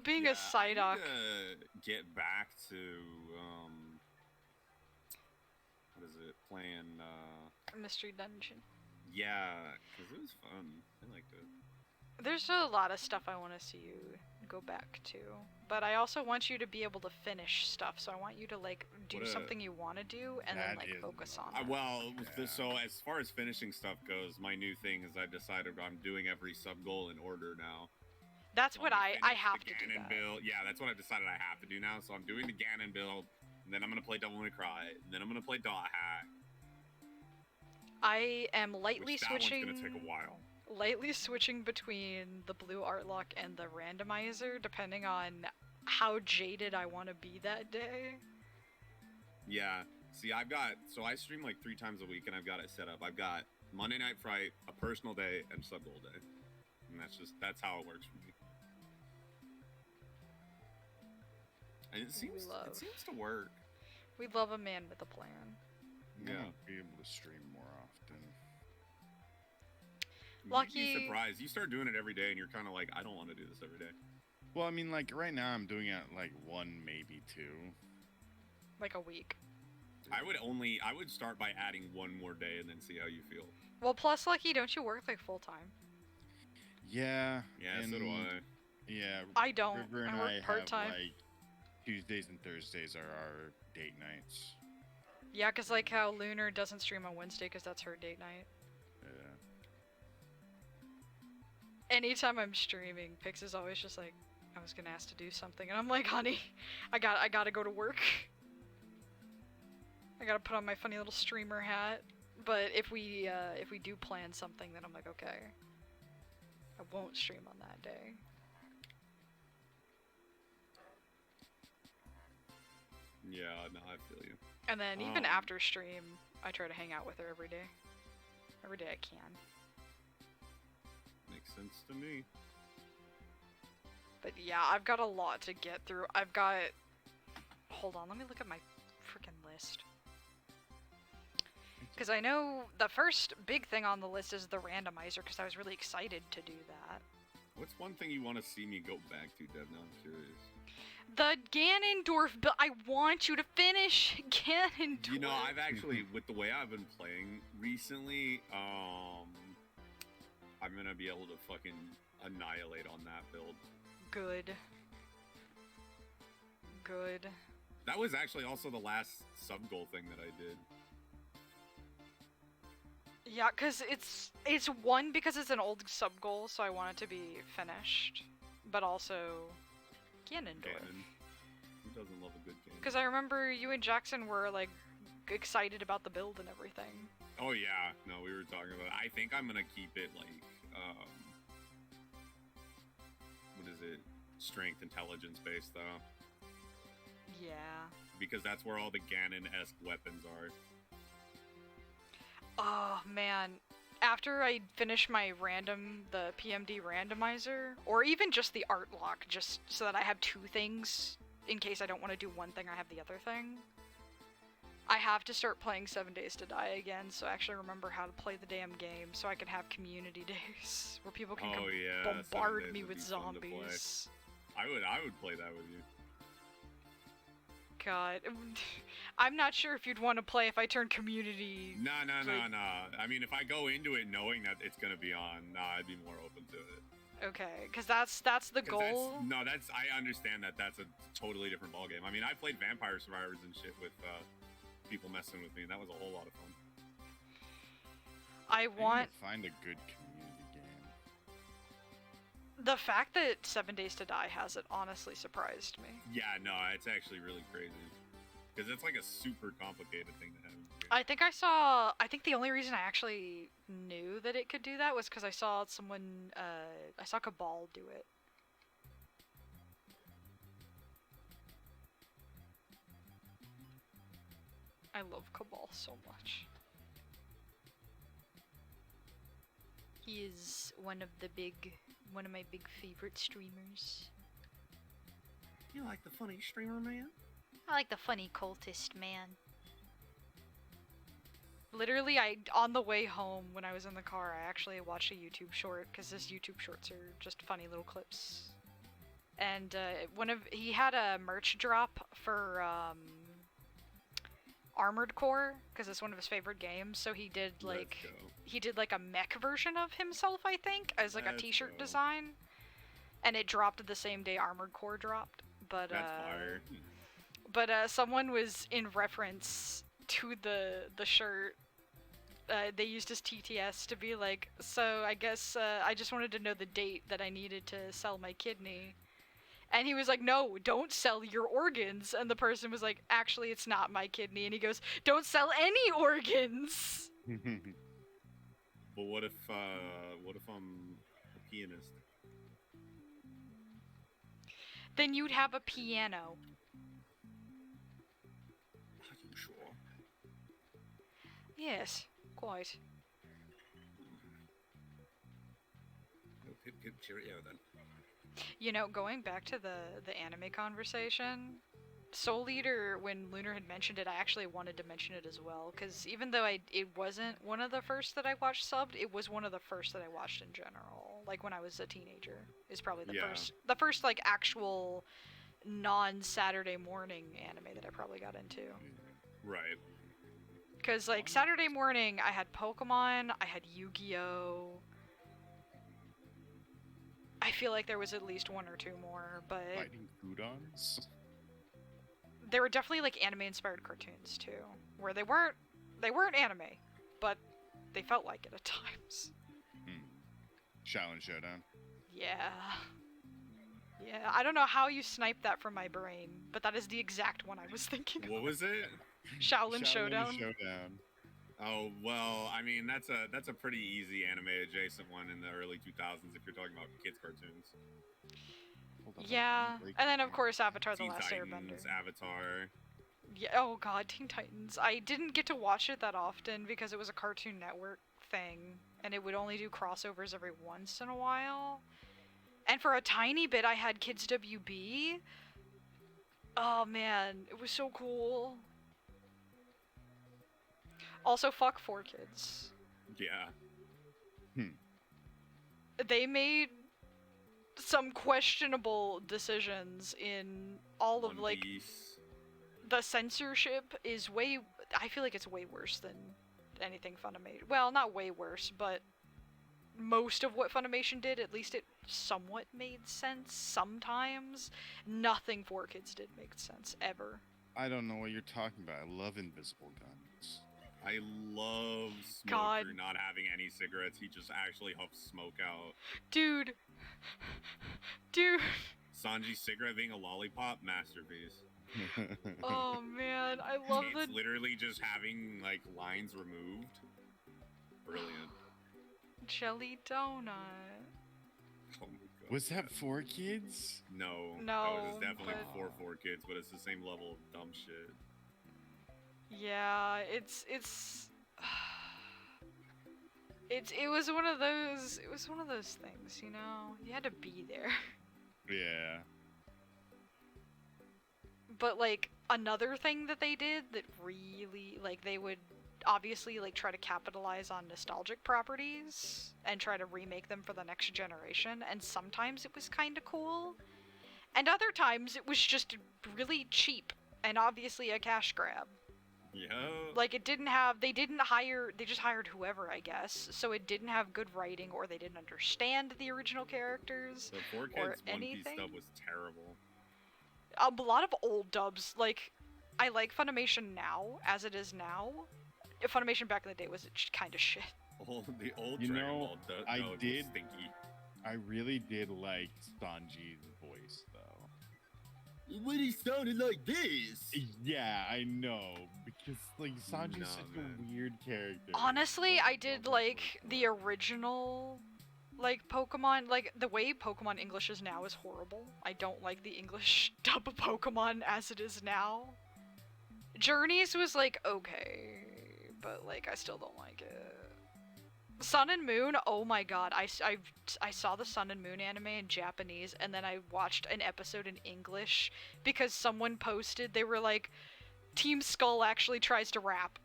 being Yeah, a Psyduck. I need to get back to, what is it, playing, Mystery Dungeon. yeah, because it was fun. I liked it. There's a lot of stuff I want to see you go back to, but I also want you to be able to finish stuff. So I want you to like do something you want to do and then That like is focus on nice. it. Well, Yeah. so as far as finishing stuff goes, my new thing is I've decided I'm doing every sub goal in order now. That's So what I'm gonna I finish have the to do Ganon that. build. Yeah, that's what I've decided I have to do now. So I'm doing the Ganon build, and then I'm gonna play Devil May Cry, and then I'm gonna play Dot Hack. I am lightly Which that switching. one's gonna take a while. Lightly switching between the blue art lock and the randomizer, depending on how jaded I want to be that day. Yeah. See, I stream like 3 times a week, and I've got it set up. I've got Monday Night Fright, a personal day, and sub goal day, and that's how it works for me. And it seems to work. We love a man with a plan. Yeah. Yeah. Be able to stream more often. You'd Lucky- be surprised. You start doing it every day, and you're kind of like, I don't want to do this every day. Well, I mean, like right now, I'm doing it like 1, maybe 2. Like a week. I would start by adding 1 more day and then see how you feel. Well, plus, Lucky, don't you work like full time? Yeah. Yeah, and, so do I. Yeah. I don't. River and I work I part have time. like Tuesdays and Thursdays are our date nights. Yeah, 'cause like how Lunar doesn't stream on Wednesday 'cause that's her date night. Yeah. Anytime I'm streaming, Pix is always just like, I was gonna ask to do something, and I'm like, honey, I gotta go to work. I gotta put on my funny little streamer hat. But if we do plan something, then I'm like, okay, I won't stream on that day. Yeah, no, I feel you. And then even Um, after stream, I try to hang out with her every day. Every day I can. Makes sense to me. But yeah, I've got a lot to get through. Hold on, let me look at my freaking list. Because I know the first big thing on the list is the randomizer, because I was really excited to do that. What's one thing you want to see me go back to, Dev? Now I'm curious. The Ganondorf build. I want you to finish Ganondorf. You know, I've actually, with the way I've been playing recently, I'm gonna be able to fucking annihilate on that build. Good. Good. That was actually also the last sub goal thing that I did. Yeah, because it's one, because it's an old sub goal, so I want it to be finished. But also Ganondorf. Ganon. Who doesn't love a good game? Because I remember you and Jackson were like excited about the build and everything. Oh yeah, no, we were talking about. I think I'm gonna keep it like, what is it? Strength, intelligence based though, Yeah. because that's where all the Ganon-esque weapons are. Oh man. After I finish my the PMD randomizer, or even just the art lock, just so that I have 2 things, in case I don't want to do one thing, I have the other thing. I have to start playing 7 Days to Die again, so I actually remember how to play the damn game, so I can have community days, where people can Oh yeah, 7 bombard Days me would with be fun to play. zombies. I would play that with you. God. I'm not sure if you'd want to play if I turn community. No. Like- I mean, if I go into it knowing that it's gonna be on, I'd be more open to it. Okay, because that's the 'Cause goal. I understand that that's a totally different ballgame. I mean, I played Vampire Survivors and shit with people messing with me, and that was a whole lot of fun. I I need to want find a good community game. the fact that 7 Days to Die has it honestly surprised me. Yeah, no, it's actually really crazy. Because it's like a super complicated thing to have. I think the only reason I actually knew that it could do that was because I saw someone, I saw Cabal do it. I love Cabal so much. He is one of my big favorite streamers. You like the funny streamer, man? I like the funny cultist man. Literally, on the way home when I was in the car, I actually watched a YouTube short because his YouTube shorts are just funny little clips. And he had a merch drop for Armored Core because it's one of his favorite games. So he did like a mech version of himself, I think, as like a Let's T-shirt go. design. And it dropped the same day Armored Core dropped. But That's fire. but someone was in reference to the shirt. They used his TTS to be like, so I guess I just wanted to know the date that I needed to sell my kidney. And he was like, no, don't sell your organs. And the person was like, actually, it's not my kidney. And he goes, don't sell any organs. But what if I'm a pianist? Then you'd have a piano. Are you sure? Yes, quite. No, cheerio then. You know, going back to the anime conversation, Soul Eater, when Lunar had mentioned it, I actually wanted to mention it as well, because even though it wasn't one of the first that I watched subbed, it was one of the first that I watched in general. Like when I was a teenager, is probably the first like actual non-Saturday morning anime that I probably got into. Right. Because like Saturday morning, I had Pokemon, I had Yu-Gi-Oh. I feel like there was at least one or two more, but Fighting Gudons? there were definitely like anime-inspired cartoons too, where they weren't anime, but they felt like it at times. Shaolin Showdown. Yeah. Yeah, I don't know how you sniped that from my brain, but that is the exact one I was thinking of. What was it? Shaolin Showdown. Showdown. Oh well, I mean that's a pretty easy anime adjacent one in the early 2000s if you're talking about kids cartoons. Hold on, Yeah, I'm and then of course Avatar: The Teen Last Titans, Airbender. Avatar. Yeah. Oh God, Teen Titans. I didn't get to watch it that often because it was a Cartoon Network thing, and it would only do crossovers every once in a while. And for a tiny bit, I had Kids WB. Oh man, it was so cool. Also, fuck 4Kids. Yeah. They made some questionable decisions in all of One like Piece. the censorship is way. I feel like it's way worse than anything Funimation. Well, not way worse, but most of what Funimation did, at least it somewhat made sense sometimes. Nothing 4Kids did make sense ever. I don't know what you're talking about. I love Invisible Guns. I love Smoker God. not having any cigarettes. He just actually huffs smoke out. Dude. Sanji's cigarette being a lollipop, masterpiece. Oh man, I love It's literally just having like lines removed. Brilliant. jelly donut. Oh my God. Was that 4Kids? No. No, That was definitely but- before 4Kids, but it's the same level of dumb shit. Yeah, it was one of those things, you know? You had to be there. Yeah. But like another thing that they did that really like they would obviously like try to capitalize on nostalgic properties and try to remake them for the next generation, and sometimes it was kind of cool and other times it was just really cheap and obviously a cash grab. Yo. Like, they just hired whoever, I guess, so it didn't have good writing, or they didn't understand the original characters. The 4 or Kids One Piece anything. dub was terrible. A lot of old dubs, like, I like Funimation now, as it is now. Funimation back in the day was kind of shit. The old You Dragon know, Ball dub I was did- stinky. I really did like Sanji's voice though. When he sounded like this. Yeah, I know, because like Sanji's No, such man. a weird character. Honestly, I did like the original, like, Pokemon. Like, the way Pokemon English is now is horrible. I don't like the English dub of Pokemon as it is now. Journeys was like okay, but like I still don't like it. Sun and Moon, oh my god, I saw the Sun and Moon anime in Japanese, and then I watched an episode in English because someone posted, they were like, Team Skull actually tries to rap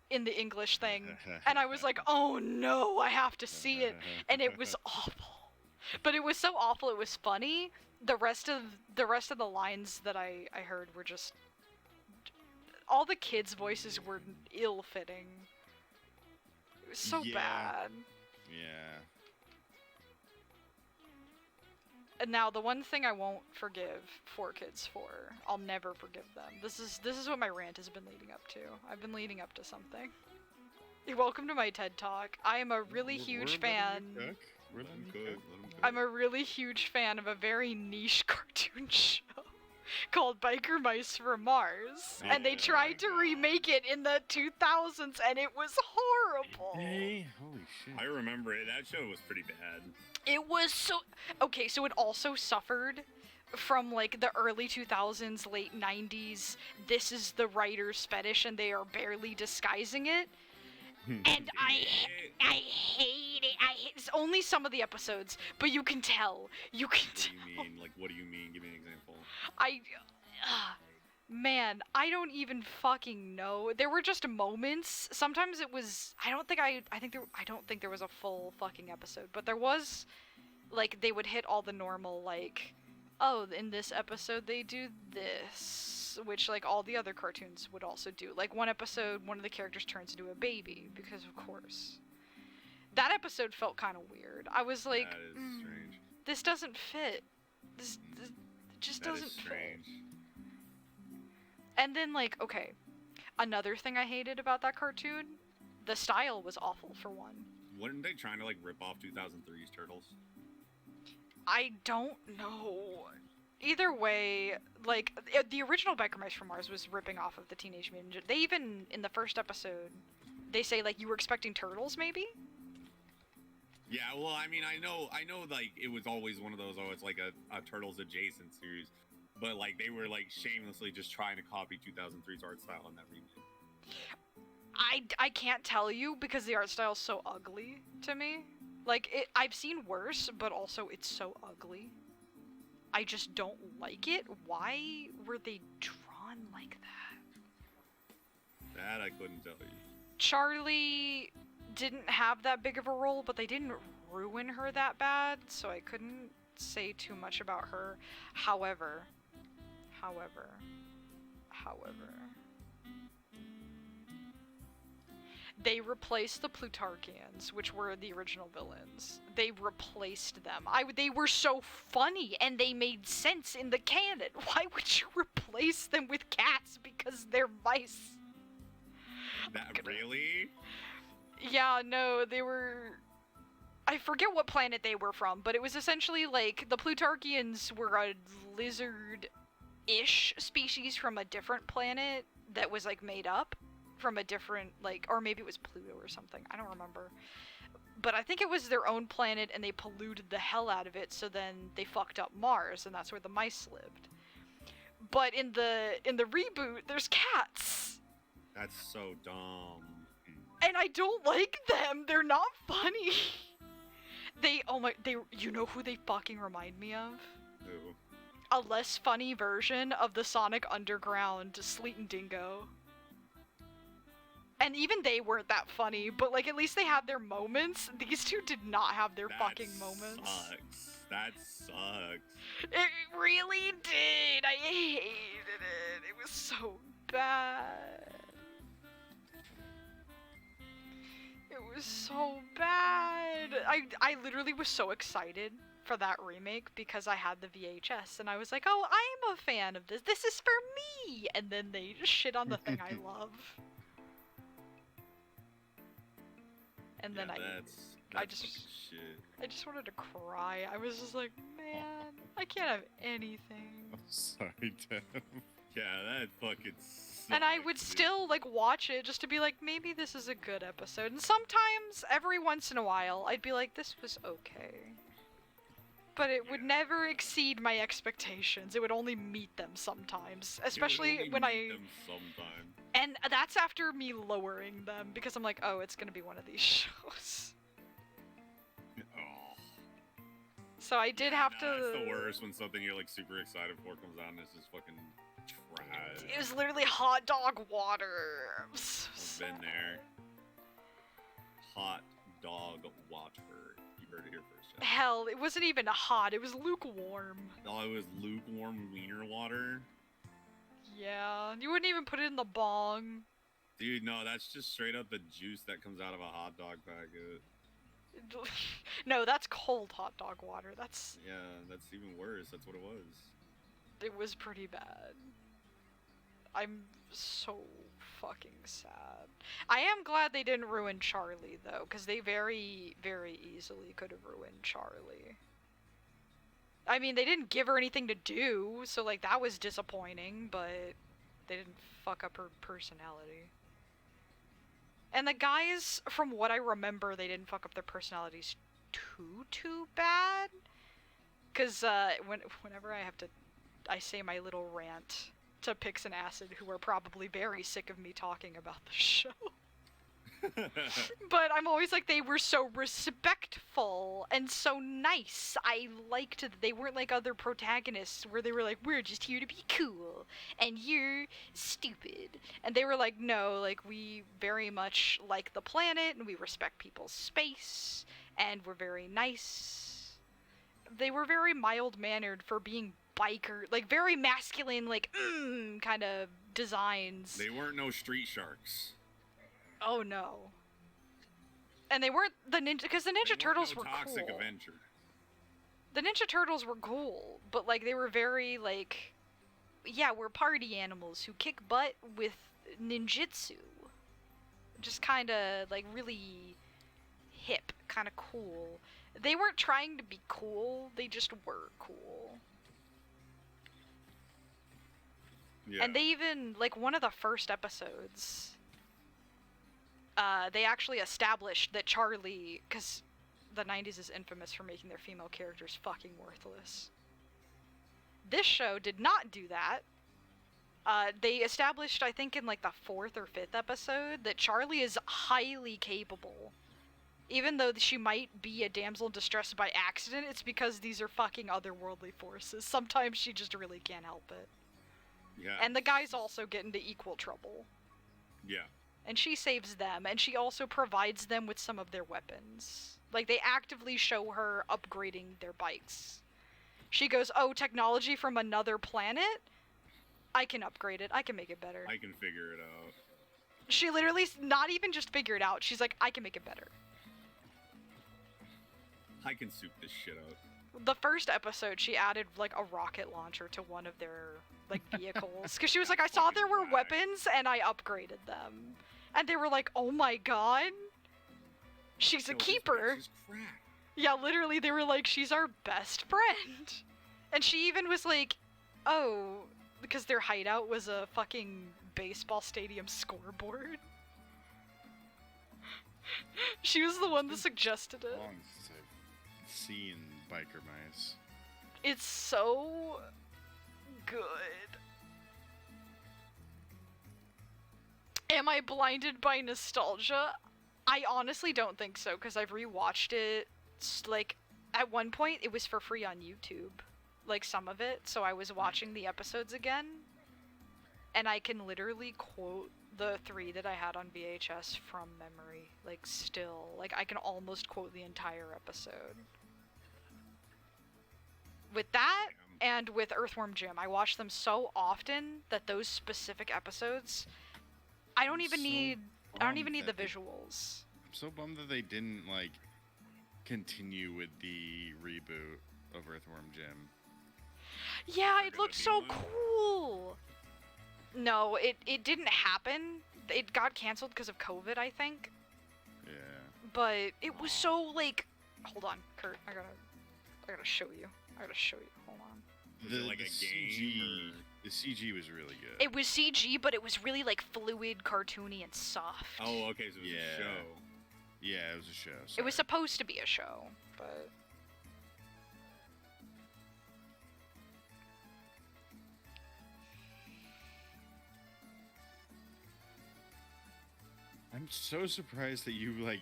in the English thing, and I was like, oh no, I have to see it, and it was awful. But it was so awful, it was funny. The rest of the lines that I heard were just, all the kids' voices were ill-fitting. It was so Yeah. bad. Yeah. And now the one thing I won't forgive 4Kids for, I'll never forgive them. This is what my rant has been leading up to. I've been leading up to something. Welcome to my TED Talk. I am a really huge fan. We're Let 'em letting cook, you cook. let 'em cook. I'm a really huge fan of a very niche cartoon show called Biker Mice from Mars. And they Oh tried to my God. remake it in the 2000s and it was horrible. Hey, holy shit. I remember it. That show was pretty bad. It was so... Okay, so it also suffered from, like, the early 2000s, late 90s, this is the writer's fetish and they are barely disguising it. And I hate it. It's only some of the episodes, but you can tell. You can What do tell. you mean? Like, what do you mean? Give me an example. Man, I don't even fucking know. There were just moments. Sometimes it was. I don't think there was a full fucking episode, but there was. Like, they would hit all the normal, like, oh, in this episode they do this, which, like, all the other cartoons would also do. Like, one episode, one of the characters turns into a baby, because of course. That episode felt kind of weird. I was like, That is strange. this doesn't fit. This it just That doesn't is fit. strange. And then, like, okay, another thing I hated about that cartoon, the style was awful, for one. Weren't they trying to, like, rip off 2003's Turtles? I don't know. Either way, like, the original Biker Mice from Mars was ripping off of the Teenage Mutant Ninja. They even, in the first episode, they say, like, you were expecting turtles, maybe? Yeah, well, I mean, I know, like, it was always one of those, oh, it's like a Turtles adjacent series. But, like, they were, like, shamelessly just trying to copy 2003's art style in that remake. I can't tell you because the art style's so ugly to me. Like, I've seen worse, but also it's so ugly. I just don't like it. Why were they drawn like that? That I couldn't tell you. Charlie didn't have that big of a role, but they didn't ruin her that bad, so I couldn't say too much about her. However, they replaced the Plutarchians, which were the original villains. They replaced them. They were so funny, and they made sense in the canon. Why would you replace them with cats because they're mice? That really? Yeah, no, they were... I forget what planet they were from, but it was essentially like the Plutarchians were a lizard-ish species from a different planet that was, like, made up from a different, like, or maybe it was Pluto or something. I don't remember. But I think it was their own planet and they polluted the hell out of it, so then they fucked up Mars, and that's where the mice lived. But in the reboot, there's cats. That's so dumb. And I don't like them. They're not funny. You know who they fucking remind me of? Ooh. A less funny version of the Sonic Underground Sleet and Dingo. And even they weren't that funny, but, like, at least they had their moments. These two did not have their That fucking moments. Sucks. That sucks. It really did. I hated it. It was so bad. It was so bad. I literally was so excited for that remake because I had the VHS and I was like, oh, I'm a fan of this. This is for me. And then they just shit on the thing I love. And then that's just- fucking shit. I just wanted to cry. I was just like, man, I can't have anything. I'm sorry, Dev. Yeah, that fucking sucks. And I would dude. still like watch it just to be like, maybe this is a good episode. And sometimes, every once in a while, I'd be like, this was okay. But it would never exceed my expectations. It would only meet them sometimes, It would especially only when meet them sometime. And that's after me lowering them because I'm like, oh, it's gonna be one of these shows. Oh. So I did have to. It's the worst when something you're like super excited for comes out and it's just fucking trash. It was literally hot dog water. I'm so I've been sad. there. Hot dog water. You heard it here first, Jeff. Hell, it wasn't even hot. It was lukewarm. Oh, it was lukewarm wiener water. Yeah, you wouldn't even put it in the bong. Dude, no, that's just straight up the juice that comes out of a hot dog packet. No, that's cold hot dog water. Yeah, that's even worse. That's what it was. It was pretty bad. I'm so fucking sad. I am glad they didn't ruin Charlie though, because they very, very easily could have ruined Charlie. I mean, they didn't give her anything to do, so like that was disappointing, but they didn't fuck up her personality. And the guys, from what I remember, they didn't fuck up their personalities too bad. Cause whenever I say my little rant to Pix and Acid, who are probably very sick of me talking about the show. But I'm always like, they were so respectful and so nice. I liked that they weren't like other protagonists where they were like, we're just here to be cool and you're stupid. And they were like, no, like we very much like the planet and we respect people's space and we're very nice. They were very mild-mannered for being biker, like very masculine, like kind of designs. They weren't no street sharks. Oh no. And they weren't the ninja, because the Ninja Turtles were Toxic cool. Avenger. The Ninja Turtles were cool, but like they were very like, yeah, we're party animals who kick butt with ninjutsu. Just kind of like really hip, kind of cool. They weren't trying to be cool, they just were cool. Yeah. And they even, like, one of the first episodes, they actually established that Charlie, because the 90s is infamous for making their female characters fucking worthless. This show did not do that. They established, I think in like the 4th or 5th episode, that Charlie is highly capable. Even though she might be a damsel in distress by accident, it's because these are fucking otherworldly forces. Sometimes she just really can't help it. Yeah. And the guys also get into equal trouble. Yeah. And she saves them, and she also provides them with some of their weapons. Like, they actively show her upgrading their bikes. She goes, oh, technology from another planet? I can upgrade it. I can make it better. I can figure it out. She literally, not even just figure it out. She's like, I can make it better. I can soup this shit out. The first episode, she added, like, a rocket launcher to one of their, like, vehicles. Because she was like, I saw there were weapons, and I upgraded them. And they were like, oh my god. She's a Yo, this keeper. bitch is crack. Yeah, literally, they were like, she's our best friend. And she even was like, oh, because their hideout was a fucking baseball stadium scoreboard. She was the one that suggested it. Long since I've seen biker mice. It's so good. Am I blinded by nostalgia? I honestly don't think so, because I've rewatched it, like, at one point it was for free on YouTube. Like, some of it, so I was watching the episodes again. And I can literally quote the 3 that I had on VHS from memory. Like, still. Like, I can almost quote the entire episode. With that and with Earthworm Jim, I watch them so often that those specific episodes, I don't even need the visuals. I'm so bummed that they didn't like continue with the reboot of Earthworm Jim. Yeah, There it gonna looked be so one? cool. No, it didn't happen. It got canceled because of COVID, I think. Yeah. But it was so like, hold on, Kurt, I gotta show you. Hold on. Was it like a game, or- The CG was really good. It was CG, but it was really like fluid, cartoony, and soft. Oh, okay, so it was Yeah. a show. Yeah, it was a show. It was sorry. supposed to be a show, but I'm so surprised that you like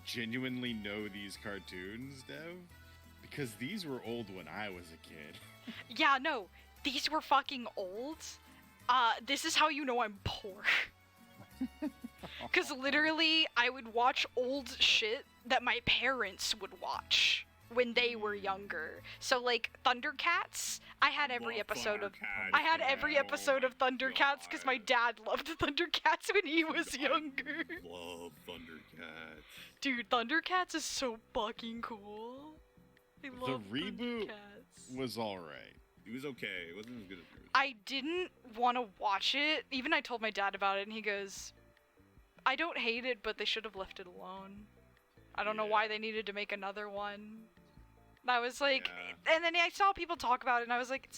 genuinely know these cartoons, Dev, because these were old when I was a kid. yeah, no, these were fucking old. This is how you know I'm poor. Because literally, I would watch old shit that my parents would watch when they were younger. So, like, Thundercats, I had every Love episode of... Thundercats, I had yeah, every oh episode my of Thundercats because my God. dad loved Thundercats when he was I younger. Love Thundercats. Dude, Thundercats is so fucking cool. I love reboot Thundercats. Was alright. It was okay. It wasn't as good as the original. I didn't want to watch it. Even I told my dad about it, and he goes, I don't hate it, but they should have left it alone. I don't know why Yeah. they needed to make another one. And I was like, Yeah. and then I saw people talk about it, and I was like,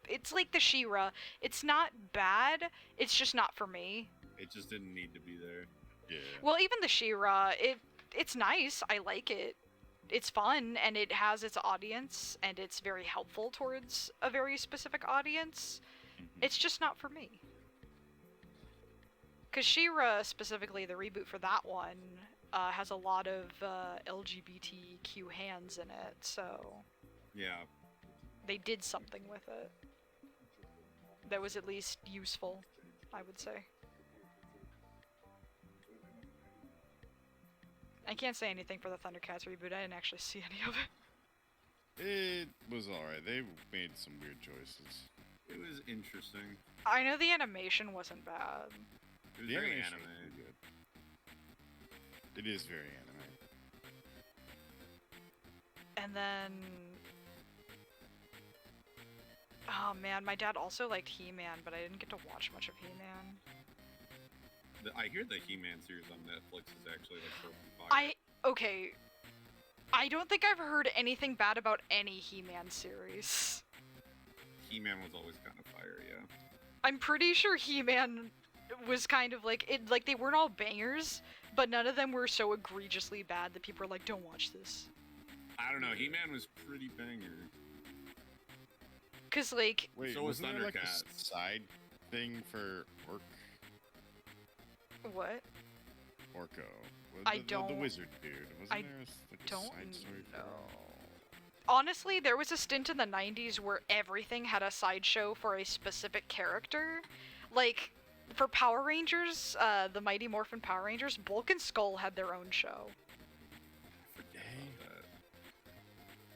it's like the She-Ra. It's not bad, it's just not for me. It just didn't need to be there. Yeah. Well, even the She-Ra, it's nice, I like it. It's fun, and it has its audience, and it's very helpful towards a very specific audience. Mhm. It's just not for me. Because She-Ra, specifically, the reboot for that one, has a lot of LGBTQ hands in it, so Yeah. they did something with it that was at least useful, I would say. I can't say anything for the Thundercats reboot, I didn't actually see any of it. It was alright. They made some weird choices. It was interesting. I know the animation wasn't bad. It was The very animation anime. was pretty good. It is very anime. And then... Oh man, my dad also liked He-Man, but I didn't get to watch much of He-Man. I hear the He-Man series on Netflix is actually like perfect fire. Okay. I don't think I've heard anything bad about any He-Man series. He-Man was always kind of fire, yeah. I'm pretty sure He-Man was kind of like they weren't all bangers, but none of them were so egregiously bad that people were like, don't watch this. I don't know. He-Man was pretty banger. Cause like Wait, So was wasn't there like a Thundercats. side thing for what? Orko? I The don't- wizard dude. Wasn't I there like a don't side story for know. him? Honestly, there was a stint in the 90s where everything had a sideshow for a specific character. Like, for Power Rangers, the Mighty Morphin Power Rangers, Bulk and Skull had their own show.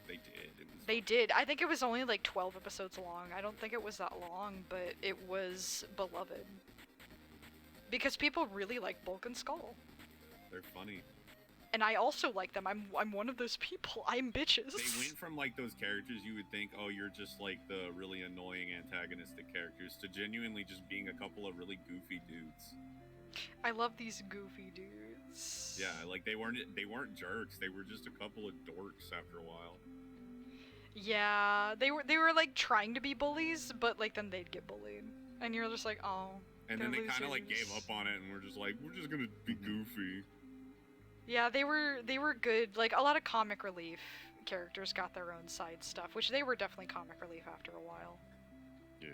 They did. It was They did. I think it was only like 12 episodes long. I don't think it was that long, but it was beloved. Because people really like Bulk and Skull. They're funny. And I also like them. I'm one of those people. I'm bitches. They went from like those characters you would think, oh, you're just like the really annoying antagonistic characters, to genuinely just being a couple of really goofy dudes. I love these goofy dudes. Yeah, like they weren't jerks. They were just a couple of dorks after a while. Yeah, they were like trying to be bullies, but like then they'd get bullied, and you're just like, oh. And then They're they kind of like gave losers. up on it, and we're just like, we're just gonna be goofy. Yeah, they were good. Like a lot of comic relief characters got their own side stuff, which they were definitely comic relief after a while. Yeah.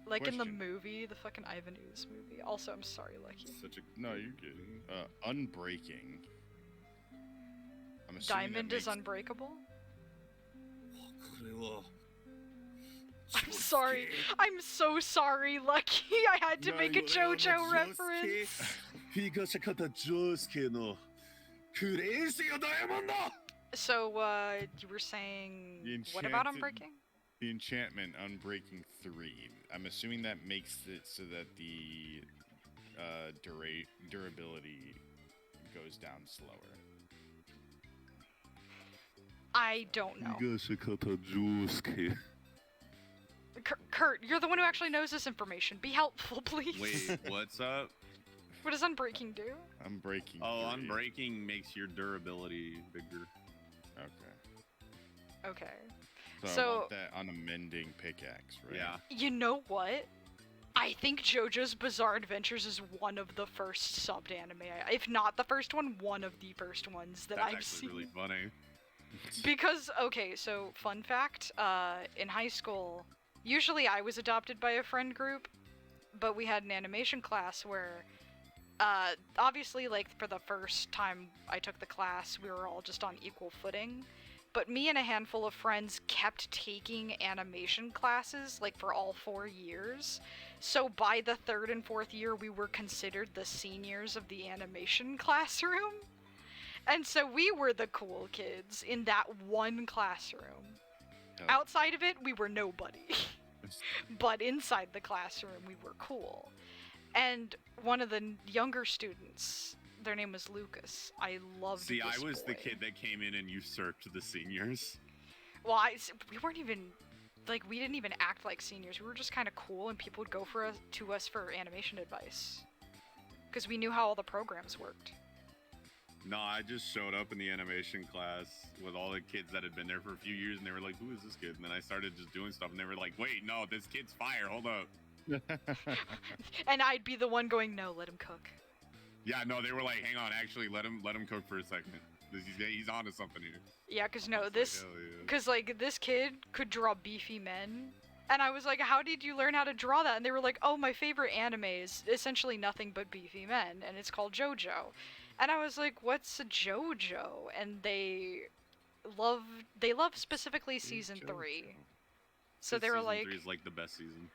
Like in the Question. movie, the fucking Ivan Ooze movie. Also, I'm sorry, Lucky. Such a No, you're good. Unbreaking. I'm assuming that Diamond is makes- unbreakable. Ugh. I'm sorry. I'm so sorry, Lucky. I had to make a JoJo reference. 東方ジョースケのクレイジーダイヤモンド So, you were saying The what about enchanted- Unbreaking? The enchantment Unbreaking 3. I'm assuming that makes it so that the durability goes down slower. I don't know. Kurt, you're the one who actually knows this information. Be helpful, please. Wait, what's up? What does Unbreaking do? Unbreaking Oh, 3. unbreaking makes your durability bigger. Okay. Okay. So, I So- want that on a mending pickaxe, right? Yeah. You know what? I think JoJo's Bizarre Adventures is one of the first subbed anime. If not the first one of the first ones that That's I've actually seen. really funny. Because, okay, so fun fact, in high school, usually I was adopted by a friend group, but we had an animation class where, obviously, like, for the first time I took the class, we were all just on equal footing. But me and a handful of friends kept taking animation classes, like, for all 4 years. So by the 3rd and 4th year, we were considered the seniors of the animation classroom. And so we were the cool kids in that one classroom. Oh. Outside of it, we were nobody. But inside the classroom, we were cool. And one of the younger students, their name was Lucas. I loved See, I this was the boy. kid that came in and usurped the seniors. Well, we weren't even, like, we didn't even act like seniors. We were just kind of cool, and people would go to us for animation advice. Because we knew how all the programs worked. No, I just showed up in the animation class with all the kids that had been there for a few years, and they were like, "Who is this kid?" And then I started just doing stuff, and they were like, "Wait, no, this kid's fire. Hold up." And I'd be the one going, no, let him cook. Yeah, no, they were like, "Hang on, actually, let him cook for a second. He's onto something here." Yeah, because I no, was like, this, "Hell yeah." because, like, this kid could draw beefy men. And I was like, how did you learn how to draw that? And they were like, oh, my favorite anime is essentially nothing but beefy men, and it's called JoJo. And I was like, what's a JoJo? And they love specifically season 3. So they were Season like, 3 is like the best season.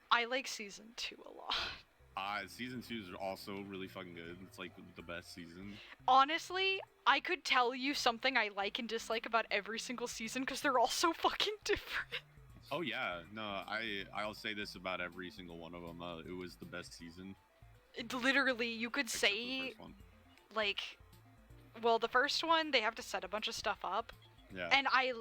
I like season 2 a lot. Season 2 is also really fucking good. It's like the best season. Honestly, I could tell you something I like and dislike about every single season because they're all so fucking different. Oh yeah, no, I'll say this about every single one of them. It was the best season. Literally, you could except for the say, first one. like, well, the first one, they have to set a bunch of stuff up. Yeah. And I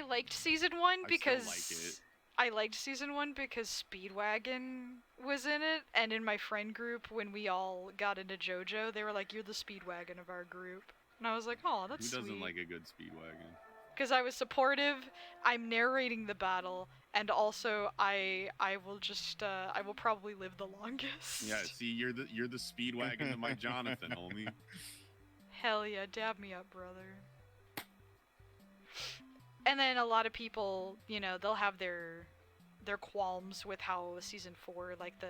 liked season 1 I still because like it. I liked season 1 because Speedwagon was in it, and in my friend group, when we all got into JoJo, they were like, "You're the Speedwagon of our group," and I was like, "Oh, that's Who doesn't sweet." like a good Speedwagon? Because I was supportive, I'm narrating the battle, and also I will probably live the longest. Yeah, see, you're the Speedwagon to my Jonathan, homie. Hell yeah, dab me up, brother. And then a lot of people, you know, they'll have their qualms with how season 4, like, the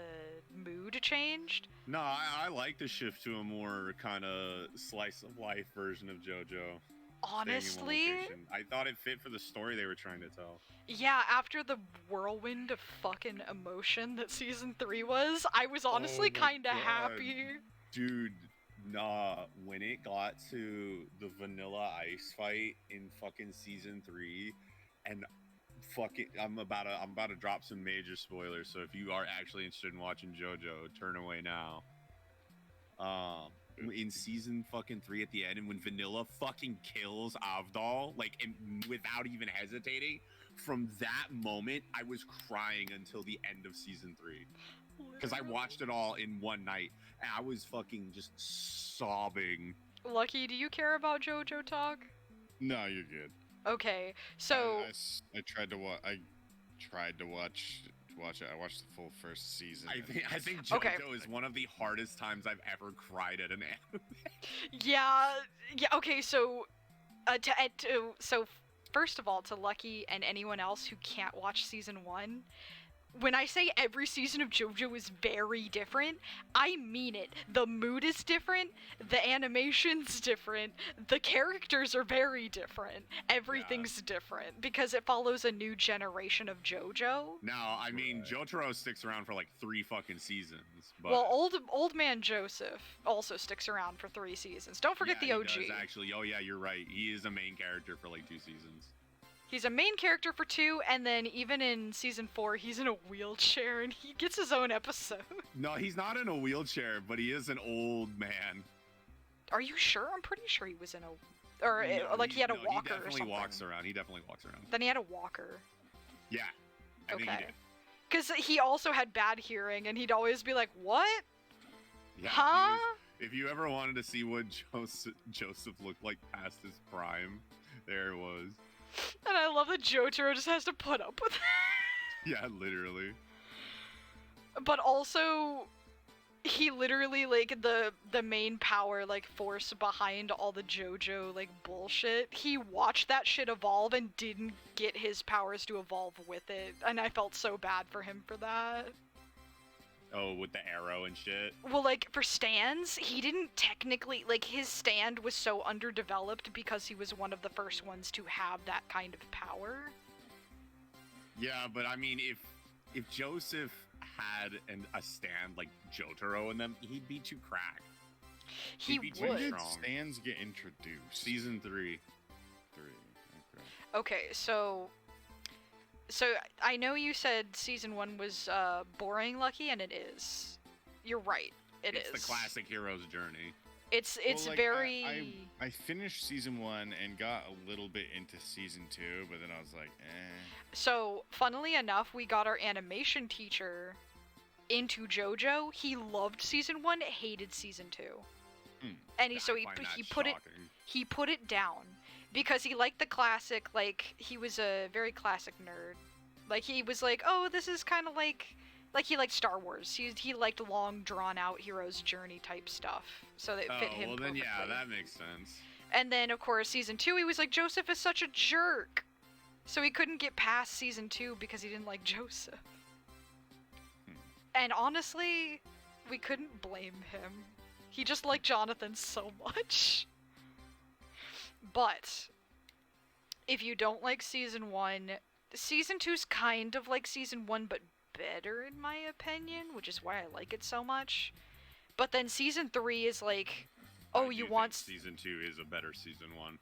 mood changed. No, I like the shift to a more kind of slice of life version of JoJo. Staying in one Honestly, location. I thought it fit for the story they were trying to tell. yeah, after the whirlwind of fucking emotion that season 3 was, I was honestly Oh my kind of God. happy. Dude, nah, when it got to the Vanilla Ice fight in fucking season 3, and fucking, I'm about to drop some major spoilers, so if you are actually interested in watching JoJo, turn away now. In season fucking 3 at the end, and when Vanilla fucking kills Avdol, like, and without even hesitating, from that moment, I was crying until the end of season 3. Because I watched it all in one night, and I was fucking just sobbing. Lucky, do you care about JoJo talk? No, you're good. Okay, so I tried to watch. I tried to watch it. I watched the full first season. I think JoJo Okay. is one of the hardest times I've ever cried at an anime. yeah, okay, so so first of all, to Lucky and anyone else who can't watch season 1, when I say every season of JoJo is very different, I mean it. The mood is different, the animation's different, the characters are very different. Everything's different because it follows a new generation of JoJo. Now, I mean, Jotaro sticks around for like 3 fucking seasons. But Well, old man Joseph also sticks around for 3 seasons. Don't forget yeah, the OG. he does, actually. Oh yeah, you're right. He is a main character for like 2 seasons. He's a main character for 2, and then even in season 4, he's in a wheelchair and he gets his own episode. No, he's not in a wheelchair, but he is an old man. Are you sure? I'm pretty sure he was in a, or No, like he had a no, walker He or definitely something. walks around. He definitely walks around. Then he had a walker. Yeah, I think he Okay. did. Because he also had bad hearing, and he'd always be like, "What? Yeah, he Huh?" was- if you ever wanted to see what Joseph looked like past his prime, there it was. And I love that Jotaro just has to put up with it. Yeah, literally. But also, he literally, like, the main power, like, force behind all the JoJo, like, bullshit, he watched that shit evolve and didn't get his powers to evolve with it. And I felt so bad for him for that. Oh, with the arrow and shit. Well, like, for stands, he didn't technically, like, his stand was so underdeveloped because he was one of the first ones to have that kind of power. Yeah, but I mean, if Joseph had a stand like Jotaro in them, he'd be too cracked. He When When would. did Strong. stands get introduced? Season 3. 3. Okay. Okay, so I know you said season 1 was boring, Lucky, and it is. You're right. It's is. the classic hero's journey. It's Well, like, very. I finished season 1 and got a little bit into season 2, but then I was like, eh. So, funnily enough, we got our animation teacher into JoJo. He loved season 1, hated season 2. And I he find that put it shocking. he put it down because he liked the classic, like, he was a very classic nerd. Like, he was like, oh, this is kind of like he liked Star Wars. He liked long, drawn-out hero's journey type stuff, so that it fit him well then yeah, perfectly. that makes sense. And then, of course, season 2, he was like, Joseph is such a jerk. So he couldn't get past season 2 because he didn't like Joseph. And honestly, we couldn't blame him. He just liked Jonathan so much. But if you don't like season 1, season 2's kind of like season 1, but better in my opinion, which is why I like it so much. But then season 3 is like, oh, I you do want... think season 2 is a better season 1.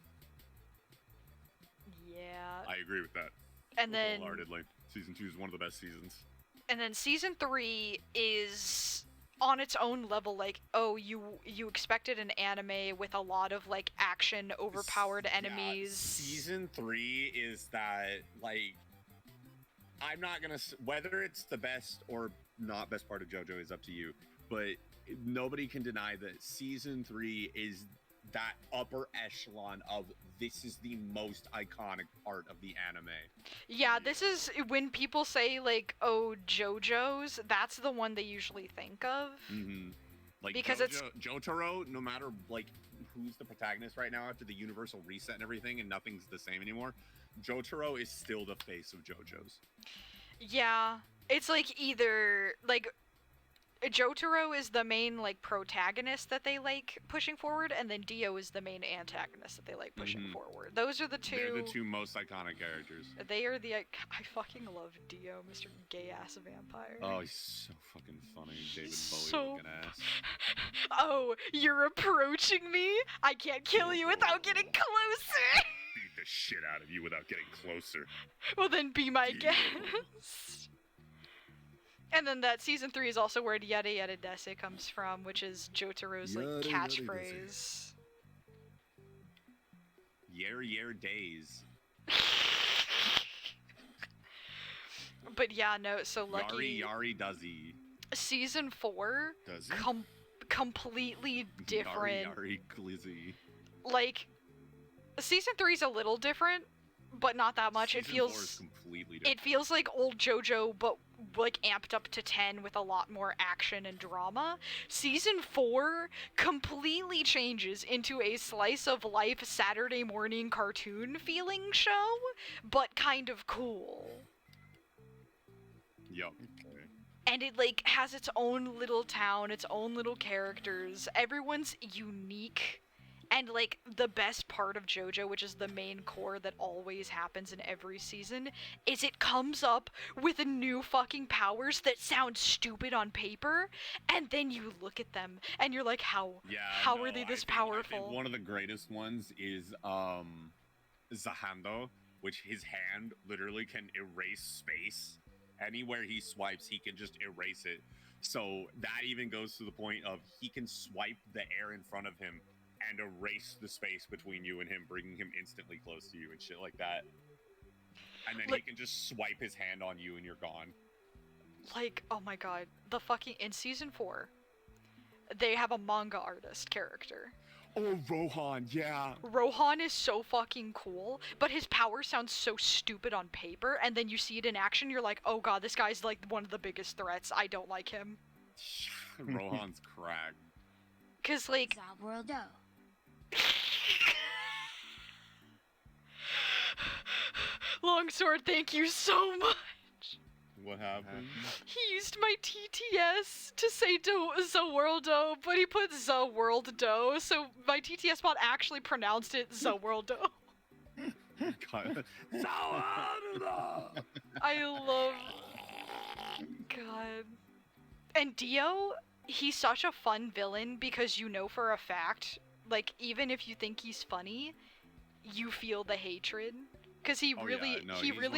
Yeah. I agree with that. And then... Wholeheartedly. Season 2 is one of the best seasons. And then season 3 is on its own level, like, oh, you expected an anime with a lot of, like, action, overpowered enemies. Yeah, season 3 is that, like, I'm not gonna whether it's the best or not best part of JoJo is up to you, but nobody can deny that season 3 is that upper echelon of this is the most iconic part of the anime. Yeah, this is when people say, like, oh, JoJo's, that's the one they usually think of. Mm-hmm. Like, Because Jotaro, no matter, like, who's the protagonist right now after the universal reset and everything and nothing's the same anymore, Jotaro is still the face of JoJo's. Yeah, it's like either, like, Jotaro is the main, like, protagonist that they like pushing forward, and then Dio is the main antagonist that they like pushing Mhm. forward. Those are the two. They're the 2 most iconic characters. They are the. I fucking love Dio, Mr. Gay ass vampire. Oh, he's so fucking funny, David Bowie So- looking ass. Oh, you're approaching me? I can't kill you without getting closer. Beat the shit out of you without getting closer. Well, then be my Dio. guest. And then that season 3 is also where Yada Yada Dese comes from, which is Jotaro's like Yada Yada catchphrase. Yer days. But yeah, no, so lucky. Yari doesy. Season 4, Does he? completely different. Yari glizzy. Like, season 3 is a little different, but not that much. Season It 4 is feels completely different. it feels like old JoJo, but like amped up to 10 with a lot more action and drama. Season 4 completely changes into a slice of life Saturday morning cartoon feeling show, but kind of cool. Yup. Okay. And it like has its own little town, its own little characters. Everyone's unique. And like the best part of JoJo, which is the main core that always happens in every season, is it comes up with new fucking powers that sound stupid on paper, and then you look at them and you're like, how are they this powerful? I think one of the greatest ones is Zahando, which his hand literally can erase space. Anywhere he swipes, he can just erase it. So that even goes to the point of he can swipe the air in front of him and erase the space between you and him, bringing him instantly close to you and shit like that. And then he can just swipe his hand on you and you're gone. Like, oh my god, the fucking in season 4, they have a manga artist character. Oh, Rohan, yeah. Rohan is so fucking cool, but his power sounds so stupid on paper, and then you see it in action, you're like, oh god, this guy's like one of the biggest threats. I don't like him. Rohan's crack. Cause like Longsword, thank you so much. What happened? He used my TTS to say Zaworldo, but he put Zaworldo, so my TTS bot actually pronounced it Zaworldo. God. I love... God. And Dio, he's such a fun villain because you know for a fact, like, even if you think he's funny, you feel the hatred. Because he really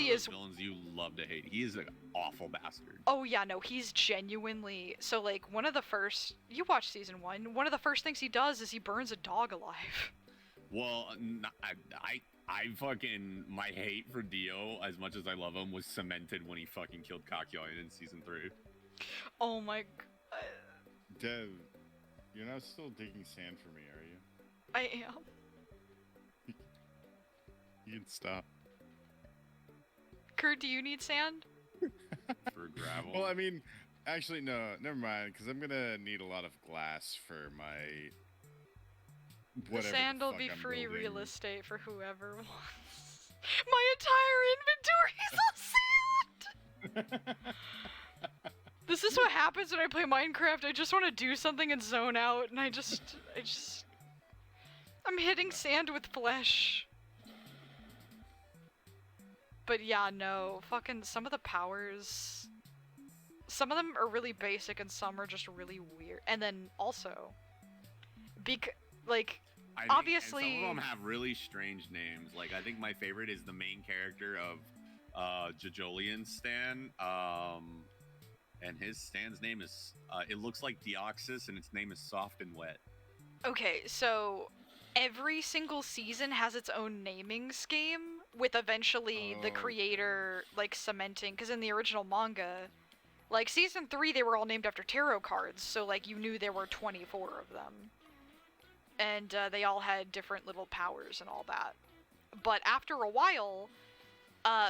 is... villains you love to hate. He is an awful bastard. Oh yeah, no, he's genuinely... So, like, one of the first... You watched season 1. One of the first things he does is he burns a dog alive. Well, I fucking... My hate for Dio, as much as I love him, was cemented when he fucking killed Kakyoin in season 3. Oh my god. Dev, you're not still digging sand for me, are you? I am. You can stop. Kurt, do you need sand? For gravel. Well, I mean, actually, no, never mind, because I'm gonna need a lot of glass for my... The sand the will fuck be I'm free building. real estate for whoever wants. My entire inventory is all sand! This is what happens when I play Minecraft. I just want to do something and zone out, and I'm hitting sand with flesh. But yeah, no, fucking some of the powers, some of them are really basic and some are just really weird. And then also, obviously... And some of them have really strange names. Like, I think my favorite is the main character of Jojolian Stan. And his Stan's name is, it looks like Deoxys, and its name is Soft and Wet. Okay, so every single season has its own naming scheme, with eventually the creator, like, cementing, because in the original manga, like, season 3, they were all named after tarot cards, so, like, you knew there were 24 of them. And they all had different little powers and all that. But after a while,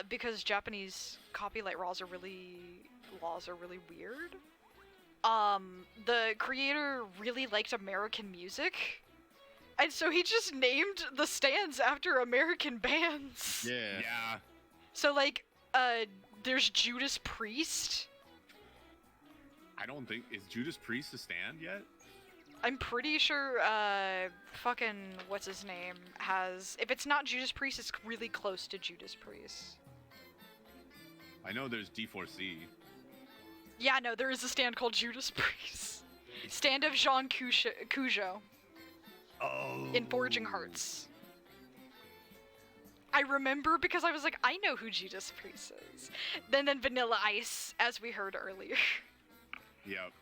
because Japanese copyright laws are really weird, the creator really liked American music, and so he just named the stands after American bands. Yeah. So, like, there's Judas Priest. I don't think... Is Judas Priest a stand yet? I'm pretty sure, fucking, what's his name, has... If it's not Judas Priest, it's really close to Judas Priest. I know there's D4C. Yeah, no, there is a stand called Judas Priest. Stand of Jean Cujo. Oh. In Forging Hearts. I remember because I was like, I know who Judas Priest is. Then Vanilla Ice, as we heard earlier. Yep.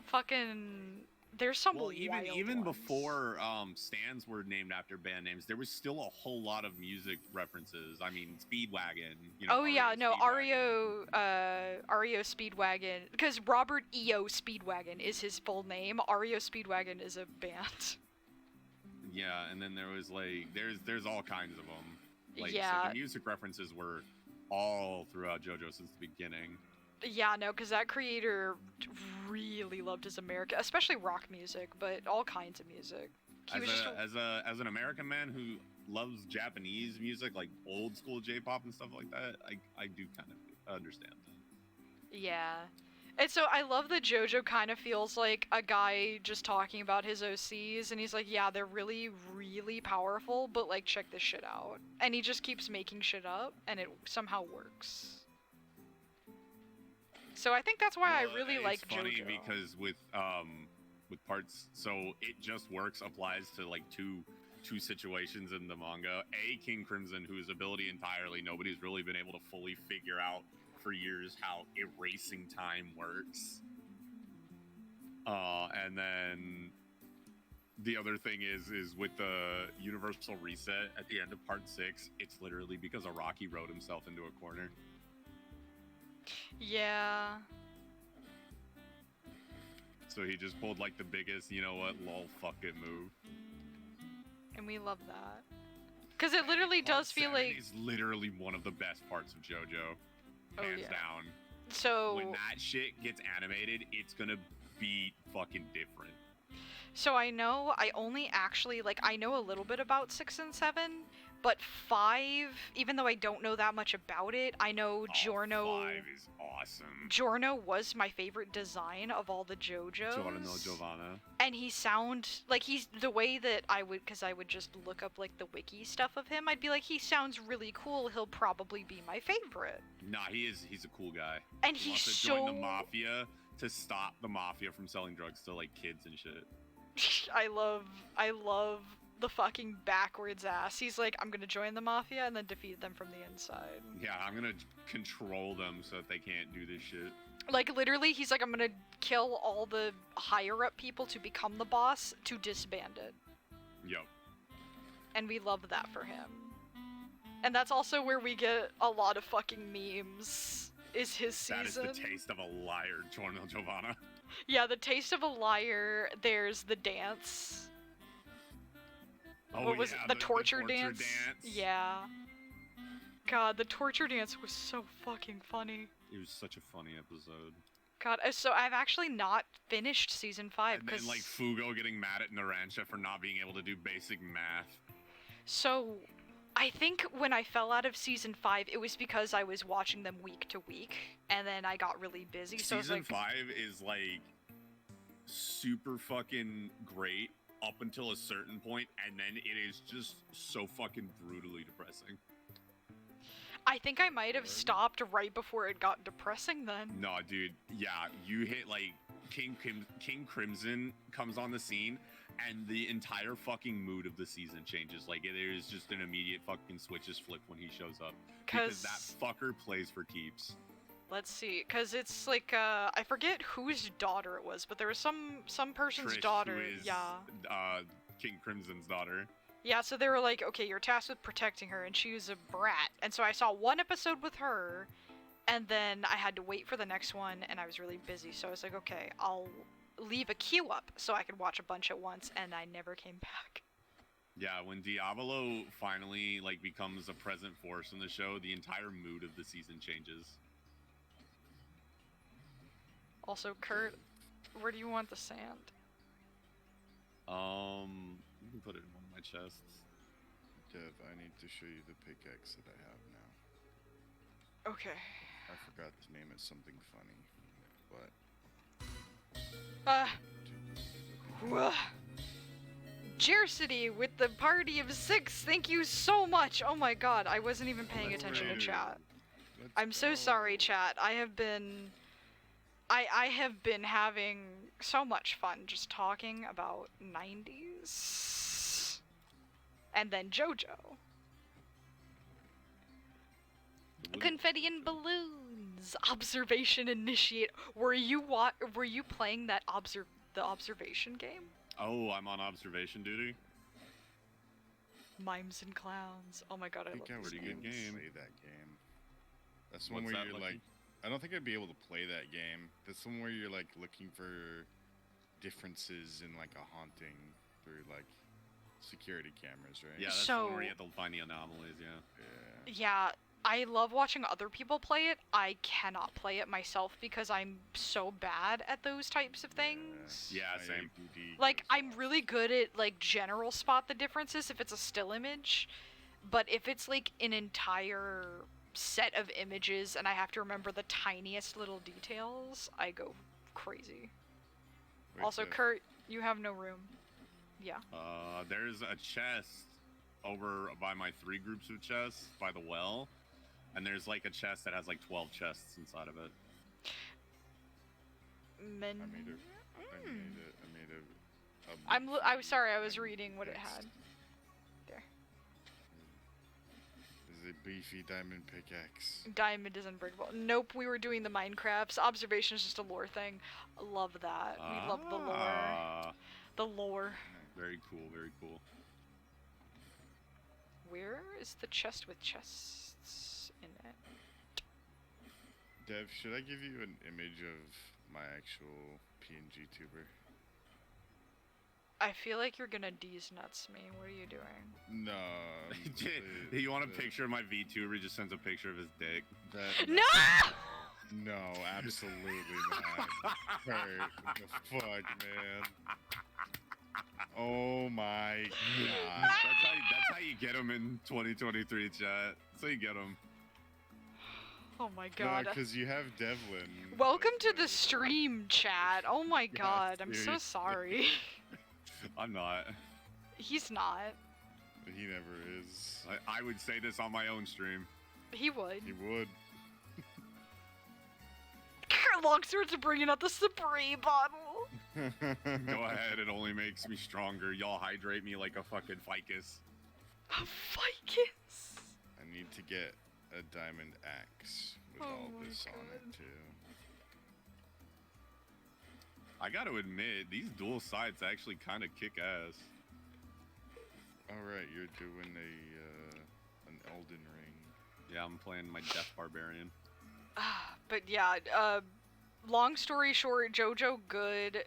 Fucking... There's some Well, wild even ones. before stands were named after band names, there was still a whole lot of music references. I mean, Speedwagon. You know, Oh yeah, no, Speedwagon. Ario Speedwagon, because Robert E.O. Speedwagon is his full name. Ario Speedwagon is a band. Yeah, and then there was like, there's all kinds of them. Like, Yeah. So the music references were all throughout JoJo since the beginning. Yeah, no, because that creator really loved his American, especially rock music, but all kinds of music. He was just As an American man who loves Japanese music, like old school J-pop and stuff like that, I do kind of understand that. Yeah. And so I love that JoJo kind of feels like a guy just talking about his OCs, and he's like, yeah, they're really, really powerful, but like, check this shit out. And he just keeps making shit up, and it somehow works. So I think that's why I really like It's funny JoJo. because with parts, so it just works applies to like two situations in the manga. King Crimson, whose ability entirely nobody's really been able to fully figure out for years how erasing time works. And then the other thing is with the universal reset at the end of part 6, it's literally because Araki wrote himself into a corner. Yeah. So he just pulled like the biggest, you know what, lol, fuck it move. And we love that. Because it literally does feel like... It's literally one of the best parts of JoJo. Oh, Hands yeah. down. So... When that shit gets animated, it's gonna be fucking different. So I know I only actually, like, I know a little bit about 6 and 7, but 5, even though I don't know that much about it, I know Giorno... 5 is awesome. Giorno was my favorite design of all the JoJos. Giorno Giovanna. And he like, he's the way that I would, because I would just look up, like, the wiki stuff of him, I'd be like, he sounds really cool, he'll probably be my favorite. Nah, he's a cool guy. And he he's wants to join the mafia to stop the mafia from selling drugs to, like, kids and shit. I love the fucking backwards ass. He's like, I'm gonna join the mafia and then defeat them from the inside. Yeah, I'm gonna control them so that they can't do this shit. Like, literally, he's like, I'm gonna kill all the higher-up people to become the boss to disband it. Yup. And we love that for him. And that's also where we get a lot of fucking memes, is his season. That is the taste of a liar, Giorno Giovanna. Yeah, the taste of a liar, there's the dance. Oh, What was yeah, it? The torture dance? dance? Yeah. God, the torture dance was so fucking funny. It was such a funny episode. God, so I've actually not finished season 5 And then, because like, Fugo getting mad at Narancia for not being able to do basic math. so I think when I fell out of season 5, it was because I was watching them week to week, and then I got really busy. So I was Season like, 5 is, like, super fucking great up until a certain point, and then it is just so fucking brutally depressing. I think I might have stopped right before it got depressing then. No, dude, yeah, you hit, like, King Crimson comes on the scene, and the entire fucking mood of the season changes. Like, it is just an immediate fucking switch is flipped when he shows up. Because that fucker plays for keeps. Let's see, because it's like, I forget whose daughter it was, but there was some person's Trish, daughter, who is, yeah. King Crimson's daughter. Yeah, so they were like, okay, you're tasked with protecting her, and she was a brat. And so I saw one episode with her, and then I had to wait for the next one, and I was really busy, so I was like, okay, I'll leave a queue up so I could watch a bunch at once, and I never came back. Yeah, when Diavolo finally, like, becomes a present force in the show, the entire mood of the season changes. Also, Kurt, where do you want the sand? You can put it in one of my chests. Dev, I need to show you the pickaxe that I have now. Okay. I forgot to name it something funny, but Jercity with the party of 6, thank you so much! Oh my god, I wasn't even paying Let's attention to go. chat. let's I'm so go. sorry, chat. I have been having so much fun just talking about 90s. And then JoJo. Confetti and balloons. Observation initiate. Were you playing that the observation game? Oh, I'm on observation duty? Mimes and clowns. Oh my god, I I think love I this would Pretty good game. game. Play that game. That's the one What's where that, you're Lucky? like, I don't think I'd be able to play that game. That's the one where you're like looking for differences in like a haunting through like security cameras, right? Yeah, that's the So- one where you have to find the anomalies, yeah. Yeah. Yeah, I love watching other people play it. I cannot play it myself because I'm so bad at those types of things. Yeah, My same. ADD Like, goes I'm off. really good at, like, general spot the differences if it's a still image, but if it's, like, an entire set of images and I have to remember the tiniest little details, I go crazy. Wait, Also, Dev, Kurt, you have no room. Yeah. There's a chest over by my 3 groups of chests by the well, and there's like a chest that has like 12 chests inside of it. Men. I made a I'm sorry, I was reading what it had. There. This is a beefy diamond pickaxe. Diamond is unbreakable. Nope, we were doing the Minecrafts. Observation is just a lore thing. Love that. We love the lore. Ah, The lore. very cool, very cool. Where is the chest with chests in it? Dev, should I give you an image of my actual PNG tuber? I feel like you're gonna D's nuts me. What are you doing? No. You want a picture of my VTuber? He just sends a picture of his dick. No! No, absolutely not. Kurt, what the fuck, man? Oh my god. That's how you get him in 2023, chat. That's how you get him. Oh my No, god. because you have Devlin. Welcome That's to why the stream, chat. Oh my Yeah, god, I'm so seriously. sorry. I'm not. He's not. He never is. I would say this on my own stream. He would. He would. Longswords are bringing out the spray bottle. Go ahead, it only makes me stronger. Y'all hydrate me like a fucking ficus. A ficus. I need to get a diamond axe with Oh all my this on God. it too. I gotta admit, these dual sights actually kind of kick ass. Alright, you're doing an Elden Ring. Yeah, I'm playing my Death Barbarian. But yeah, long story short, JoJo good,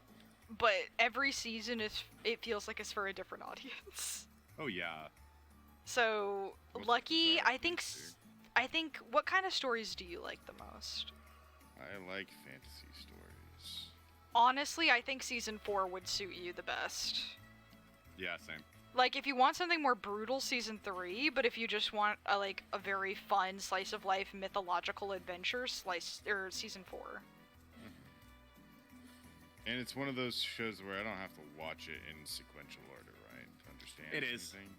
but every season it feels like it's for a different audience. Oh yeah. So What's Lucky, bizarre I think fantasy? I think what kind of stories do you like the most? I like fantasy stories. Honestly, I think season 4 would suit you the best. Yeah, same. Like if you want something more brutal, season 3, but if you just want a very fun slice of life mythological adventure, season 4. And it's one of those shows where I don't have to watch it in sequential order, right? To understand It is. anything.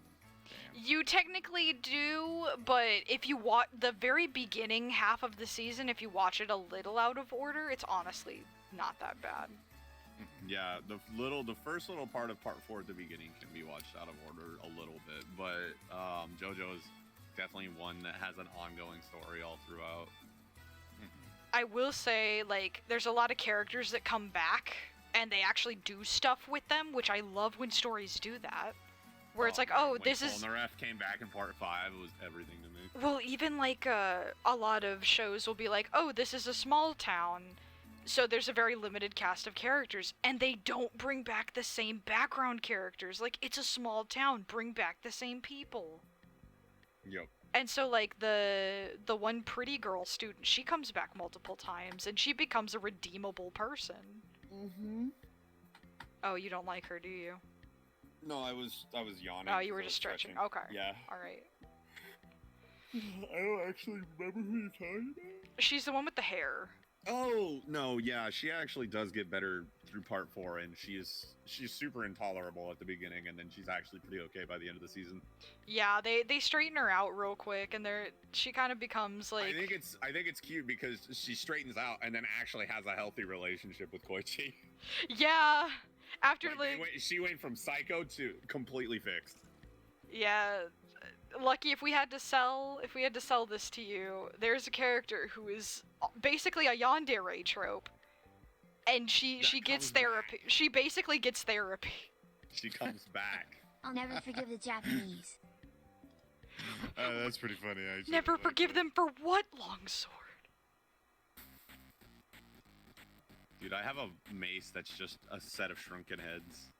Damn. You technically do, but if you watch the very beginning half of the season, if you watch it a little out of order, it's honestly not that bad. Yeah, the first little part of part 4 at the beginning can be watched out of order a little bit, but JoJo is definitely one that has an ongoing story all throughout. I will say, like, there's a lot of characters that come back, and they actually do stuff with them, which I love when stories do that. Where it's like, man, oh, when this is... Polnareff came back in part 5, it was everything to me. Well, even, like, a lot of shows will be like, oh, this is a small town, so there's a very limited cast of characters, and they don't bring back the same background characters. Like, it's a small town, bring back the same people. Yep. And so, like, the one pretty girl student, she comes back multiple times, and she becomes a redeemable person. Mm-hmm. Oh, you don't like her, do you? No, I was yawning. Oh, you were because I was just stretching. Okay. Yeah. Alright. I don't actually remember who you're talking about. She's the one with the hair. Oh no, yeah, she actually does get better through part 4, and she's super intolerable at the beginning, and then she's actually pretty okay by the end of the season. Yeah, they straighten her out real quick, and she kind of becomes like... I think it's cute because she straightens out and then actually has a healthy relationship with Koichi. Yeah! After, She went from psycho to completely fixed. Yeah, Lucky, if we had to sell this to you, there's a character who is basically a yandere trope, and she gets comes therapy. She basically gets therapy. She comes back. I'll never forgive the Japanese. That's pretty funny. I actually Never like forgive that. them for what, Longsword? Dude, I have a mace that's just a set of shrunken heads.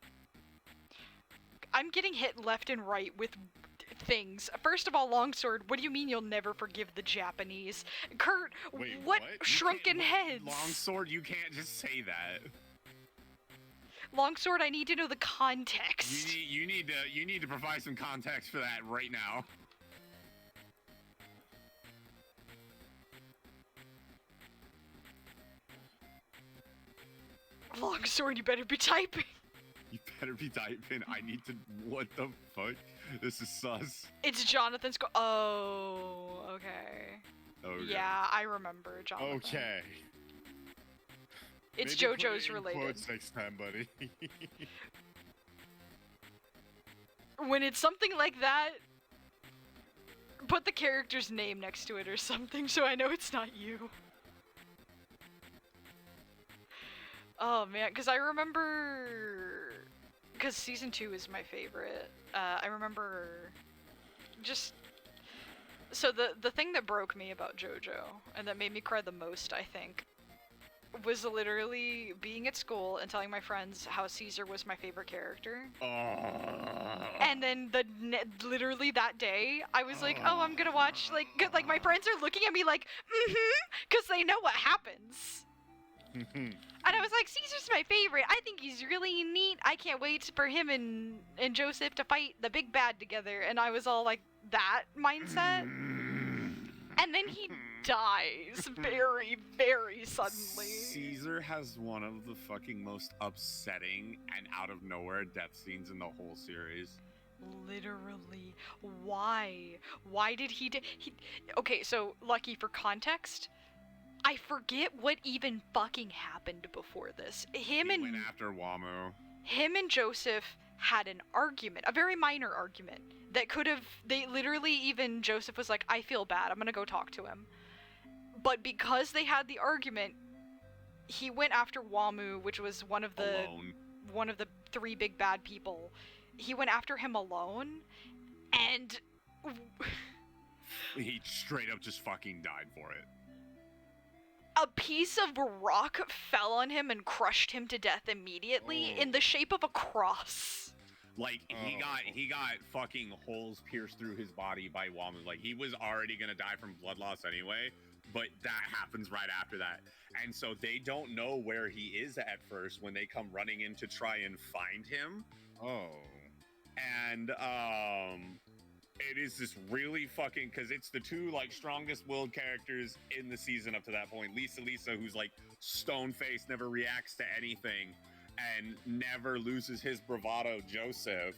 I'm getting hit left and right with things. First of all, Longsword, what do you mean you'll never forgive the Japanese? Kurt, Wait, what what? You shrunken heads? Longsword, you can't just say that. Longsword, I need to know the context. You need to provide some context for that right now. Long sword, you better be typing. You better be typing. I need to. What the fuck? This is sus. It's Jonathan's Oh, okay. Okay. Yeah, I remember Jonathan. Okay. It's Maybe put it JoJo's in related. quotes next time, buddy. When it's something like that, put the character's name next to it or something so I know it's not you. Oh man, because I remember... Because season 2 is my favorite. I remember just... So the thing that broke me about JoJo, and that made me cry the most, I think, was literally being at school and telling my friends how Caesar was my favorite character. And then literally that day, I was like, oh, I'm gonna watch, like my friends are looking at me like, because they know what happens. And I was like, Caesar's my favorite. I think he's really neat. I can't wait for him and Joseph to fight the big bad together. And I was all like, that mindset. And then he dies very, very suddenly. Caesar has one of the fucking most upsetting and out of nowhere death scenes in the whole series. Literally. Why? Why did he Okay, so, Lucky, for context, I forget what even fucking happened before this. He went after Wamu. Him and Joseph had an argument, a very minor argument, that could have, even Joseph was like, I feel bad, I'm gonna go talk to him. But because they had the argument, he went after Wamu, which was one of the 3 big bad people. He went after him alone, and he straight up just fucking died for it. A piece of rock fell on him and crushed him to death immediately in the shape of a cross. Like, he got fucking holes pierced through his body by Wamu. Like, he was already gonna die from blood loss anyway, but that happens right after that. And so they don't know where he is at first when they come running in to try and find him. Oh. And, it is this really fucking, because it's the 2, like, strongest willed characters in the season up to that point. Lisa, who's, like, stone-faced, never reacts to anything, and never loses his bravado, Joseph,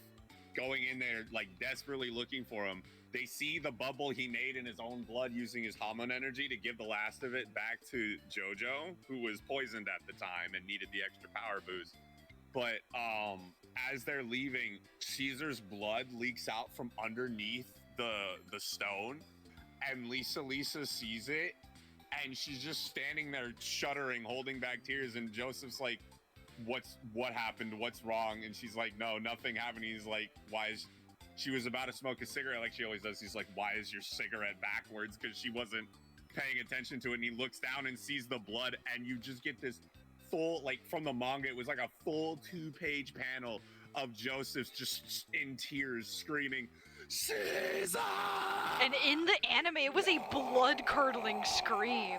going in there, like, desperately looking for him. They see the bubble he made in his own blood using his hormone energy to give the last of it back to JoJo, who was poisoned at the time and needed the extra power boost. But, as they're leaving, Caesar's blood leaks out from underneath the stone, and Lisa sees it, and she's just standing there shuddering, holding back tears, and Joseph's like, what happened? What's wrong? And she's like, no, nothing happened. He's like, she was about to smoke a cigarette like she always does. He's like, why is your cigarette backwards? Because she wasn't paying attention to it, and he looks down and sees the blood, and you just get this full, like, from the manga, it was like a full 2-page panel of Joseph just in tears screaming, Caesar! And in the anime, it was a blood-curdling scream.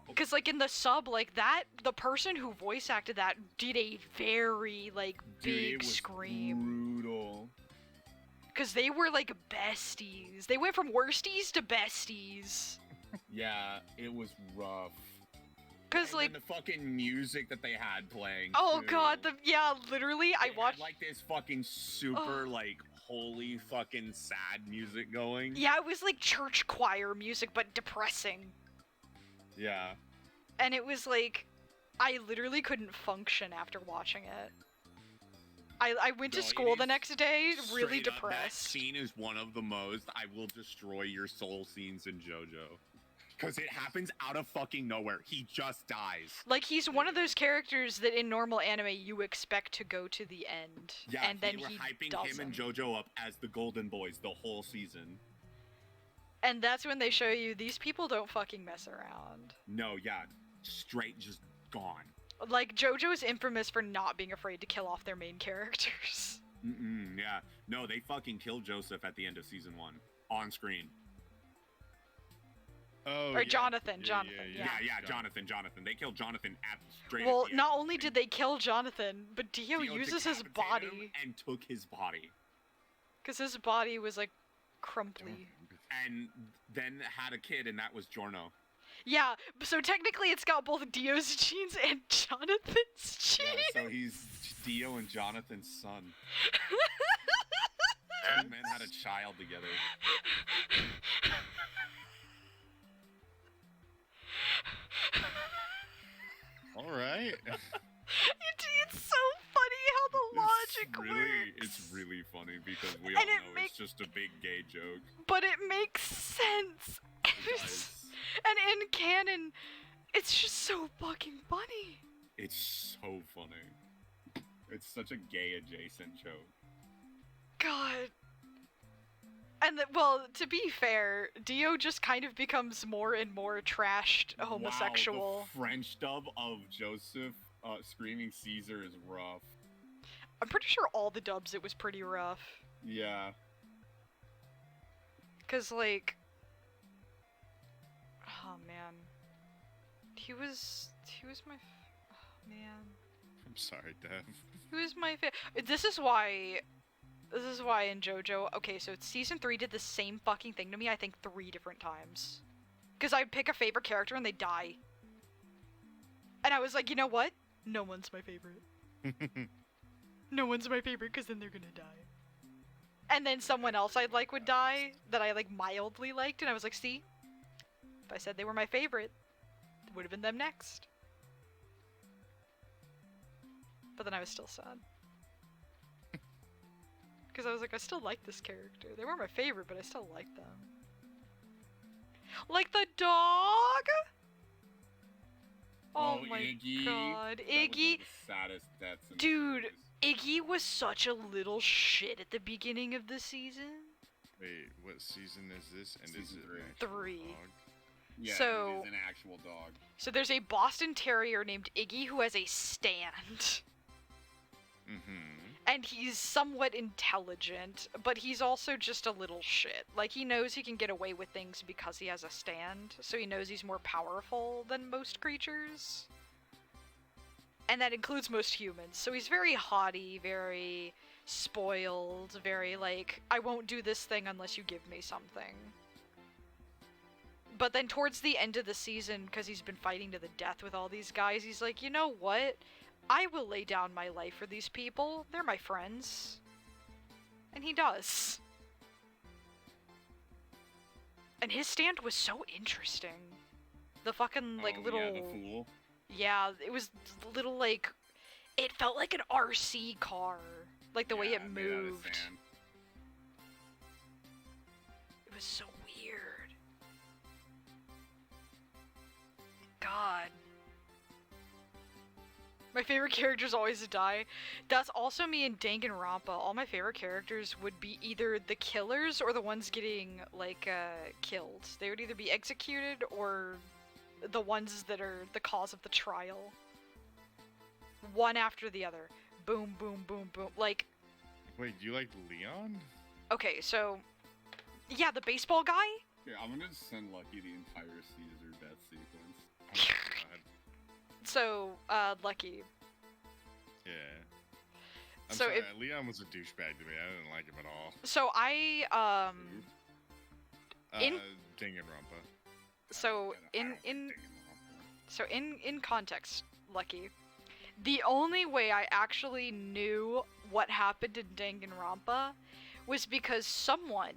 Because, like, in the sub, like, that, the person who voice acted that did a very, like, big scream. Brutal. Because they were, like, besties. They went from worsties to besties. Yeah, it was rough. Because, like, the fucking music that they had playing. oh too. god, literally, I watched, like, this fucking super, like, holy fucking sad music going. yeah, it was like church choir music, but depressing. Yeah. And it was like, I literally couldn't function after watching it. I went to No, it school the is next day, really Straight up, that depressed. scene is one of the most I will destroy your soul scenes in JoJo. Because it happens out of fucking nowhere. He just dies. Like, he's one of those characters that in normal anime you expect to go to the end. Yeah, and then they were he hyping doesn't. him and JoJo up as the Golden Boys the whole season. And that's when they show you these people don't fucking mess around. No, yeah. Straight just gone. Like, JoJo's infamous for not being afraid to kill off their main characters. Yeah. No, they fucking killed Joseph at the end of season 1. On screen. Oh, Or yeah. Jonathan. Yeah, Jonathan. They killed Jonathan straight Well, at the end not of the only screen. did they kill Jonathan, but Dio uses his decapitated him body. and took his body. Because his body was, like, crumply. And then had a kid, and that was Giorno. Yeah, so technically it's got both Dio's genes and Jonathan's genes. Yeah, so he's Dio and Jonathan's son. Two men had a child together. All right. It's so funny how the logic works. It's really funny because we And all it know makes- it's just a big gay joke. But it makes sense. It does. And in canon, it's just so fucking funny. It's so funny. It's such a gay adjacent joke. God. And well, to be fair, Dio just kind of becomes more and more trashed homosexual. Wow, the French dub of Joseph screaming Caesar is rough. I'm pretty sure all the dubs it was pretty rough. Yeah. Cause like, oh man, he was my, oh man, I'm sorry, Dev. he was my This is why in JoJo, okay, so season 3 did the same fucking thing to me, I think 3 different times. Cause I'd pick a favorite character and they'd die. And I was like, you know what? No one's my favorite. No one's my favorite because then they're gonna die. And then someone else I'd like would die that I like mildly liked, and I was like, see? If I said they were my favorite, it would have been them next. But then I was still sad. Because I was like, I still like this character. They weren't my favorite, but I still like them. Like the dog? Oh my Iggy. god. That was one of Iggy. the saddest deaths in the Dude, series. Iggy was such a little shit at the beginning of the season. Wait, what season is this? And is Season it three. an actual 3. dog? Yeah, So- it is an actual dog. So there's a Boston Terrier named Iggy who has a stand. Mm-hmm. And he's somewhat intelligent, but he's also just a little shit. Like, he knows he can get away with things because he has a stand, so he knows he's more powerful than most creatures. And that includes most humans. So he's very haughty, very spoiled, very like, I won't do this thing unless you give me something. But then towards the end of the season, because he's been fighting to the death with all these guys, he's like, you know what? I will lay down my life for these people. They're my friends. And he does. And his stand was so interesting. The fucking, like, Oh, little... yeah, the fool. Yeah, it was little, like... It felt like an RC car. Like, the way Yeah, it made out of moved. sand. It was so weird. God. My favorite character's always to die. That's also me in Danganronpa. All my favorite characters would be either the killers or the ones getting, like, killed. They would either be executed or the ones that are the cause of the trial. One after the other. Boom, boom, boom, boom. Like, Wait, do you like Leon? okay, so... Yeah, the baseball guy? Yeah, I'm gonna send Lucky the entire Caesar death sequence. Oh my god. So, Lucky. Yeah. I'm So sorry, if- Leon was a douchebag to me. I didn't like him at all. So I, In- Danganronpa. so I in, don't in, think Danganronpa. so in context, Lucky, the only way I actually knew what happened in Danganronpa was because someone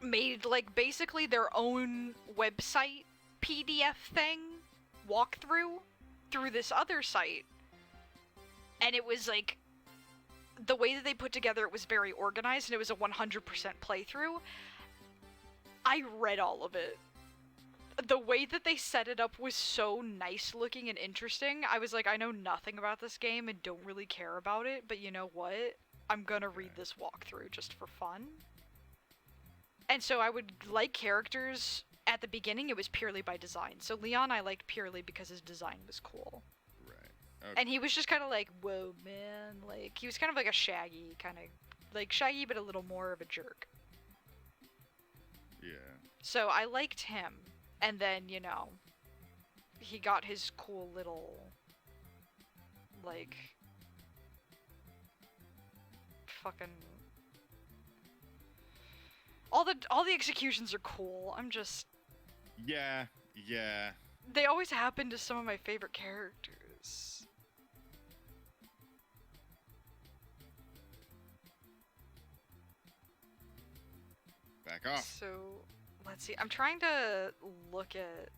made, like, basically their own website PDF thing, walkthrough, through this other site. And it was, like, the way that they put together it was very organized, and it was a 100% playthrough. I read all of it. The way that they set it up was so nice looking and interesting. I was like, I know nothing about this game and don't really care about it, but you know what? I'm gonna read this walkthrough just for fun. And so I would like characters. At the beginning, it was purely by design. So Leon I liked purely because his design was cool. Right. Okay. And he was just kind of like, whoa, man. Like, he was kind of like a Shaggy, kind of like Shaggy, but a little more of a jerk. Yeah. So I liked him. And then, you know, he got his cool little, like, fucking... All the executions are cool. I'm just... Yeah. Yeah. They always happen to some of my favorite characters. Back off. So, let's see. I'm trying to look at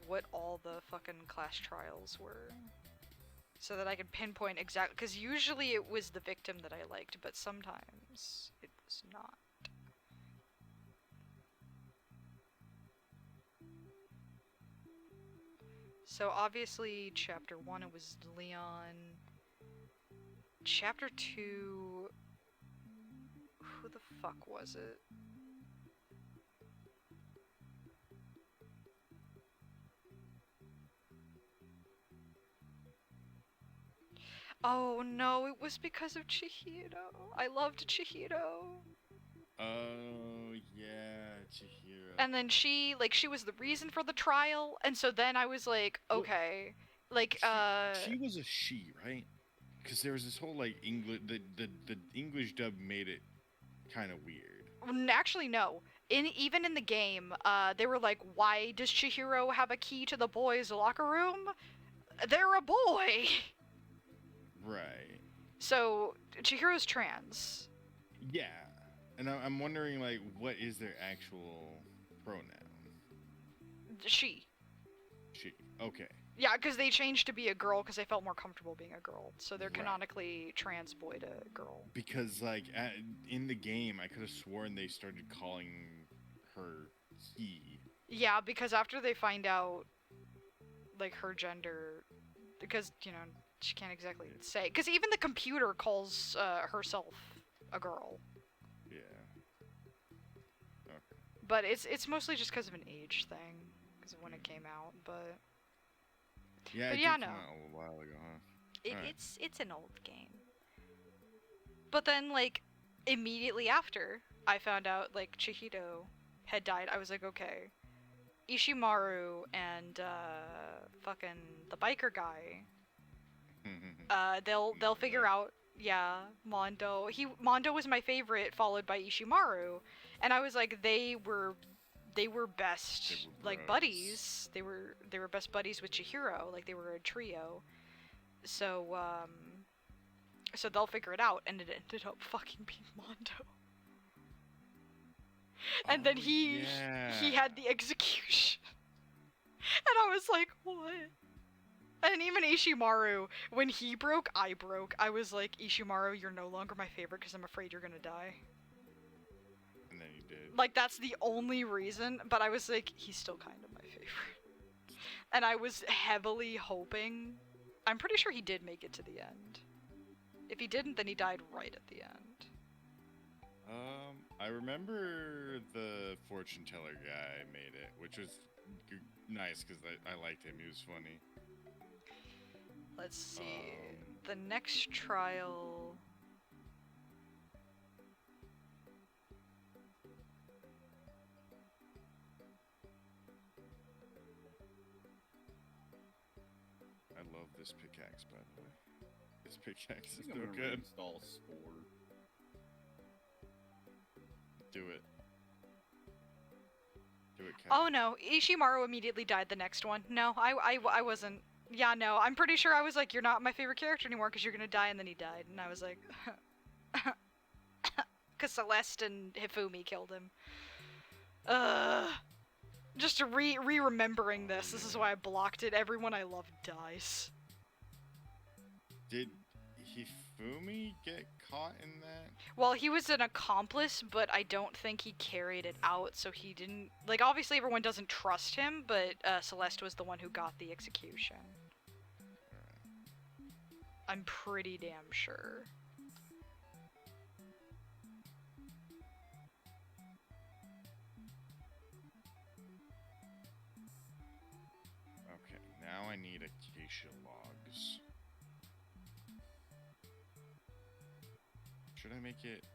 what all the fucking class trials were. So that I can pinpoint exactly. Because usually it was the victim that I liked, but sometimes it was not. So obviously, chapter 1 it was Leon. Chapter 2... Who the fuck was it? Oh no, it was because of Chihiro. I loved Chihiro. Oh, yeah, Chihiro. And then she was the reason for the trial, and so then I was like, Well, okay. Like, She was a she, right? Because there was this whole, like, English... The English dub made it kind of weird. Actually, no. Even in the game, they were like, why does Chihiro have a key to the boys' locker room? They're a boy! Right. So, Chihiro's trans. Yeah. And I'm wondering, like, what is their actual pronoun? She. She. Okay. Yeah, because they changed to be a girl because they felt more comfortable being a girl. So they're Right. canonically trans boy to girl. Because, like, in the game, I could have sworn they started calling her he. Yeah, because after they find out, like, her gender, because, you know, she can't exactly say. Because even the computer calls herself a girl. Yeah. Okay. But it's mostly just because of an age thing, because of when it came out. But Yeah, But it yeah, did come no. out a while ago, huh? Alright. it's an old game. But then, like, immediately after I found out, like, Chihiro had died, I was like, okay, Ishimaru and fucking the biker guy, they'll figure out. Yeah, Mondo. Mondo was my favorite, followed by Ishimaru, and I was like, they were best, They were like, bros. buddies. They were best buddies with Chihiro, like they were a trio. So so they'll figure it out, and it ended up fucking being Mondo. And then Oh, he yeah. had the execution, and I was like, what? And even Ishimaru, when he broke, I broke. I was like, Ishimaru, you're no longer my favorite because I'm afraid you're gonna die. And then he did. Like, that's the only reason, but I was like, he's still kind of my favorite. And I was heavily hoping. I'm pretty sure he did make it to the end. If he didn't, then he died right at the end. I remember the fortune teller guy made it, which was nice because I liked him. He was funny. Let's see. The next trial. I love this pickaxe, by the way. This pickaxe I is think no I'm gonna good. install Spore. Do it. Do it, Cat. Oh no, Ishimaru immediately died the next one. No, I wasn't. Yeah, no, I'm pretty sure I was like, you're not my favorite character anymore because you're gonna die, and then he died. And I was like, because Celeste and Hifumi killed him. Just to remembering this is why I blocked it. Everyone I love dies. Did Hifumi get caught in that? Well, he was an accomplice, but I don't think he carried it out, so he didn't... Like, obviously everyone doesn't trust him, but Celeste was the one who got the execution. I'm pretty damn sure. Okay, now I need acacia logs. Should I make it a,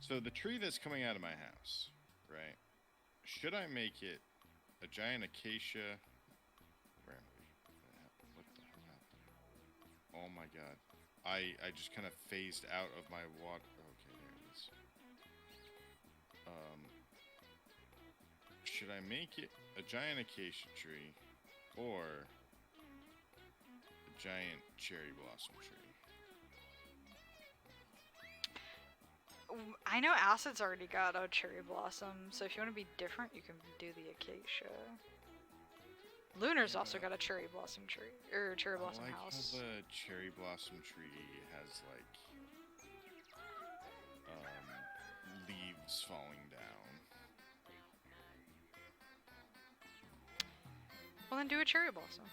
So the tree that's coming out of my house, right? Should I make it a giant acacia? Where am I? What the hell happened? Oh my god. I just kind of phased out of my water. Okay, there it is. should I make it a giant acacia tree or a giant cherry blossom tree? I know Acid's already got a cherry blossom, so if you want to be different, you can do the acacia. Lunar's also got a cherry blossom tree, or cherry blossom I like house. how the cherry blossom tree has like leaves falling down. Well, then do a cherry blossom.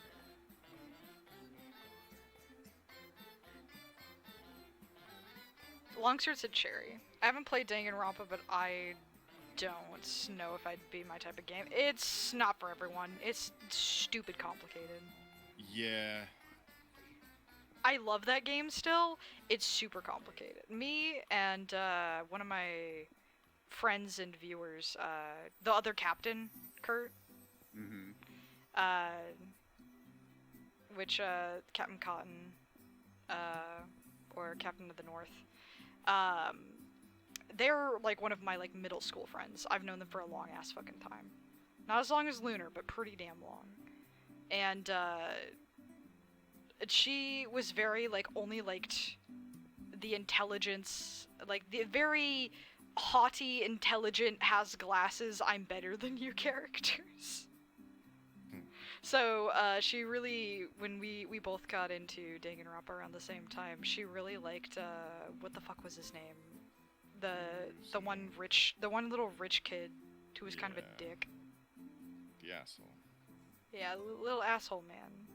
Longsword said cherry. I haven't played Danganronpa, but I don't know if I'd be my type of game. It's not for everyone. It's stupid complicated. Yeah. I love that game still. It's super complicated. Me and one of my friends and viewers, the other captain, Kurt, Mm-hmm. which Captain Cotton, or Captain of the North, they're like one of my like middle school friends. I've known them for a long ass fucking time. Not as long as Lunar, but pretty damn long. And she was very like only liked the intelligence, like the very haughty, intelligent, has glasses, I'm better than you characters. So she really, when we both got into Danganronpa around the same time, she really liked what the fuck was his name? The one little rich kid who was kind of a Yeah. dick. The asshole. Yeah, little asshole man.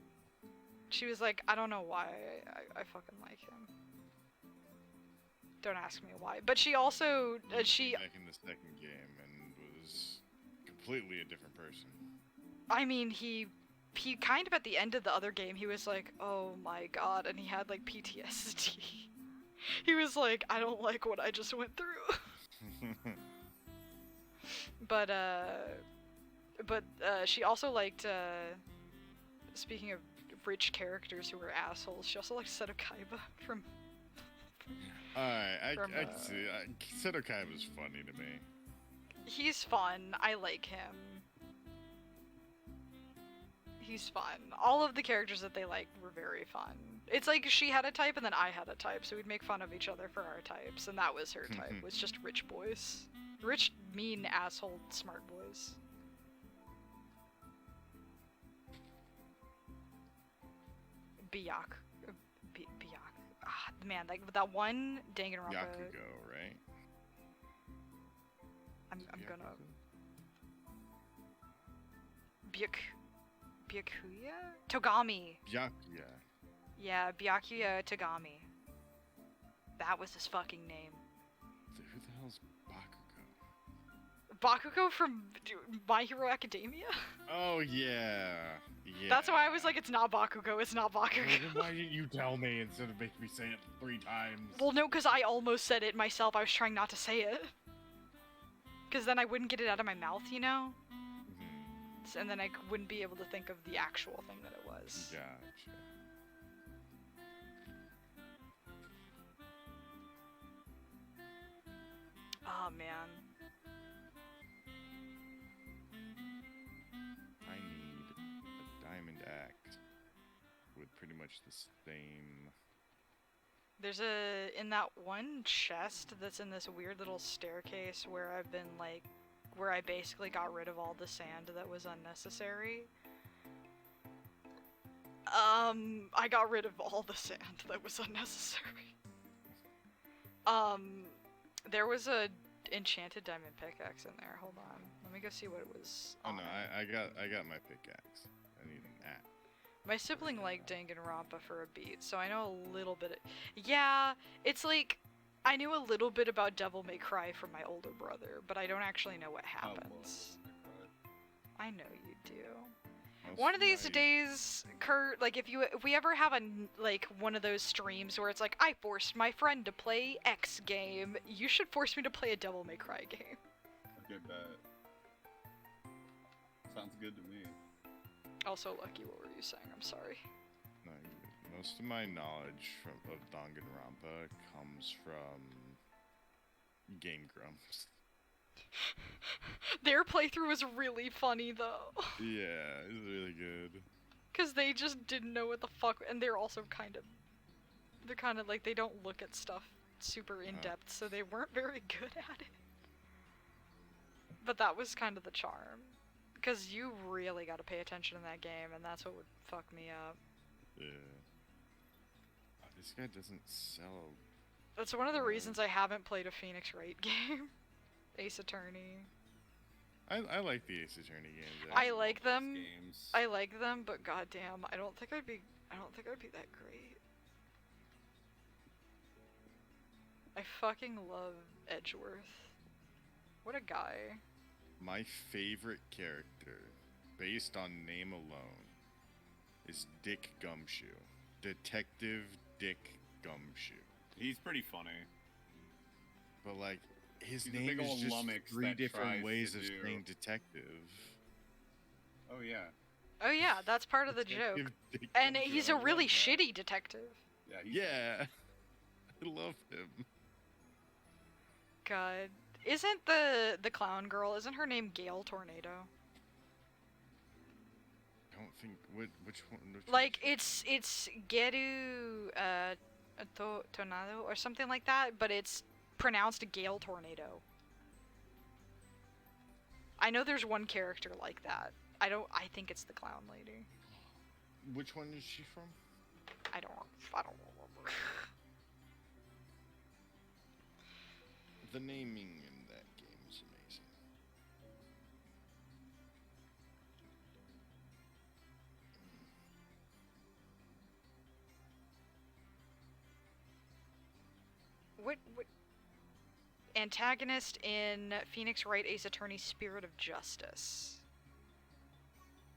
She was like, I don't know why I fucking like him. Don't ask me why. But she also Came back in the second game and was completely a different person. I mean, he kind of at the end of the other game, he was like, oh my god, and he had like PTSD. He was like, I don't like what I just went through. But she also liked, speaking of rich characters who were assholes, she also liked Seto Kaiba from... Alright, I From, can see. Seto Kaiba's funny to me. He's fun. I like him. He's fun. All of the characters that they liked were very fun. It's like she had a type and then I had a type, so we'd make fun of each other for our types, and that was her type, was just rich boys. Rich, mean, asshole, smart boys. Byaku. Ah, man, like that one Danganronpa. Yakugo, right? I'm gonna... Byakuya? Togami. Byakuya. Yeah, Byakuya Togami. That was his fucking name. Who the hell's Bakugo? Bakugo from My Hero Academia? Oh, yeah. Yeah. That's why I was like, it's not Bakugo, it's not Bakugo. Why didn't you tell me instead of making me say it 3 times? Well, no, because I almost said it myself. I was trying not to say it. Because then I wouldn't get it out of my mouth, you know? Mhm. And then I wouldn't be able to think of the actual thing that it was. Gotcha. Oh, man. I need a diamond axe with pretty much the same. There's in that one chest that's in this weird little staircase where I've been like, where I basically got rid of all the sand that was unnecessary. I got rid of all the sand that was unnecessary. There was a enchanted diamond pickaxe in there. Hold on. Let me go see what it was. Oh on no, it. I got my pickaxe. I need an axe. My sibling liked Danganronpa for a beat, so I know a little bit. Yeah, it's like I knew a little bit about Devil May Cry from my older brother, but I don't actually know what I love happens. I know you do. Most One of these my- days, Kurt, like if we ever have like one of those streams where it's like I forced my friend to play X game, you should force me to play a Devil May Cry game. Okay, bet. Sounds good to me. Also, Lucky, what were you saying? I'm sorry. No, most of my knowledge of Danganronpa comes from Game Grumps. Their playthrough was really funny though. Yeah, it's really good. Cause they just didn't know what the fuck, and they're also they're kind of like, they don't look at stuff super in depth, so they weren't very good at it. But that was kind of the charm. Cause you really gotta pay attention in that game, and that's what would fuck me up. Yeah. Oh, this guy doesn't sell. That's one of the reasons I haven't played a Phoenix Wright game. Ace Attorney. I like the Ace Attorney games. I like them. Games. I like them, but goddamn, I don't think I'd be that great. I fucking love Edgeworth. What a guy. My favorite character, based on name alone, is Dick Gumshoe. Detective Dick Gumshoe. He's pretty funny. But like, his He's a name big is old just lummox 3 that different tries ways to of do- saying detective. Oh yeah. Oh yeah, that's part of the joke. Detective Dick And Gumshoe, he's I a love really that. shitty detective. Yeah. Yeah. I love him. God. Isn't the clown girl, isn't her name Gale Tornado? I don't think which one. Like, it's Geru Tornado or something like that, but it's pronounced Gale Tornado. I know there's one character like that. I think it's the clown lady. Which one is she from? I don't remember. The naming in that game is amazing. What antagonist in Phoenix Wright Ace Attorney Spirit of Justice?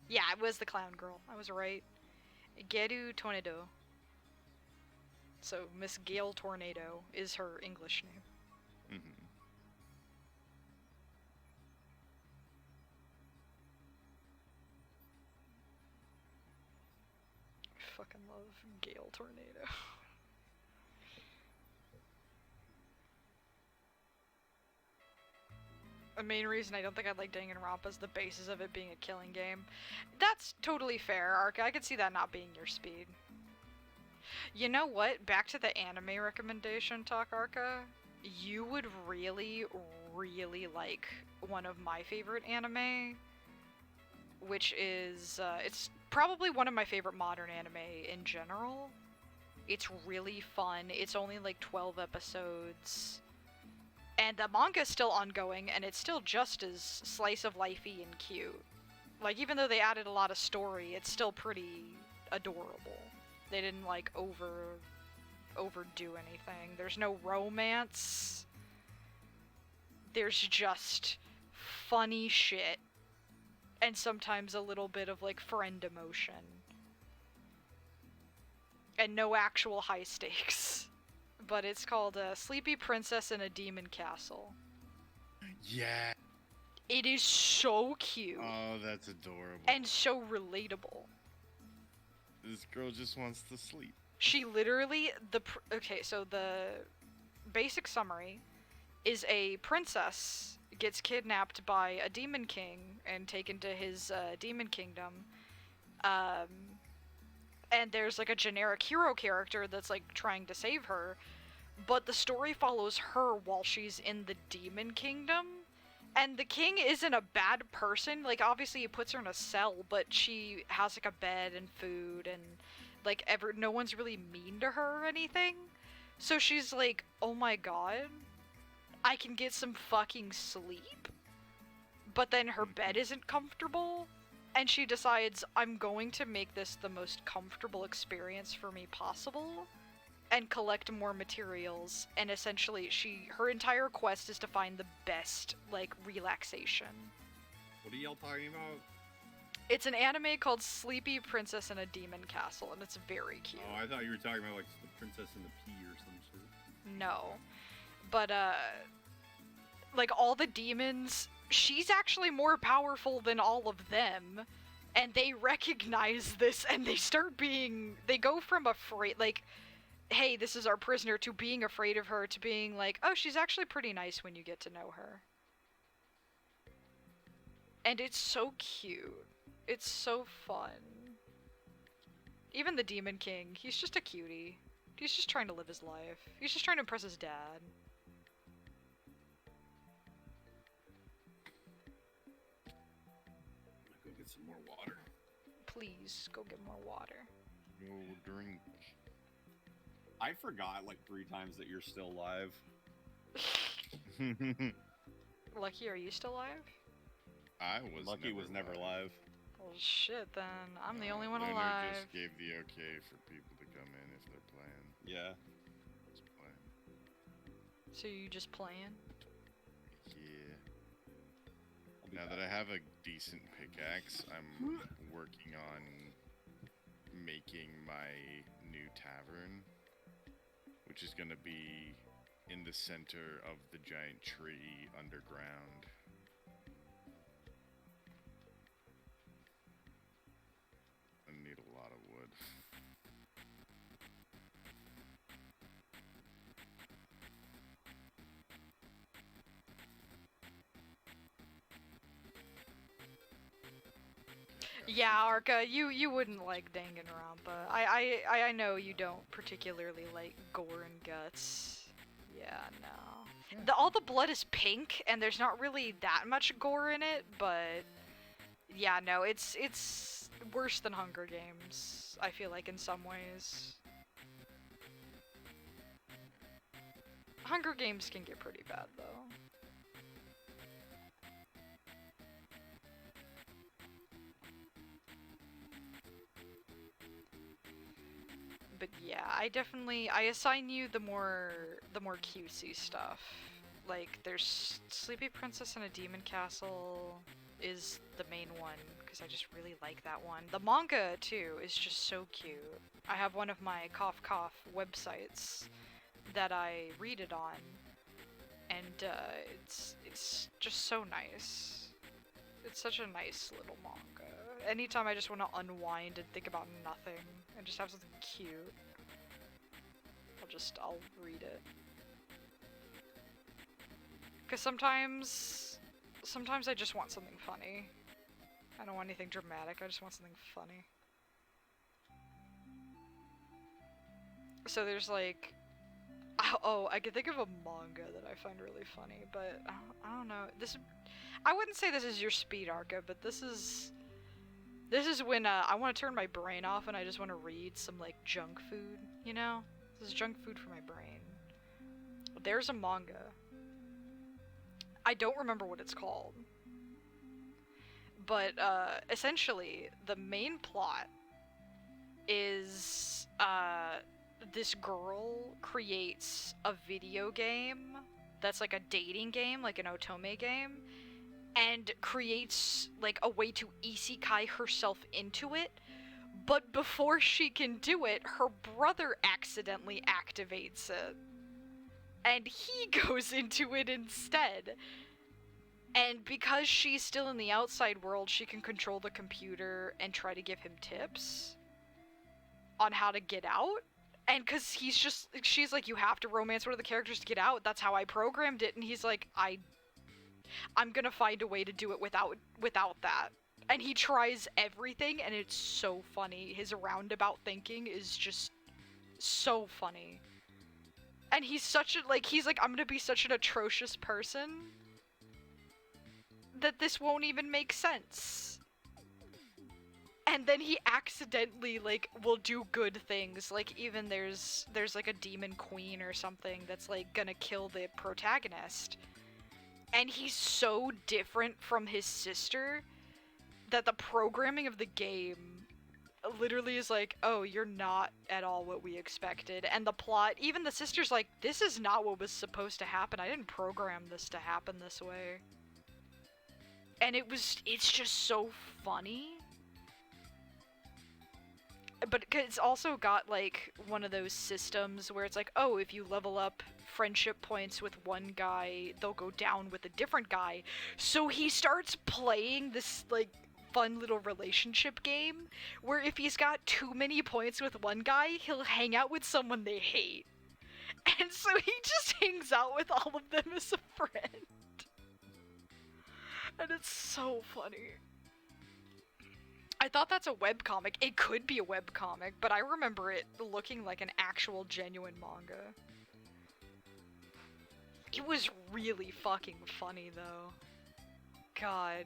Yeah, it was the clown girl. I was right. Geru Tornado. So Miss Gale Tornado is her English name. Mm-hmm. I fucking love Gale Tornado. The main reason I don't think I'd like Danganronpa is the basis of it being a killing game. That's totally fair, Arca. I could see that not being your speed. You know what? Back to the anime recommendation talk, Arca. You would really, really like one of my favorite anime, which is, it's probably one of my favorite modern anime in general. It's really fun. It's only like 12 episodes. And the manga is still ongoing, and it's still just as slice of lifey and cute. Like, even though they added a lot of story, it's still pretty adorable. They didn't like overdo anything. There's no romance. There's just funny shit. And sometimes a little bit of like friend emotion. And no actual high stakes. But it's called Sleepy Princess in a Demon Castle. Yeah. It is so cute. Oh, that's adorable. And so relatable. This girl just wants to sleep. She literally, okay, so the basic summary is a princess gets kidnapped by a demon king and taken to his demon kingdom. And there's like a generic hero character that's like trying to save her, but the story follows her while she's in the demon kingdom. And the king isn't a bad person. Like, obviously he puts her in a cell, but she has like a bed and food, and like no one's really mean to her or anything. So she's like, oh my god, I can get some fucking sleep. But then her bed isn't comfortable, and she decides, I'm going to make this the most comfortable experience for me possible, and collect more materials. And essentially, her entire quest is to find the best, like, relaxation. What are y'all talking about? It's an anime called Sleepy Princess in a Demon Castle, and it's very cute. Oh, I thought you were talking about like the Princess and the Pea or some shit. No. But, like, all the demons, she's actually more powerful than all of them, and they recognize this, and they go from afraid, like, hey, this is our prisoner, to being afraid of her, to being like, oh, she's actually pretty nice when you get to know her. And it's so cute. It's so fun. Even the Demon King, he's just a cutie. He's just trying to live his life. He's just trying to impress his dad. I'm gonna go get some more water. Please, go get more water. No drink. I forgot like 3 times that you're still alive. Lucky, are you still alive? I was Lucky was never alive. Well, shit, then. I'm the only one Lunar alive. just gave the okay for people to come in if they're playing. Yeah. Just playing. So you just playing? Yeah. I'll be Now back. that I have a decent pickaxe, I'm working on making my new tavern, which is gonna be in the center of the giant tree underground. I need a lot of wood. Yeah, Arca, you wouldn't like Danganronpa. I know you don't particularly like gore and guts. Yeah, no. All the blood is pink, and there's not really that much gore in it, but yeah, no, it's worse than Hunger Games, I feel like, in some ways. Hunger Games can get pretty bad, though. But yeah, I assign you the more cutesy stuff. Like, there's Sleepy Princess in a Demon Castle is the main one, because I just really like that one. The manga, too, is just so cute. I have one of my cough cough websites that I read it on, and it's just so nice. It's such a nice little manga. Anytime I just want to unwind and think about nothing and just have something cute, I'll read it. Cause sometimes I just want something funny. I don't want anything dramatic, I just want something funny. So there's like, oh, I can think of a manga that I find really funny, but I don't know. I wouldn't say this is your speed, Arca, but this is when I want to turn my brain off and I just want to read some like junk food, you know? This is junk food for my brain. There's a manga. I don't remember what it's called. But essentially the main plot is this girl creates a video game that's like a dating game, like an otome game, and creates like a way to isekai herself into it, but before she can do it, her brother accidentally activates it, and he goes into it instead. And because she's still in the outside world, she can control the computer and try to give him tips on how to get out. And because she's like, you have to romance one of the characters to get out. That's how I programmed it. And he's like, I'm gonna find a way to do it without that. And he tries everything, and it's so funny. His roundabout thinking is just so funny. And he's like, I'm gonna be such an atrocious person that this won't even make sense. And then he accidentally, like, will do good things. Like, even there's like a demon queen or something that's, like, gonna kill the protagonist. And he's so different from his sister that the programming of the game literally is like, oh, you're not at all what we expected. And the plot, even the sister's like, this is not what was supposed to happen. I didn't program this to happen this way. And it's just so funny. But it's also got, like, one of those systems where it's like, oh, if you level up friendship points with one guy, they'll go down with a different guy. So he starts playing this, like, fun little relationship game where if he's got too many points with one guy, he'll hang out with someone they hate. And so he just hangs out with all of them as a friend. And it's so funny. I thought that's a webcomic. It could be a webcomic, but I remember it looking like an actual genuine manga. It was really fucking funny though. God.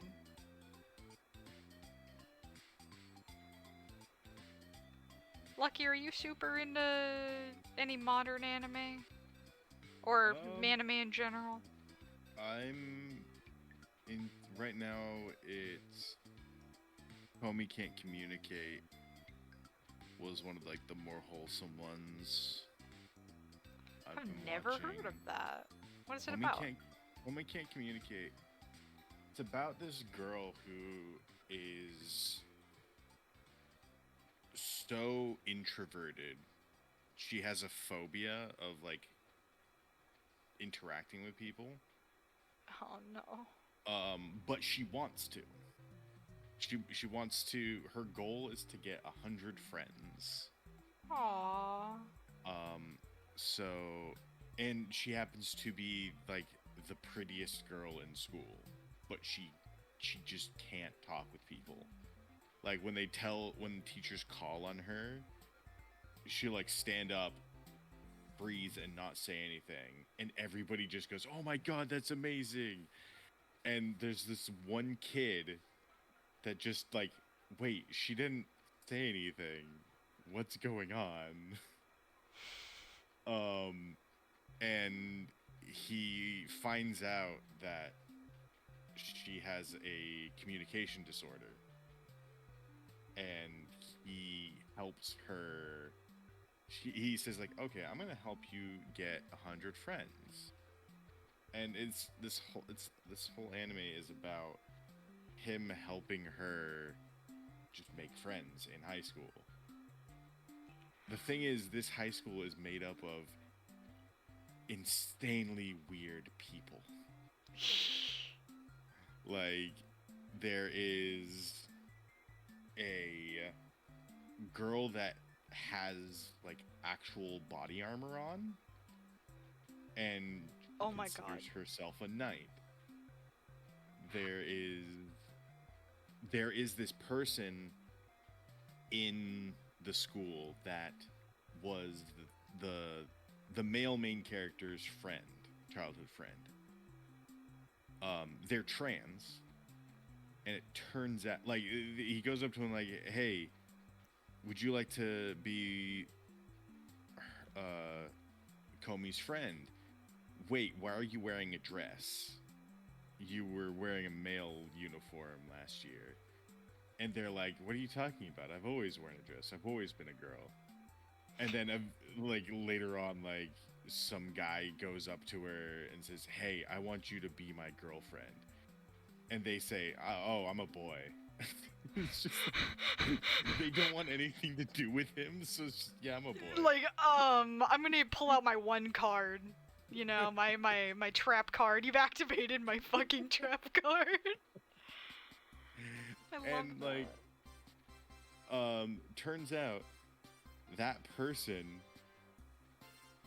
Lucky, are you super into any modern anime? Or anime in general? I'm in right now. It's Homie Can't Communicate was one of like the more wholesome ones. I've been never watching. heard of that. What is it Homie about? Homie Can't Communicate. It's about this girl who is so introverted. She has a phobia of like interacting with people. Oh no. But she wants to. She wants to. Her goal is to get 100 friends. Aww. So, and she happens to be like the prettiest girl in school, but she just can't talk with people. Like when teachers call on her, she'll like stand up, freeze, and not say anything, and everybody just goes, "Oh my god, that's amazing!" And there's this one kid that just like, wait, she didn't say anything. What's going on? And he finds out that she has a communication disorder, and he helps her. He says like, okay, I'm gonna help you get 100 friends, and this whole anime is about him helping her just make friends in high school. The thing is, this high school is made up of insanely weird people. Like, there is a girl that has like actual body armor on and Oh my considers god. herself a knight. There is this person in the school that was the male main character's friend, childhood friend. They're trans, and it turns out like he goes up to him like, "Hey, would you like to be Comey's friend? Wait, why are you wearing a dress? You were wearing a male uniform last year." And they're like, "What are you talking about? I've always worn a dress. I've always been a girl." And then, like, later on, like, some guy goes up to her and says, "Hey, I want you to be my girlfriend." And they say, "Oh, I'm a boy." It's just, they don't want anything to do with him, so it's just, yeah, I'm a boy. Like, I'm gonna pull out my one card. You know, my trap card. You've activated my fucking trap card. I love And, that. like, turns out that person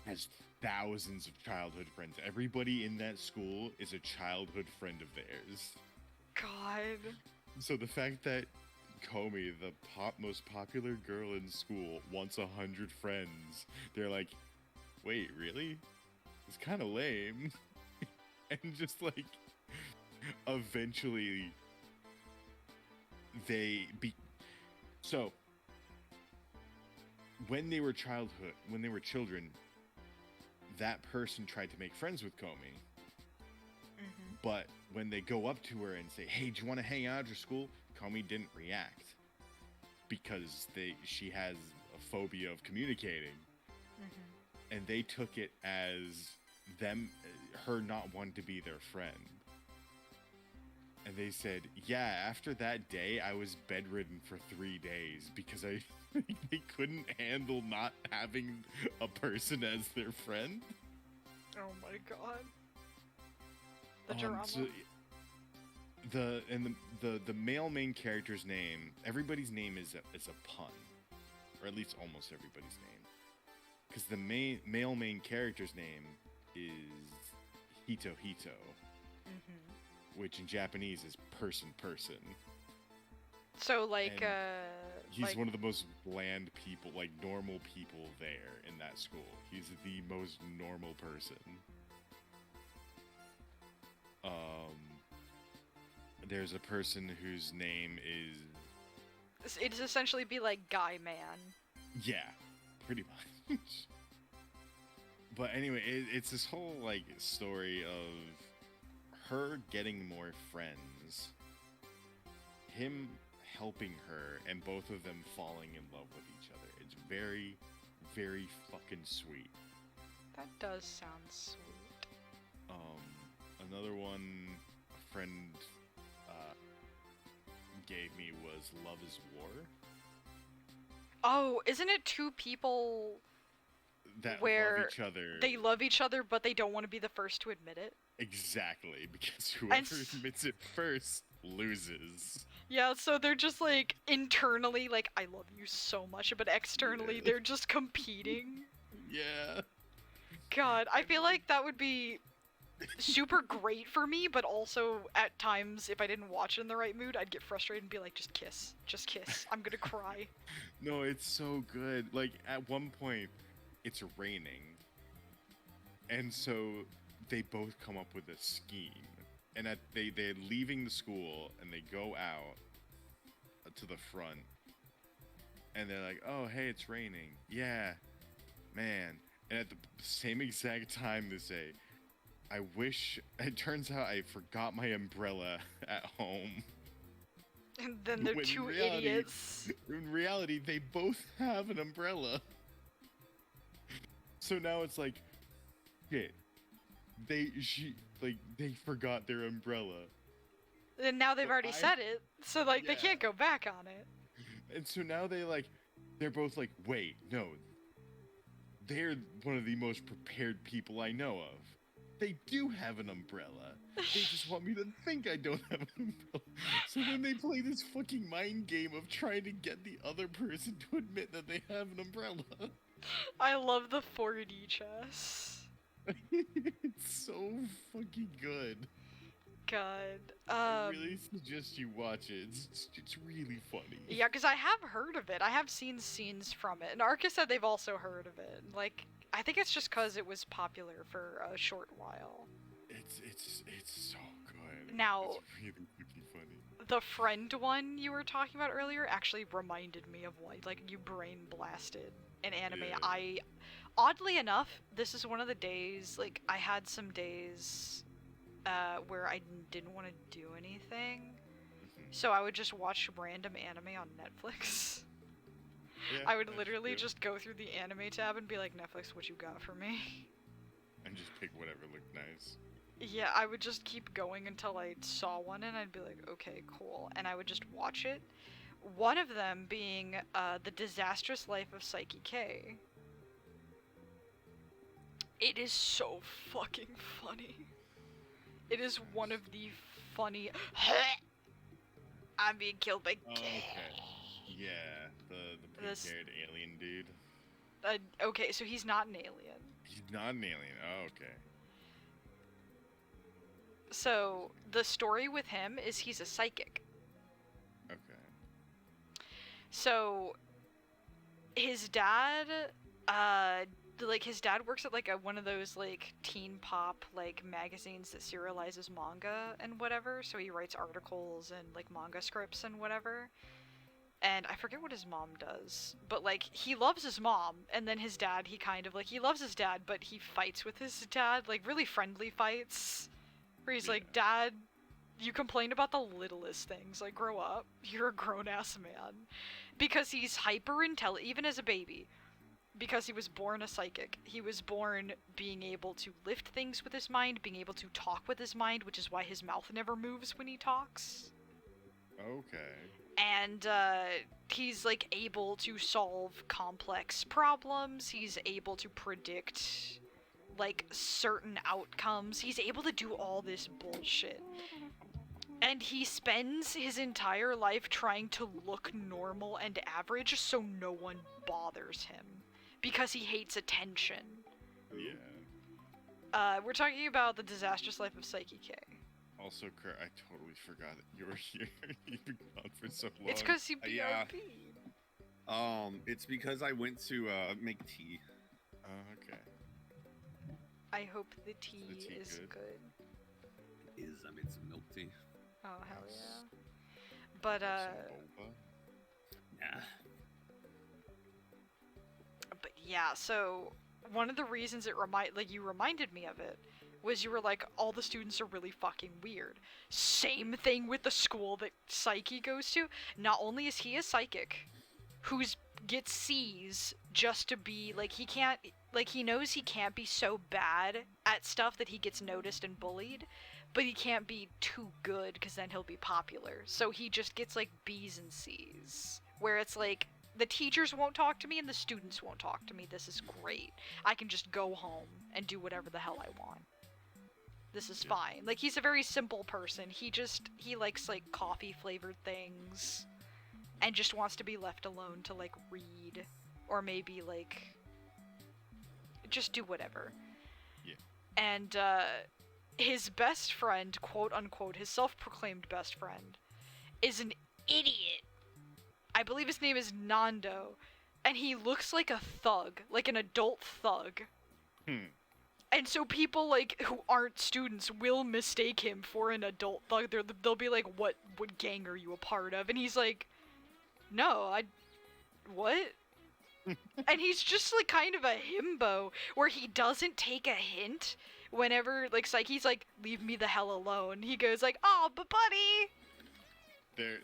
has thousands of childhood friends. Everybody in that school is a childhood friend of theirs. God. So the fact that Comey, the most popular girl in school, wants 100 friends, they're like, wait, really? It's kind of lame. And just like, eventually, so when they were children, that person tried to make friends with Comey. Mm-hmm. But when they go up to her and say, "Hey, do you want to hang out after school?" Comey didn't react because she has a phobia of communicating, Mm-hmm. and they took it as her not wanting to be their friend. And they said, "Yeah, after that day, I was bedridden for 3 days because they couldn't handle not having a person as their friend." Oh my god. The drama. So the male main character's name, everybody's name is a pun, or at least almost everybody's name, because the main character's name is Hito Hito, Mm-hmm. which in Japanese is person. So like And He's like, one of the most bland people, like normal people there in that school. He's the most normal person. There's a person whose name is it's essentially be like Guy Man. yeah, pretty much. But anyway, it's this whole like story of her getting more friends, him helping her, and both of them falling in love with each other. It's very, very fucking sweet. That does sound sweet. Another one a friend gave me was Love is War. Oh, isn't it two people That where love each other. they love each other but they don't want to be the first to admit it? Exactly, because And whoever admits it first loses. Yeah, so they're just like internally like I love you so much, but externally Yeah. they're just competing. Yeah. God, I feel like that would be super great for me, but also at times if I didn't watch it in the right mood, I'd get frustrated and be like, just kiss. Just kiss. I'm gonna cry. No, it's so good. Like, at one point, it's raining. And so they both come up with a scheme. And they're leaving the school, and they go out to the front. And they're like, oh, hey, it's raining. Yeah, man. And at the same exact time, they say, I wish... It turns out I forgot my umbrella at home. And then they're When two reality- idiots. In reality, they both have an umbrella. So now it's like, shit. They forgot their umbrella. And now they've But already said it, so like they Yeah. can't go back on it. And so now they're both like, wait, no. They're one of the most prepared people I know of. They do have an umbrella. They just want me to think I don't have an umbrella. So then they play this fucking mind game of trying to get the other person to admit that they have an umbrella. I love the 4D chess. It's so fucking good. I God. really suggest you watch it. It's really funny. Yeah, because I have heard of it. I have seen scenes from it. And Arcus said they've also heard of it. Like, I think it's just because it was popular for a short while. It's so good. Now- It's really fucking funny. The friend one you were talking about earlier actually reminded me of one. Like, you brain blasted an anime. Yeah. Oddly enough, this is one of the days, like, I had some days where I didn't want to do anything. So I would just watch random anime on Netflix. Yeah, I would that's literally true. just go through the anime tab and be like, Netflix, what you got for me? And just pick whatever looked nice. Yeah, I would just keep going until I saw one and I'd be like, okay, cool. And I would just watch it. One of them being The Disastrous Life of Psyche K. It is so fucking funny. It is one of the funny... I'm being killed by... Oh, okay. Yeah, the This- pink-haired alien dude. Okay, so he's not an alien. He's not an alien. Oh, okay. So, the story with him is he's a psychic. Okay. So, his dad, his dad works at, like, one of those, like, teen pop, like, magazines that serializes manga and whatever, so he writes articles and, like, manga scripts and whatever. And I forget what his mom does, but, like, he loves his mom, and then his dad, he kind of, like, he loves his dad, but he fights with his dad, like, really friendly fights, where he's like, Dad, you complain about the littlest things, like, grow up, you're a grown-ass man. Because he's hyper-intelligent, even as a baby. Because he was born a psychic. He was born being able to lift things with his mind, being able to talk with his mind, which is why his mouth never moves when he talks. Okay. And, he's, like, able to solve complex problems. He's able to predict, like, certain outcomes. He's able to do all this bullshit. And he spends his entire life trying to look normal and average so no one bothers him. Because he hates attention. Yeah. We're talking about The Disastrous Life of Psyche K. Also, Kurt, I totally forgot that you were here. You've been gone for so long. It's because you Yeah. BRB. It's because I went to make tea. Oh, okay. I hope the tea, tea is good? good. I made some milk tea. Oh, hell Nice. yeah. But, Have some boba? Yeah. But yeah, so one of the reasons you reminded me of it was you were like, all the students are really fucking weird. Same thing with the school that Psyche goes to. Not only is he a psychic who's gets C's just to be like, he knows he can't be so bad at stuff that he gets noticed and bullied, but he can't be too good because then he'll be popular. So he just gets like B's and C's, where it's like, the teachers won't talk to me and the students won't talk to me. This is great. I can just go home and do whatever the hell I want. This is fine. Like, he's a very simple person. He likes like coffee flavored things and just wants to be left alone to like read or maybe like just do whatever. Yeah. And his best friend, quote unquote, his self-proclaimed best friend, is an idiot. I believe his name is Nando, and he looks like a thug, like an adult thug. And so people like who aren't students will mistake him for an adult thug. They'll be like, "What gang are you a part of?" And he's like, "No, what?" And he's just like kind of a himbo where he doesn't take a hint whenever like Psyche's like, "Leave me the hell alone." He goes like, "Oh, but buddy."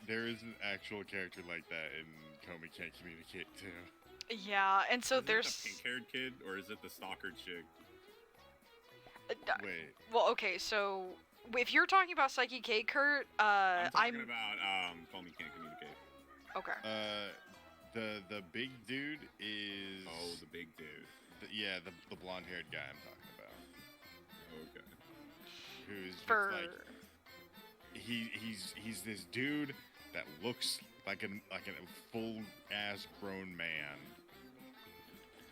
There is an actual character like that in Comey Can't Communicate too. Yeah, and so Is there's it the pink-haired kid, or is it the stalker chick? Wait, well, okay, so if you're talking about Psyche K, Kurt, I'm talking about Comey Can't Communicate. okay. the big dude is Oh, the big dude. the blonde-haired guy I'm talking about. Okay. Who's just For like he's this dude that looks like a full ass grown man,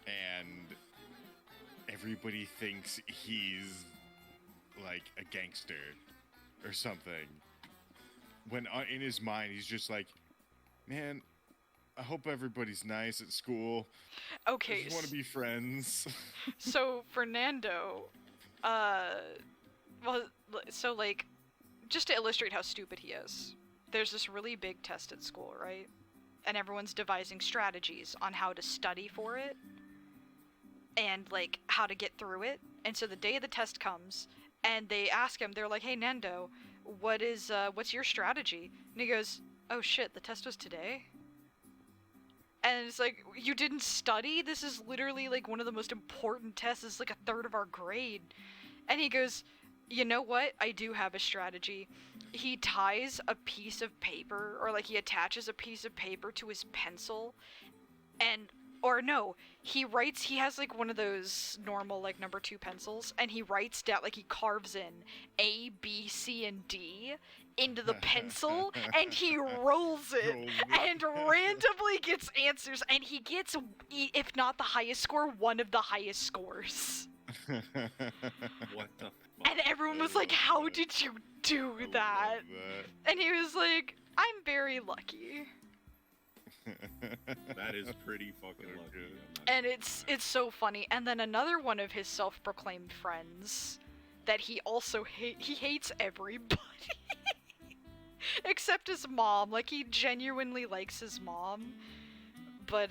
and everybody thinks he's like a gangster or something. When in his mind he's just like, man, I hope everybody's nice at school. okay, I just want to be friends. so Fernando, well, so like, just to illustrate how stupid he is, there's this really big test at school, right? And everyone's devising strategies on how to study for it and like how to get through it. And so the day of the test comes and they ask him, they're like, "Hey Nando, what's your strategy?" And he goes, "Oh shit, the test was today?" And it's like, you didn't study? This is literally like one of the most important tests. It's like a third of our grade. And he goes, "You know what? I do have a strategy." He ties a piece of paper, or like he attaches a piece of paper to his pencil, or no, he has like one of those normal like number 2 pencils, and he writes down, like he carves in A, B, C, and D into the pencil, and he rolls it, and randomly gets answers, and he gets, if not the highest score, one of the highest scores. What the fuck? And everyone was like, "How did you do I that?" love And he was like, "I'm very lucky." that. That is pretty fucking So lucky. good. I'm not- And it's so funny. And then another one of his self-proclaimed friends that he also he hates everybody except his mom. Like, he genuinely likes his mom, but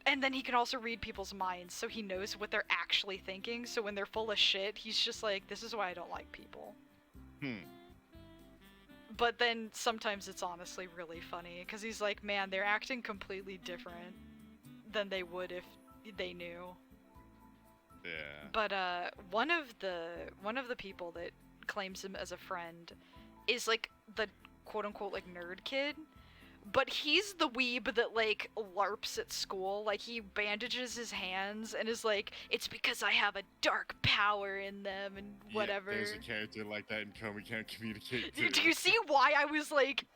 and then he can also read people's minds, so he knows what they're actually thinking. So when they're full of shit, he's just like, "This is why I don't like people." But then sometimes it's honestly really funny because he's like, "Man, they're acting completely different than they would if they knew." Yeah. But one of the people that claims him as a friend is like the quote unquote like nerd kid, but he's the weeb that like LARPs at school. Like, he bandages his hands and is like, "It's because I have a dark power in them," and whatever. Yeah, there's a character like that in Comey Can't Communicate Do too. you see why I was like,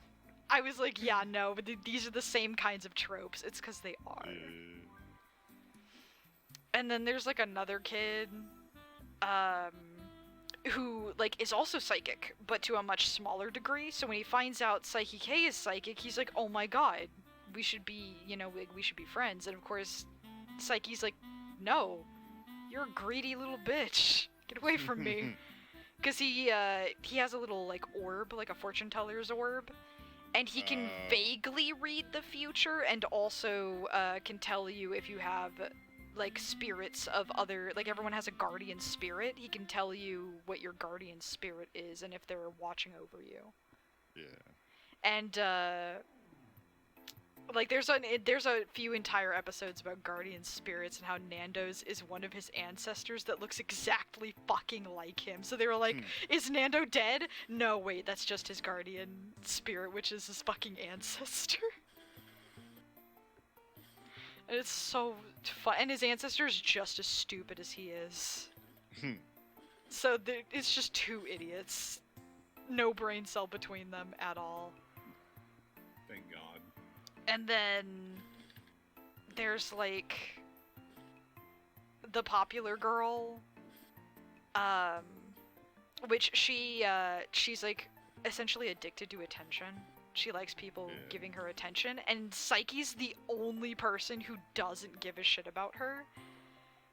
yeah, no, but these are the same kinds of tropes. It's because they are. And then there's like another kid, who like is also psychic, but to a much smaller degree. So when he finds out Psyche K is psychic, he's like, "Oh my god, we should be, we should be friends." And of course, Psyche's like, "No, you're a greedy little bitch. Get away from me." Because he has a little like orb, like a fortune teller's orb, and he can vaguely read the future, and also can tell you if you have like spirits of other, like everyone has a guardian spirit. He can tell you what your guardian spirit is and if they're watching over you. Yeah. And like there's a few entire episodes about guardian spirits and how Nando's is one of his ancestors that looks exactly fucking like him. So they were like, "Is Nando dead?" No, wait, that's just his guardian spirit, which is his fucking ancestor. And it's so fun, and his ancestor is just as stupid as he is. So it's just two idiots, no brain cell between them at all. Thank God. And then there's like the popular girl, which she's like essentially addicted to attention. She likes people giving her attention, and Psyche's the only person who doesn't give a shit about her.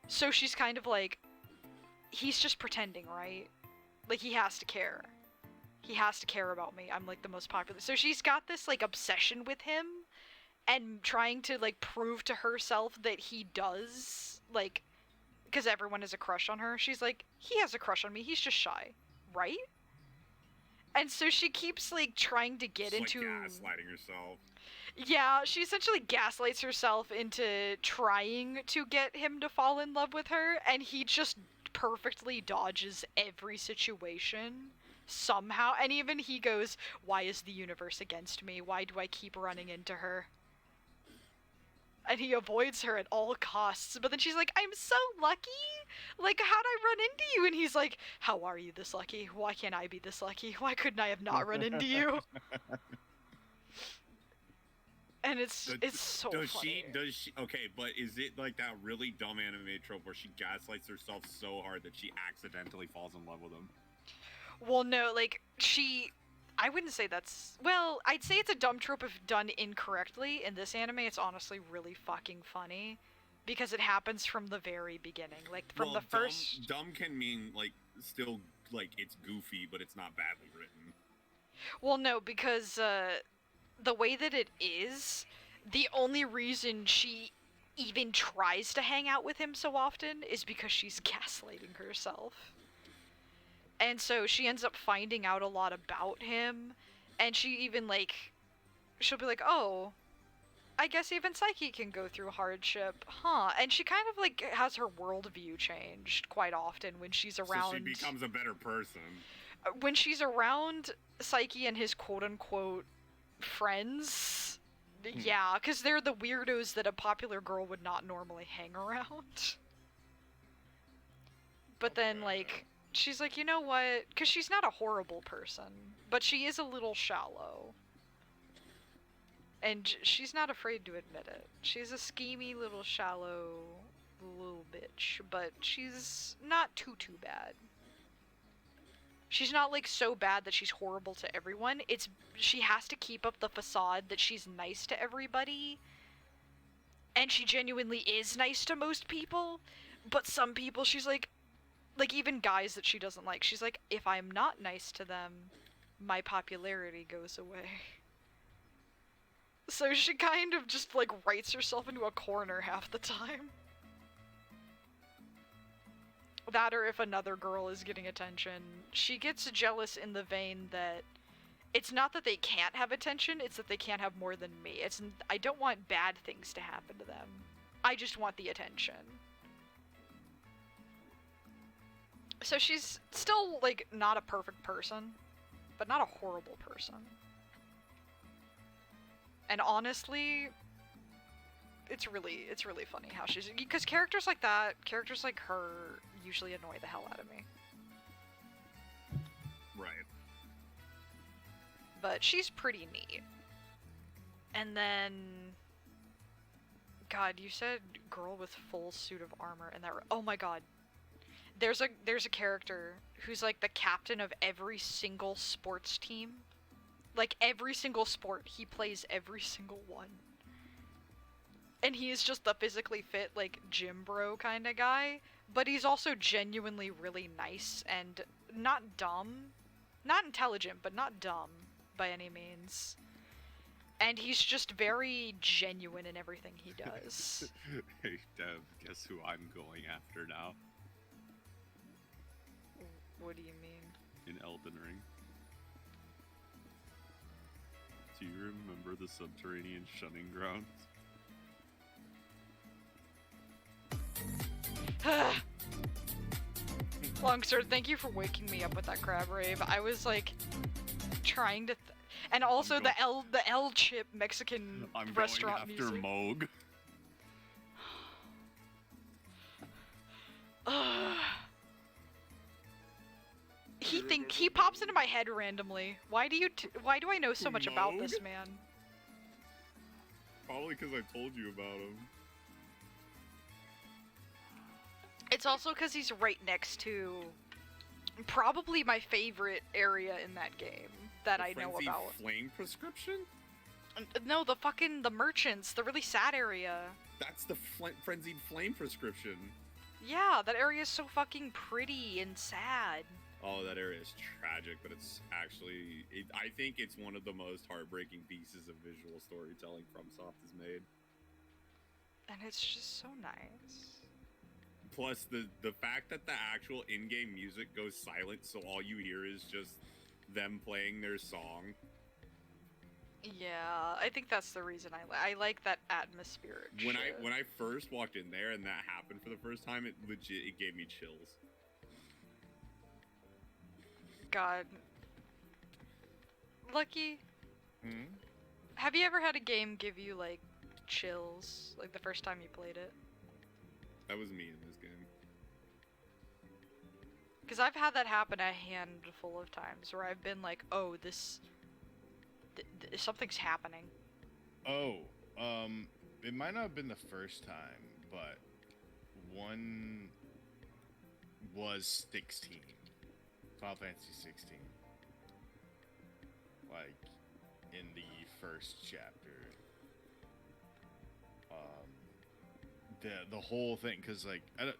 So she's kind of like, he's just pretending, right? Like, he has to care. He has to care about me. I'm like the most popular. So she's got this like obsession with him and trying to like prove to herself that he does, like, because everyone has a crush on her. She's like, he has a crush on me. He's just shy, right? And so she keeps like trying to get Just, into like, gaslighting herself. Yeah, she essentially gaslights herself into trying to get him to fall in love with her, and he just perfectly dodges every situation somehow. And even he goes, "Why is the universe against me? Why do I keep running into her?" And he avoids her at all costs. But then she's like, "I'm so lucky. Like, how'd I run into you?" And he's like, "How are you this lucky? Why can't I be this lucky? Why couldn't I have not run into you?" And it's so funny. Does she okay, but is it like that really dumb anime trope where she gaslights herself so hard that she accidentally falls in love with him? Well, no, like, I wouldn't say that's... Well, I'd say it's a dumb trope if done incorrectly. In this anime, it's honestly really fucking funny. Because it happens from the very beginning. Like, from the first... Dumb can mean, like, still, like, it's goofy, but it's not badly written. Well, no, because, the way that it is, the only reason she even tries to hang out with him so often is because she's gaslighting herself. And so she ends up finding out a lot about him, and she even, like, she'll be like, "Oh, I guess even Psyche can go through hardship, huh?" And she kind of, like, has her worldview changed quite often when she's around... So she becomes a better person. When she's around Psyche and his quote-unquote friends, yeah, because they're the weirdos that a popular girl would not normally hang around. But then, like... She's like, "You know what?" Because she's not a horrible person, but she is a little shallow. And she's not afraid to admit it. She's a schemy little shallow little bitch, but she's not too bad. She's not like so bad that she's horrible to everyone. She has to keep up the facade that she's nice to everybody. And she genuinely is nice to most people, but some people she's like even guys that she doesn't like, she's like, "If I'm not nice to them, my popularity goes away." So she kind of just, like, writes herself into a corner half the time. That, or if another girl is getting attention, she gets jealous in the vein that it's not that they can't have attention, it's that they can't have more than me. I don't want bad things to happen to them. I just want the attention. So she's still, like, not a perfect person, but not a horrible person. And honestly, it's really funny how she's... Because characters like that, characters like her, usually annoy the hell out of me. Right. But she's pretty neat. And then... God, you said girl with full suit of armor, and that... Oh my god. there's a character who's like the captain of every single sports team. Like every single sport, he plays every single one. And he is just the physically fit, like, gym bro kind of guy, but he's also genuinely really nice and not dumb. Not intelligent, but not dumb by any means. And he's just very genuine in everything he does. Hey, Dev, guess who I'm going after now What do you mean? in Elden Ring? Do you remember the subterranean shunning grounds? Longsword, thank you for waking me up with that crab rave. I was like trying to, and also the El Chip Mexican I'm restaurant going after music. Moog. He pops into my head randomly. Why do I know so much about this Moog? man? Probably because I told you about him. It's also because he's right next to probably my favorite area in that game that I know Frenzied about. Flame prescription? No, the merchants, the really sad area. That's the frenzied flame prescription. Yeah, that area is so fucking pretty and sad. Oh, that area is tragic, but it's actually... I think it's one of the most heartbreaking pieces of visual storytelling FromSoft has made. And it's just so nice. Plus, the fact that the actual in-game music goes silent, so all you hear is just them playing their song. Yeah, I think that's the reason I like that atmospheric When shit. I first walked in there and that happened for the first time, it gave me chills. God. Lucky, Hmm? have you ever had a game give you, like, chills? Like, the first time you played it? That was me in this game. Because I've had that happen a handful of times where I've been like, oh, this... something's happening. Oh, it might not have been the first time, but one was 16. Final Fantasy 16. Like, in the first chapter. The whole thing, because, like, I don't,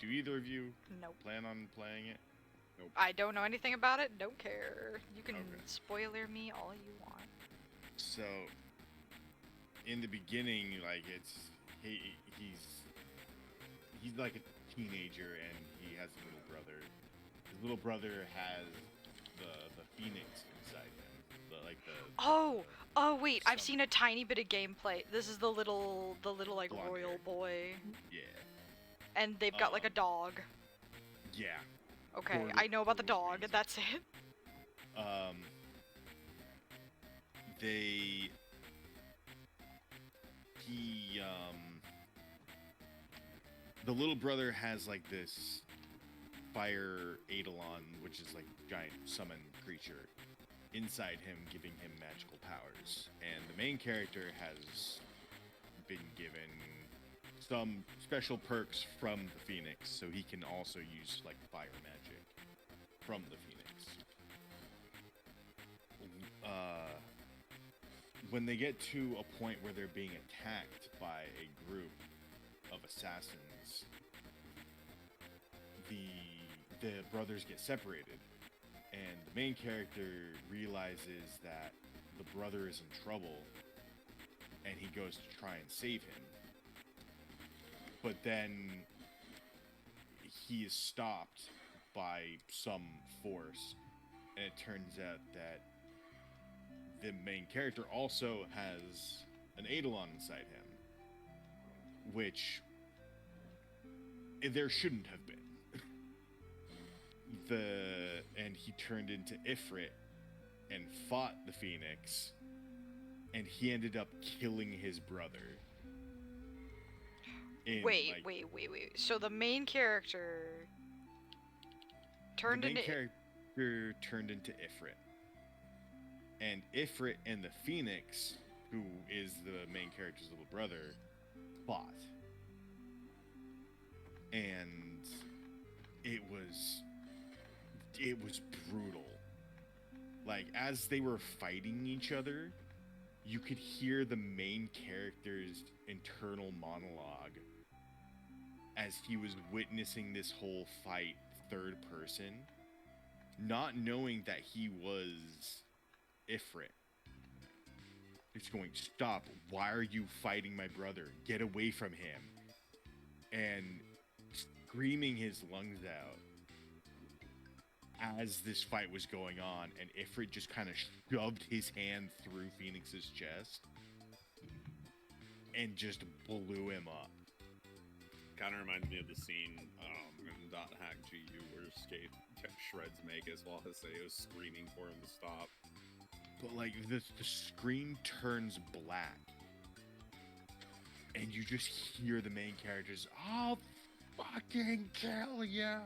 do either of you Nope. plan on playing it? I don't know anything about it, don't care. You can Okay. spoiler me all you want. So, in the beginning, like, he's like a teenager and he has a little brother. His little brother has the phoenix inside him. Oh wait, I've Some- seen a tiny bit of gameplay. This is the little like Blonde royal hair. boy, Yeah. and they've got like a dog. Yeah. Okay, for I know about the those dog. reasons. That's it. The little brother has like this fire eidolon, which is like giant summon creature inside him, giving him magical powers. And the main character has been given some special perks from the Phoenix, so he can also use like fire magic from the Phoenix. When they get to a point where they're being attacked by a group of assassins, the brothers get separated, and the main character realizes that the brother is in trouble, and he goes to try and save him. But then he is stopped by some force, and it turns out that the main character also has an eidolon inside him, which there shouldn't have been. And he turned into Ifrit and fought the Phoenix, and he ended up killing his brother. Wait. So the main character turned the main into character turned into Ifrit. And Ifrit and the Phoenix, who is the main character's little brother, fought. And it was brutal. Like, as they were fighting each other, you could hear the main character's internal monologue as he was witnessing this whole fight third person, not knowing that he was Ifrit. It's going, stop, why are you fighting my brother? Get away from him. And screaming his lungs out as this fight was going on, and Ifrit just kind of shoved his hand through Phoenix's chest and just blew him up. Kind of reminds me of the scene in Dot Hack GU where Skate shreds Magus while Haseo is screaming for him to stop. But like the screen turns black, and you just hear the main characters, "I'll fucking kill you,"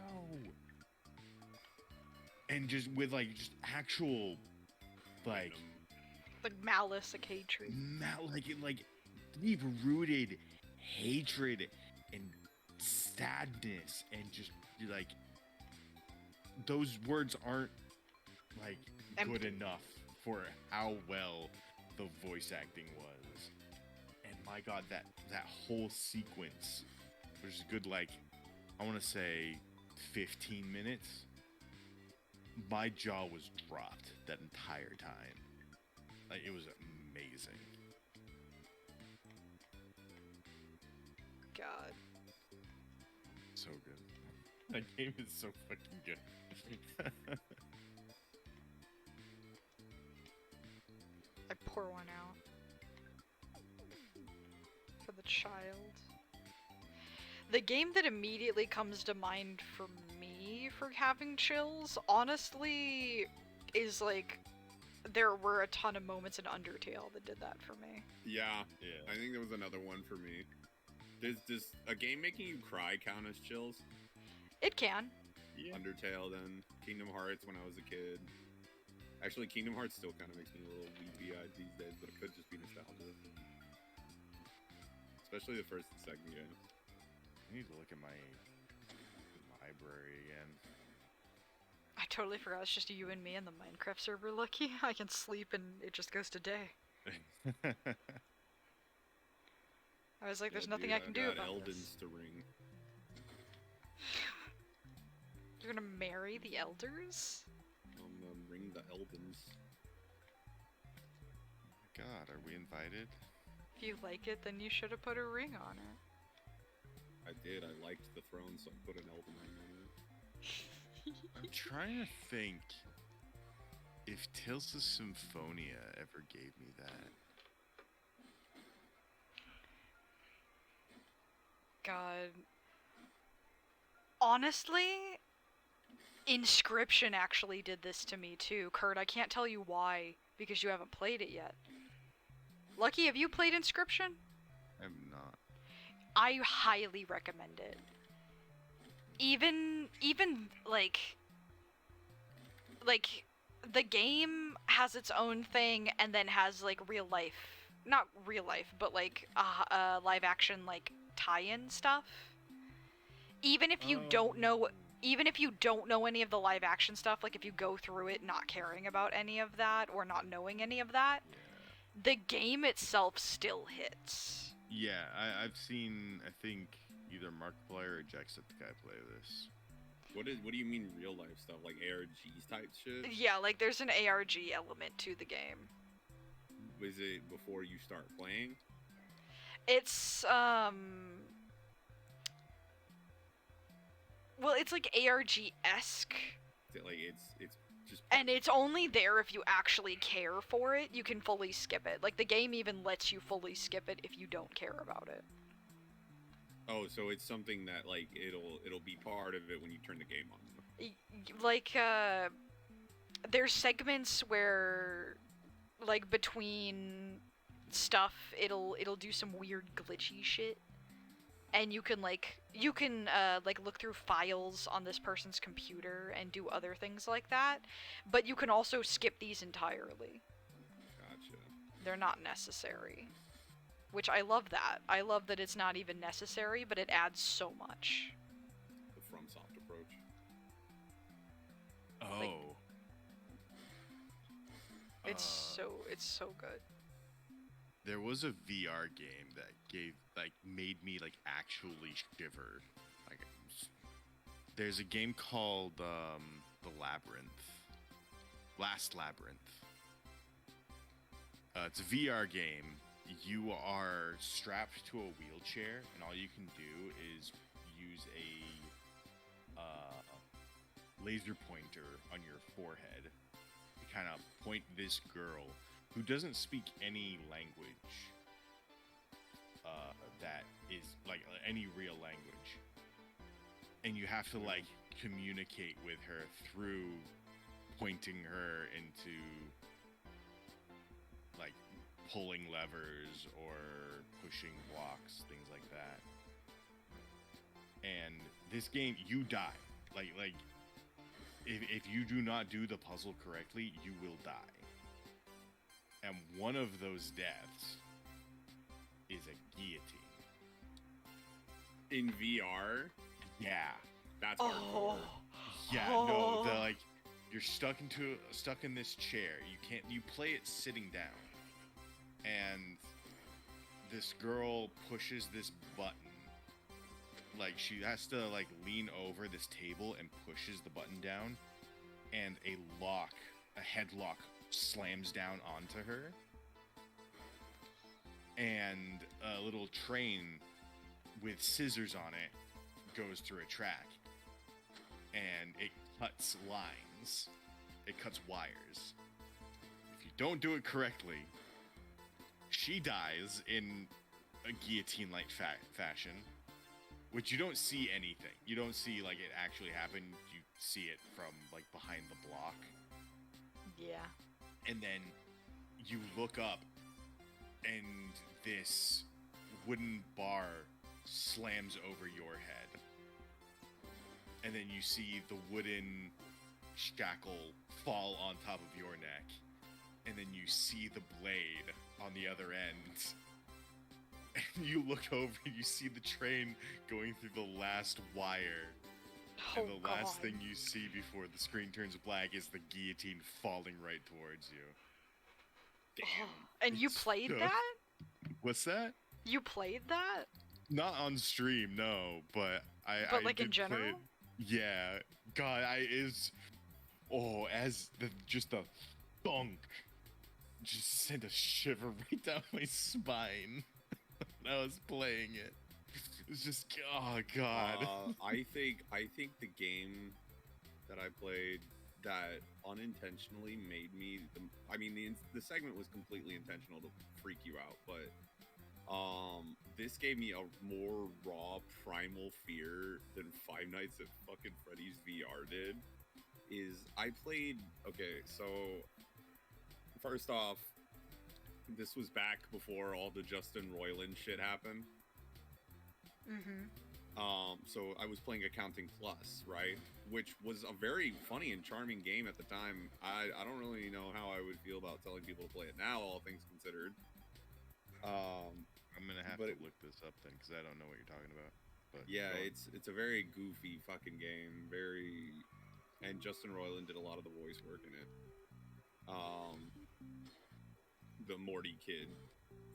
and just with like just actual like malice, like hatred. like deep-rooted hatred and sadness, and just like those words aren't like good enough for how well the voice acting was. And my god, that whole sequence, which is good, like I want to say 15 minutes, my jaw was dropped that entire time. Like, it was amazing. God. So good. That game is so fucking good. I pour one out for the child. The game that immediately comes to mind for me for having chills, honestly, is like, there were a ton of moments in Undertale that did that for me. Yeah, Yeah. I think there was another one for me. Does a game making you cry count as chills? It can. Yeah. Undertale, then Kingdom Hearts when I was a kid. Actually, Kingdom Hearts still kind of makes me a little weepy-eyed these days, but it could just be nostalgia. Especially the first and second game. I need to look at my library again. I totally forgot it's just you and me and the Minecraft server, Lucky. I can sleep and it just goes to day. I was like, there's nothing I can do about Eldens this. to ring. You're gonna marry the elders? Ring the Eldens. God, are we invited? If you like it, then you should have put a ring on it. I did. I liked the throne, so I put an Elden ring on it. I'm trying to think if Tales of Symphonia ever gave me that. God. Honestly, Inscription actually did this to me too. Kurt, I can't tell you why, because you haven't played it yet. Lucky, have you played Inscription? I'm not. I highly recommend it. Even like the game has its own thing, and then has like real life, not real life, but like live action like tie-in stuff. Even if you don't know any of the live action stuff, like if you go through it not caring about any of that or not knowing any of that, the game itself still hits. Yeah, I've seen, I think, either Markiplier or Jacksepticeye play this. What do you mean real life stuff? Like ARGs type shit? Yeah, like there's an ARG element to the game. Was it before you start playing? It's well, it's like ARG-esque. Is it like it's just And it's only there if you actually care for it. You can fully skip it. Like the game even lets you fully skip it if you don't care about it. Oh, so it's something that like it'll be part of it when you turn the game on. Like there's segments where like between stuff it'll do some weird glitchy shit. And you can like look through files on this person's computer and do other things like that, but you can also skip these entirely. Gotcha. They're not necessary. Which I love that. I love that it's not even necessary, but it adds so much. The FromSoft approach. Oh. It's Uh, so good. There was a VR game that made me like actually shiver. Like, there's a game called The Labyrinth, Last Labyrinth. It's a VR game. You are strapped to a wheelchair, and all you can do is use a laser pointer on your forehead to kind of point this girl who doesn't speak any language that is like any real language, and you have to like communicate with her through pointing her into like pulling levers or pushing blocks, things like that. And this game, you die. Like if you do not do the puzzle correctly, you will die. And one of those deaths is a guillotine. In VR, Yeah. that's Oh. hardcore. Yeah, no, the like you're stuck in this chair. You play it sitting down. And this girl pushes this button. Like she has to like lean over this table and pushes the button down, and a headlock slams down onto her. And a little train with scissors on it goes through a track, and it cuts lines. It cuts wires. If you don't do it correctly, she dies in a guillotine-like fashion, which you don't see anything. You don't see like it actually happen. You see it from like behind the block, Yeah. and then you look up, and this wooden bar slams over your head, and then you see the wooden shackle fall on top of your neck, and then you see the blade on the other end, and you look over and you see the train going through the last wire, and the last thing you see before the screen turns black is the guillotine falling right towards you. Damn. And you It's played so- that? What's that? You played that? Not on stream, no, but I But, like, in did play general? it. Yeah. God, as the thunk just sent a shiver right down my spine when I was playing it. It's just, oh god. I think the game that I played that unintentionally made me. The segment was completely intentional to freak you out, but this gave me a more raw primal fear than Five Nights at fucking Freddy's VR did. I played. Okay, so first off, this was back before all the Justin Roiland shit happened. Mm-hmm. So I was playing Accounting Plus, right? Which was a very funny and charming game at the time. I don't really know how I would feel about telling people to play it now, all things considered. I'm gonna have but to look this up then, because I don't know what you're talking about. But Yeah, go on. it's a very goofy fucking game. And Justin Roiland did a lot of the voice work in it. The Morty kid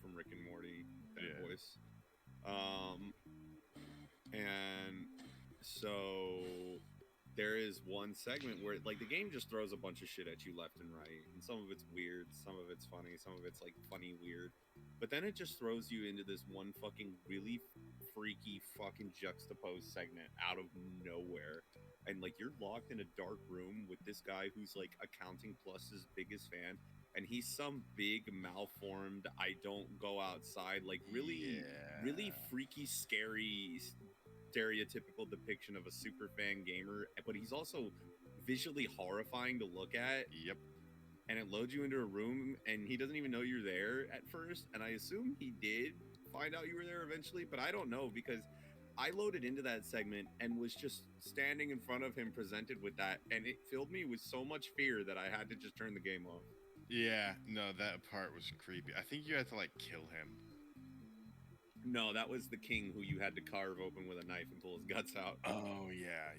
from Rick and Morty, that Yeah. voice. And so there is one segment where like the game just throws a bunch of shit at you left and right, and some of it's weird, some of it's funny, some of it's like funny weird, but then it just throws you into this one fucking really freaky fucking juxtaposed segment out of nowhere, and like you're locked in a dark room with this guy who's like Accounting Plus's biggest fan, and he's some big malformed I don't go outside, like really Yeah. freaky scary stereotypical depiction of a super fan gamer, but he's also visually horrifying to look at. Yep. And it loads you into a room and he doesn't even know you're there at first, and I assume he did find out you were there eventually, but I don't know, because I loaded into that segment and was just standing in front of him presented with that, and it filled me with so much fear that I had to just turn the game off. Yeah, no, that part was creepy. I think you had to like kill him. No, that was the king who you had to carve open with a knife and pull his guts out. Oh yeah,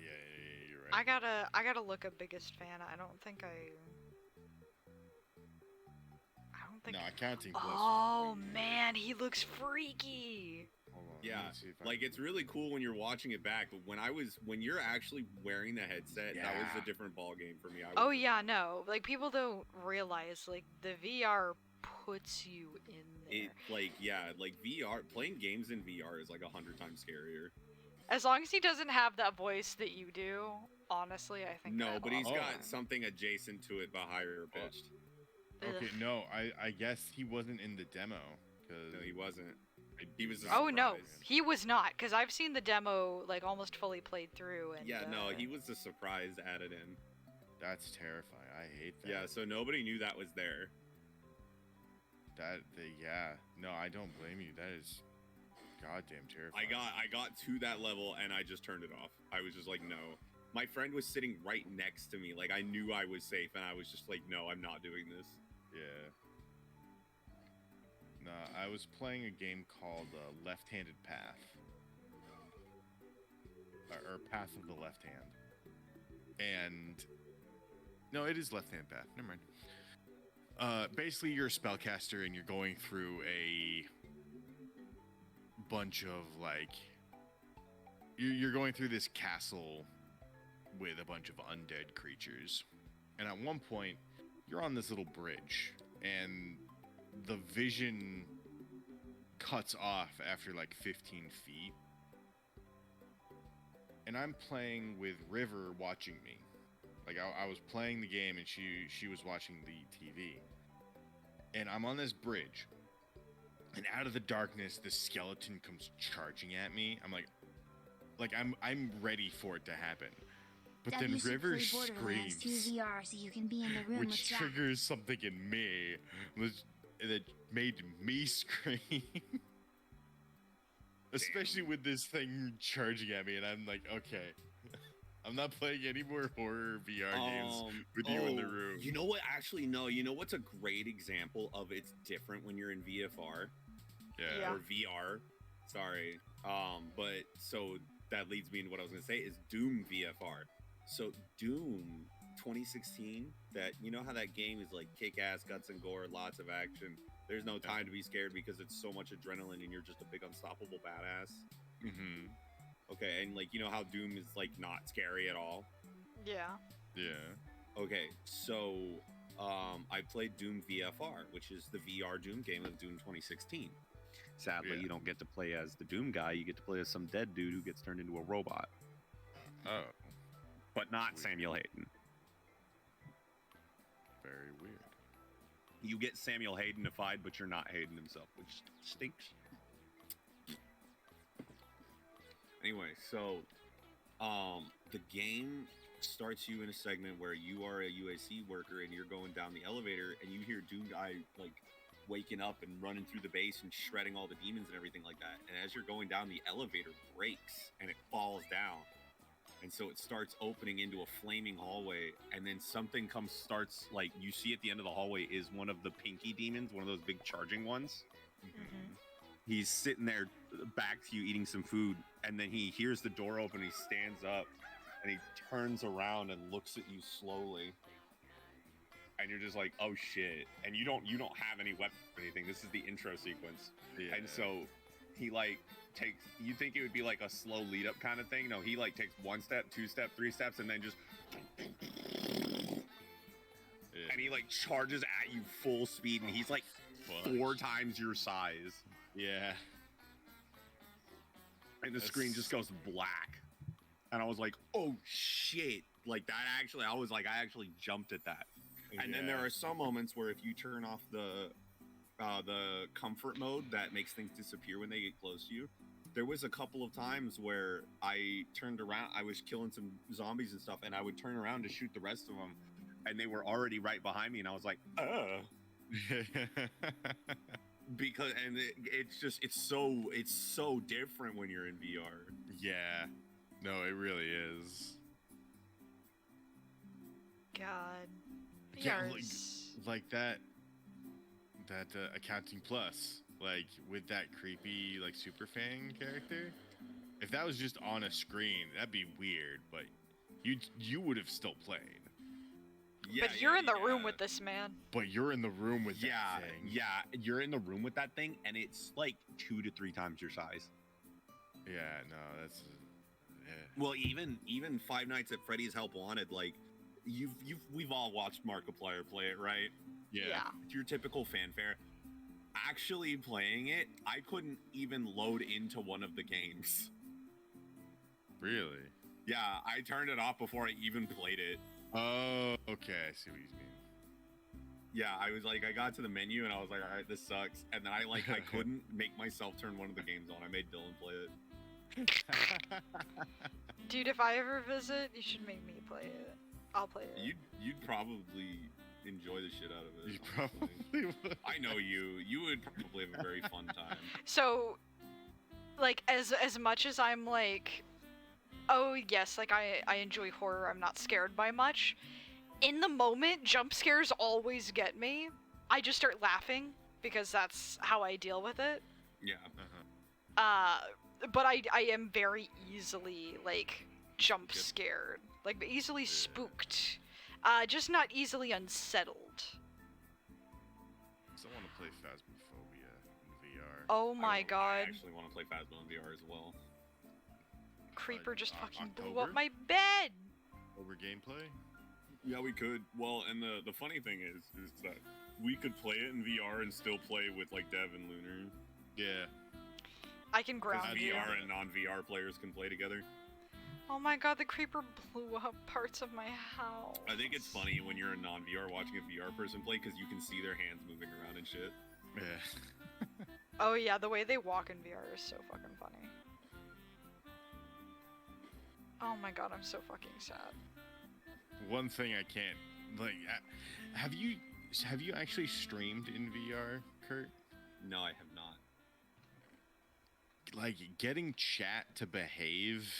you're I gotta look up biggest fan. I don't think No, accounting plus. Oh man, he looks freaky. Hold on, let Yeah, me see if I like can- it's really cool when you're watching it back, but when you're actually wearing the headset, that was Yeah. a different ball game for me. Oh yeah, no. Like people don't realize like the VR puts you in there. It like VR playing games in VR is like 100 times scarier. As long as he doesn't have that voice that you do, honestly, I think No, that but he's Oh. got something adjacent to it, but higher pitched. Okay, no, I guess he wasn't in the demo because No, he wasn't. He was. A Oh no, surprise. he was not, because I've seen the demo like almost fully played through. And Yeah, no, he was a surprise added in. That's terrifying. I hate that. Yeah, so nobody knew that was there. Yeah. No, I don't blame you. That is goddamn terrifying. I got to that level and I just turned it off. I was just like, no. My friend was sitting right next to me, like I knew I was safe, and I was just like, no, I'm not doing this. Yeah. No, I was playing a game called Left-Handed Path. Or Path of the Left Hand. And no, it is Left-Handed Path. Never mind. Basically, you're a spellcaster and you're going through a bunch of like you're going through this castle with a bunch of undead creatures. And at one point, you're on this little bridge and the vision cuts off after like 15 feet. And I'm playing with River watching me. Like I was playing the game and she was watching the TV. And I'm on this bridge. And out of the darkness, this skeleton comes charging at me. I'm ready for it to happen. But Dad, then you should River play Borderlands 2 screams, VR so you can be in the room with which Jack. triggers something in me that made me scream. Especially with this thing charging at me, and I'm like, okay, I'm not playing any more horror VR games with you in the room. You know what? Actually, no. You know what's a great example of it's different when you're in VFR Yeah. or VR? Sorry. But so that leads me into what I was gonna say is Doom VFR. So Doom 2016, that you know how that game is like kick-ass, guts and gore, lots of action. There's no time to be scared because it's so much adrenaline and you're just a big unstoppable badass. Mm-hmm. Okay, and like you know how Doom is like not scary at all. Yeah. Yeah. Okay, so I played Doom VFR, which is the VR Doom game of Doom 2016. Sadly, Yeah. you don't get to play as the Doom guy. You get to play as some dead dude who gets turned into a robot, Oh, but not Sweet. Samuel Hayden. very weird. You get Samuel Haydenified, but you're not Hayden himself, which stinks. Anyway, so the game starts you in a segment where you are a UAC worker and you're going down the elevator and you hear Doom guy like waking up and running through the base and shredding all the demons and everything like that. And as you're going down, the elevator breaks and it falls down. And so it starts opening into a flaming hallway, and then something starts like you see at the end of the hallway is one of the pinky demons, one of those big charging ones. Mhm. He's sitting there back to you eating some food, and then he hears the door open, he stands up, and he turns around and looks at you slowly. And you're just like, oh shit. And you don't have any weapon or anything. This is the intro sequence. Yeah. And so he like takes, you think it would be like a slow lead up kind of thing. No, he like takes 1 step, 2 step, 3 steps, and then just Yeah. and he like charges at you full speed, and he's like Fuck. 4 times your size. Yeah. And the screen just goes black. And I was like, oh shit. Like that actually, I actually jumped at that. And then there Yeah. are some moments where if you turn off the comfort mode that makes things disappear when they get close to you. There was a couple of times where I turned around, I was killing some zombies and stuff, and I would turn around to shoot the rest of them, and they were already right behind me, and I was like, because it's so different when you're in VR. Yeah. No, it really is. God. Yeah, VR's... like that accounting plus, like with that creepy like super fan character. If that was just on a screen, that'd be weird. But you would have still played, Yeah, but you're yeah, in the room yeah. with this man. but you're in the room with Yeah, that thing. yeah, you're in the room with that thing, and it's like 2 to 3 times your size. Yeah, no, that's. Yeah. Well, even Five Nights at Freddy's Help Wanted, like we've all watched Markiplier play it, right? Yeah. It's your typical fanfare. Actually playing it, I couldn't even load into one of the games. Really? Yeah, I turned it off before I even played it. Oh, okay. I see what you mean. Yeah, I was like, I got to the menu and I was like, all right, this sucks. And then I couldn't make myself turn one of the games on. I made Dylan play it. Dude, if I ever visit, you should make me play it. I'll play it. You'd probably enjoy the shit out of it. You honestly. probably would. I know you. You would probably have a very fun time. So, like, as much as I'm like, oh yes, like I enjoy horror, I'm not scared by much. In the moment, jump scares always get me. I just start laughing because that's how I deal with it. Yeah. But I am very easily like jump Yep. scared, like easily spooked, just not easily unsettled. Still want to play Phasmophobia in VR. Oh my I god, actually want to play Phasmo in VR as well. creeper just fucking blew October? up my bed. Over gameplay? Yeah, we could. Well, and the funny thing is that we could play it in VR and still play with like Dev and Lunar. Yeah. I can Because ground you. VR and non-VR players can play together. Oh my god, the creeper blew up parts of my house. I think it's funny when you're a non-VR watching a VR person play because you can see their hands moving around and shit. Yeah. Oh yeah, the way they walk in VR is so fucking funny. Oh my god, I'm so fucking sad. One thing I can't like. Have you actually streamed in VR, Kurt? No, I have not. Like getting chat to behave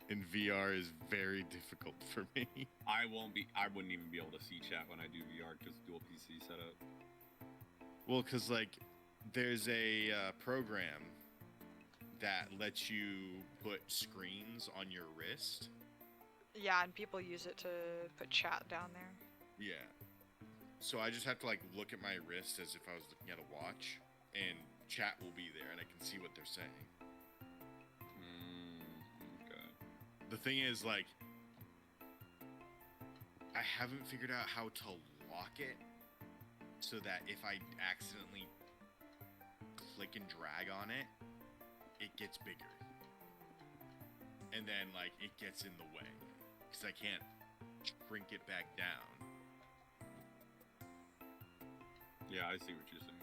in VR is very difficult for me. I wouldn't even be able to see chat when I do VR because dual PC setup. Well, cause like there's a program that lets you put screens on your wrist. Yeah, and people use it to put chat down there. Yeah. So I just have to like look at my wrist as if I was looking at a watch, and chat will be there, and I can see what they're saying. Okay. The thing is, like, I haven't figured out how to lock it so that if I accidentally click and drag on it, it gets bigger. And then, like, it gets in the way. Because I can't shrink it back down. Yeah, I see what you're saying.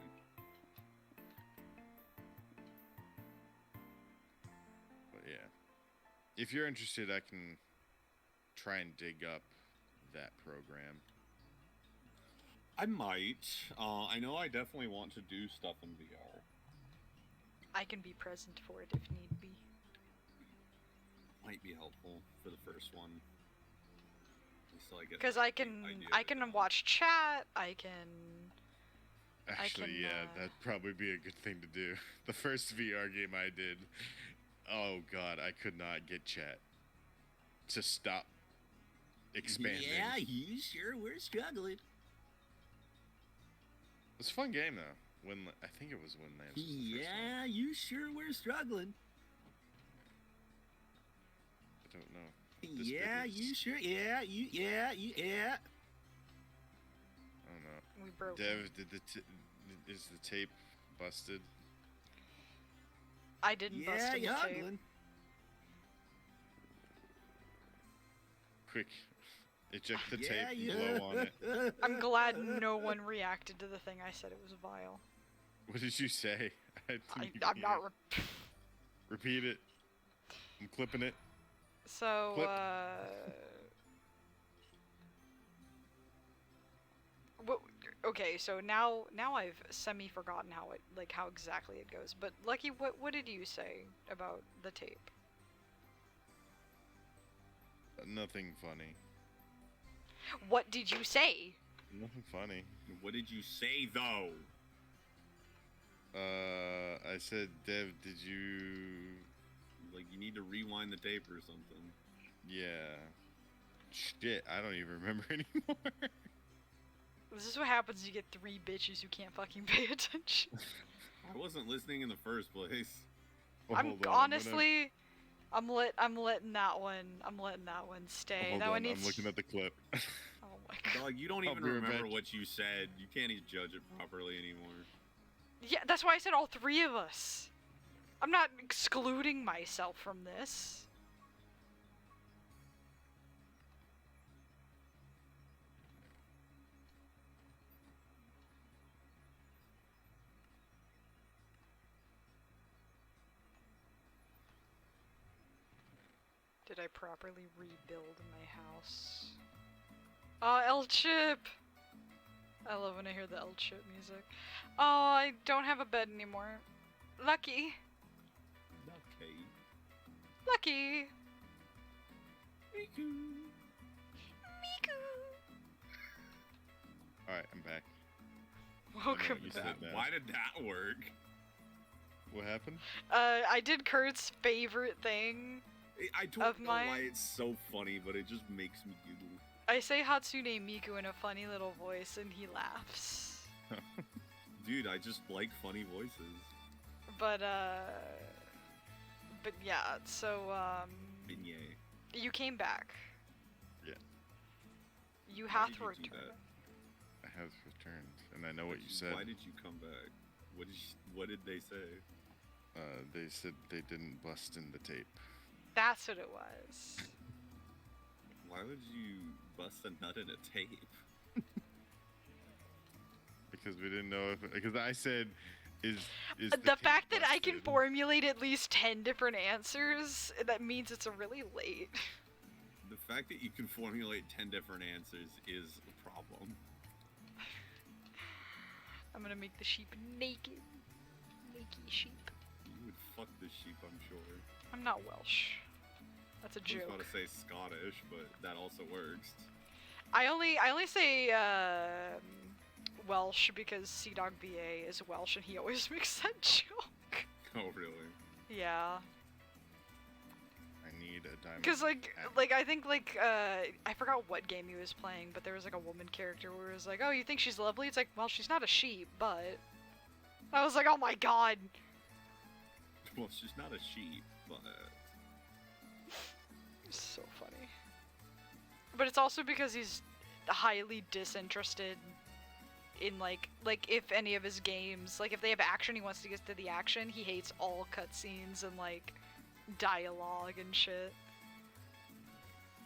But yeah. If you're interested, I can try and dig up that program. I might. I know I definitely want to do stuff in VR. I can be present for it if need be. Might be helpful for the first one. Until I get Because the I can idea. watch chat. I can. Actually, can, yeah, that'd probably be a good thing to do. The first VR game I did, oh god, I could not get chat to stop expanding. Yeah, you sure we're struggling. It was a fun game though. When I think it was when Lance was the first Yeah, one. you sure we're struggling. I don't know. This Yeah, bit is- you sure? Yeah. I don't know. We broke. Dev, is the tape busted? I didn't bust Yeah, in the tape. Yoglin. Quick, eject the Yeah, tape and yeah. blow on it. I'm glad no one reacted to the thing I said it was vile. What did you say? I didn't even I'm not. hear it. Repeat it. I'm clipping it. So, Clip. What, okay, so now I've semi forgotten how exactly it goes. But Lucky, what did you say about the tape? Nothing funny. What did you say? Nothing funny. What did you say though? I said, Dev, did you? Like you need to rewind the tape or something. Yeah. Shit, I don't even remember anymore. This is what happens when you get 3 bitches who can't fucking pay attention. I wasn't listening in the first place. Well, I'm hold on, honestly, I'm letting that one. I'm letting that one stay. Hold that on, one needs. I'm looking at the clip. Oh my god. Dog, you don't I'll even be right remember back. what you said. You can't even judge it properly anymore. Yeah, that's why I said all 3 of us. I'm not excluding myself from this. Did I properly rebuild my house? Oh, El Chip! I love when I hear the El Chip music. Oh, I don't have a bed anymore. Lucky. Okay. Lucky. Miku. Miku. Alright, I'm back. Welcome you back. said that. Why did that work? What happened? I did Kurt's favorite thing. I don't Of know why mine? it's so funny, but it just makes me giggle. I say Hatsune Miku in a funny little voice and he laughs. Dude, I just like funny voices. But yeah, so, Beignet. you came back. Yeah. You Why have did to you do return. I have returned, and I know what you said. Why did you come back? What did they say? They said they didn't bust in the tape. That's what it was. Why would you bust a nut in a tape? Because we didn't know if... Because I said, is The tape fact that I can busted? formulate at least 10 different answers, that means it's really late. The fact that you can formulate 10 different answers is a problem. I'm gonna make the sheep naked. Naked sheep. You would fuck this sheep, I'm sure. I'm not Welsh. That's a I was joke. about to say Scottish, but that also works. I only say Welsh because Sea-Dog BA is Welsh and he always makes that joke. Oh, really? Yeah. I need a diamond. Cause like hat. I think I forgot what game he was playing, but there was like a woman character where it was like, oh, you think she's lovely? It's like, well, she's not a sheep, but I was like, oh my god. Well, she's not a sheep, but... So funny. But it's also because he's highly disinterested in like if any of his games, like if they have action, he wants to get to the action. He hates all cutscenes and like dialogue and shit.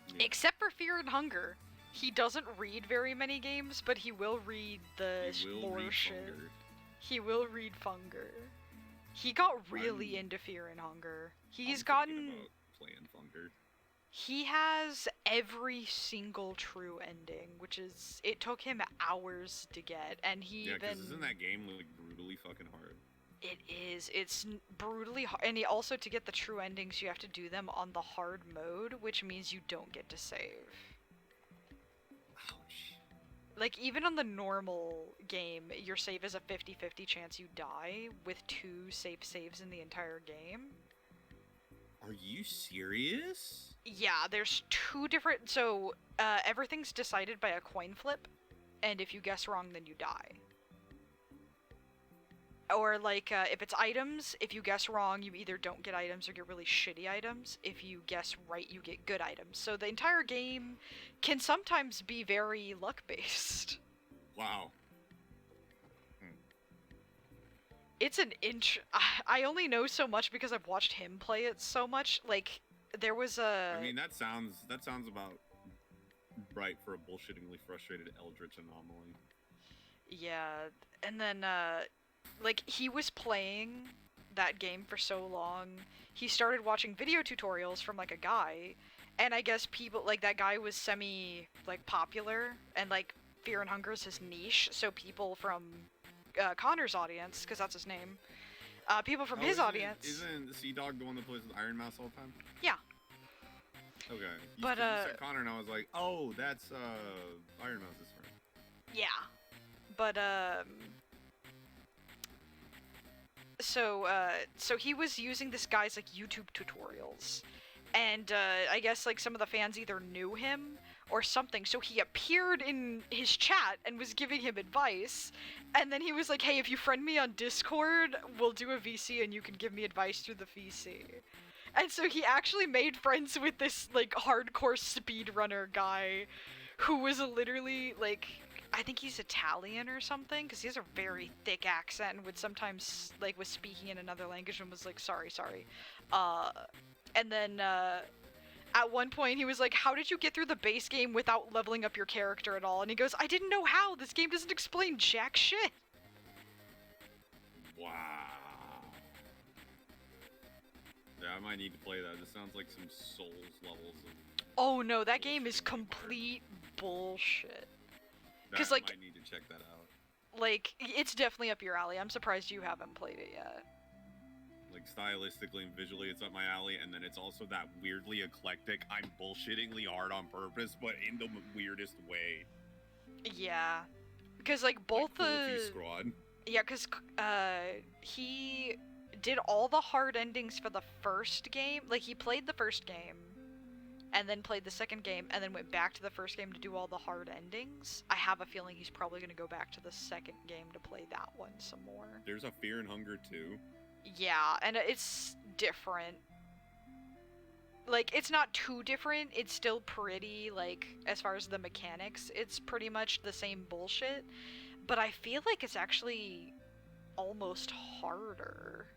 Yeah. Except for Fear and Hunger. He doesn't read very many games, but he will read the He will lore read shit. Funger. He will read Funger. He got really I'm- into Fear and Hunger. He's I'm thinking gotten... about playing Funger. He has every single true ending, which is... It took him hours to get, and he Yeah, even... because isn't that game like brutally fucking hard? It is. It's brutally hard. And also, to get the true endings, you have to do them on the hard mode, which means you don't get to save. Ouch. Like, even on the normal game, your save is a 50-50 chance you die, with 2 safe saves in the entire game. Are you serious? Yeah, there's 2 different... So, everything's decided by a coin flip, and if you guess wrong, then you die. Or, like, if it's items, if you guess wrong, you either don't get items or get really shitty items. If you guess right, you get good items. So the entire game can sometimes be very luck-based. Wow. It's an I only know so much because I've watched him play it so much. Like, there was a... I mean, that sounds about right for a bullshittingly frustrated Eldritch anomaly. Yeah, and then, like, he was playing that game for so long, he started watching video tutorials from, like, a guy, and I guess people, like, that guy was like, popular, and, like, Fear and Hunger is his niche, so people from Connor's audience, because that's his name, people from his audience... Isn't Sea-Dog the one that plays with Iron Mouse all the time? Yeah. Okay. But, you said Connor, and I was like, oh, that's, Iron Mouse's friend. Yeah. But, so he was using this guy's, like, YouTube tutorials, and I guess like some of the fans either knew him or something, so he appeared in his chat and was giving him advice, and then he was like, hey, if you friend me on Discord, we'll do a VC and you can give me advice through the VC. And so he actually made friends with this like hardcore speedrunner guy who was literally like, I think he's Italian or something, because he has a very thick accent and would sometimes like was speaking in another language and was like, sorry. And then at one point he was like, how did you get through the base game without leveling up your character at all? And he goes, I didn't know how. This game doesn't explain jack shit. Wow. Yeah, I might need to play that. This sounds like some Souls levels of... Oh no, that game is complete bullshit. That 'Cause, like- I might need to check that out. Like, it's definitely up your alley. I'm surprised you haven't played it yet. Like, stylistically and visually, it's up my alley, and then it's also that weirdly eclectic, I'm bullshittingly hard on purpose, but in the weirdest way. Yeah. Because, like, both like Cruelty the... Squad. Yeah, because he did all the hard endings for the first game. Like, he played the first game, and then played the second game, and then went back to the first game to do all the hard endings. I have a feeling he's probably going to go back to the second game to play that one some more. There's a Fear and Hunger too. Yeah, and it's different. Like, it's not too different. It's still pretty, like, as far as the mechanics, it's pretty much the same bullshit. But I feel like it's actually almost harder.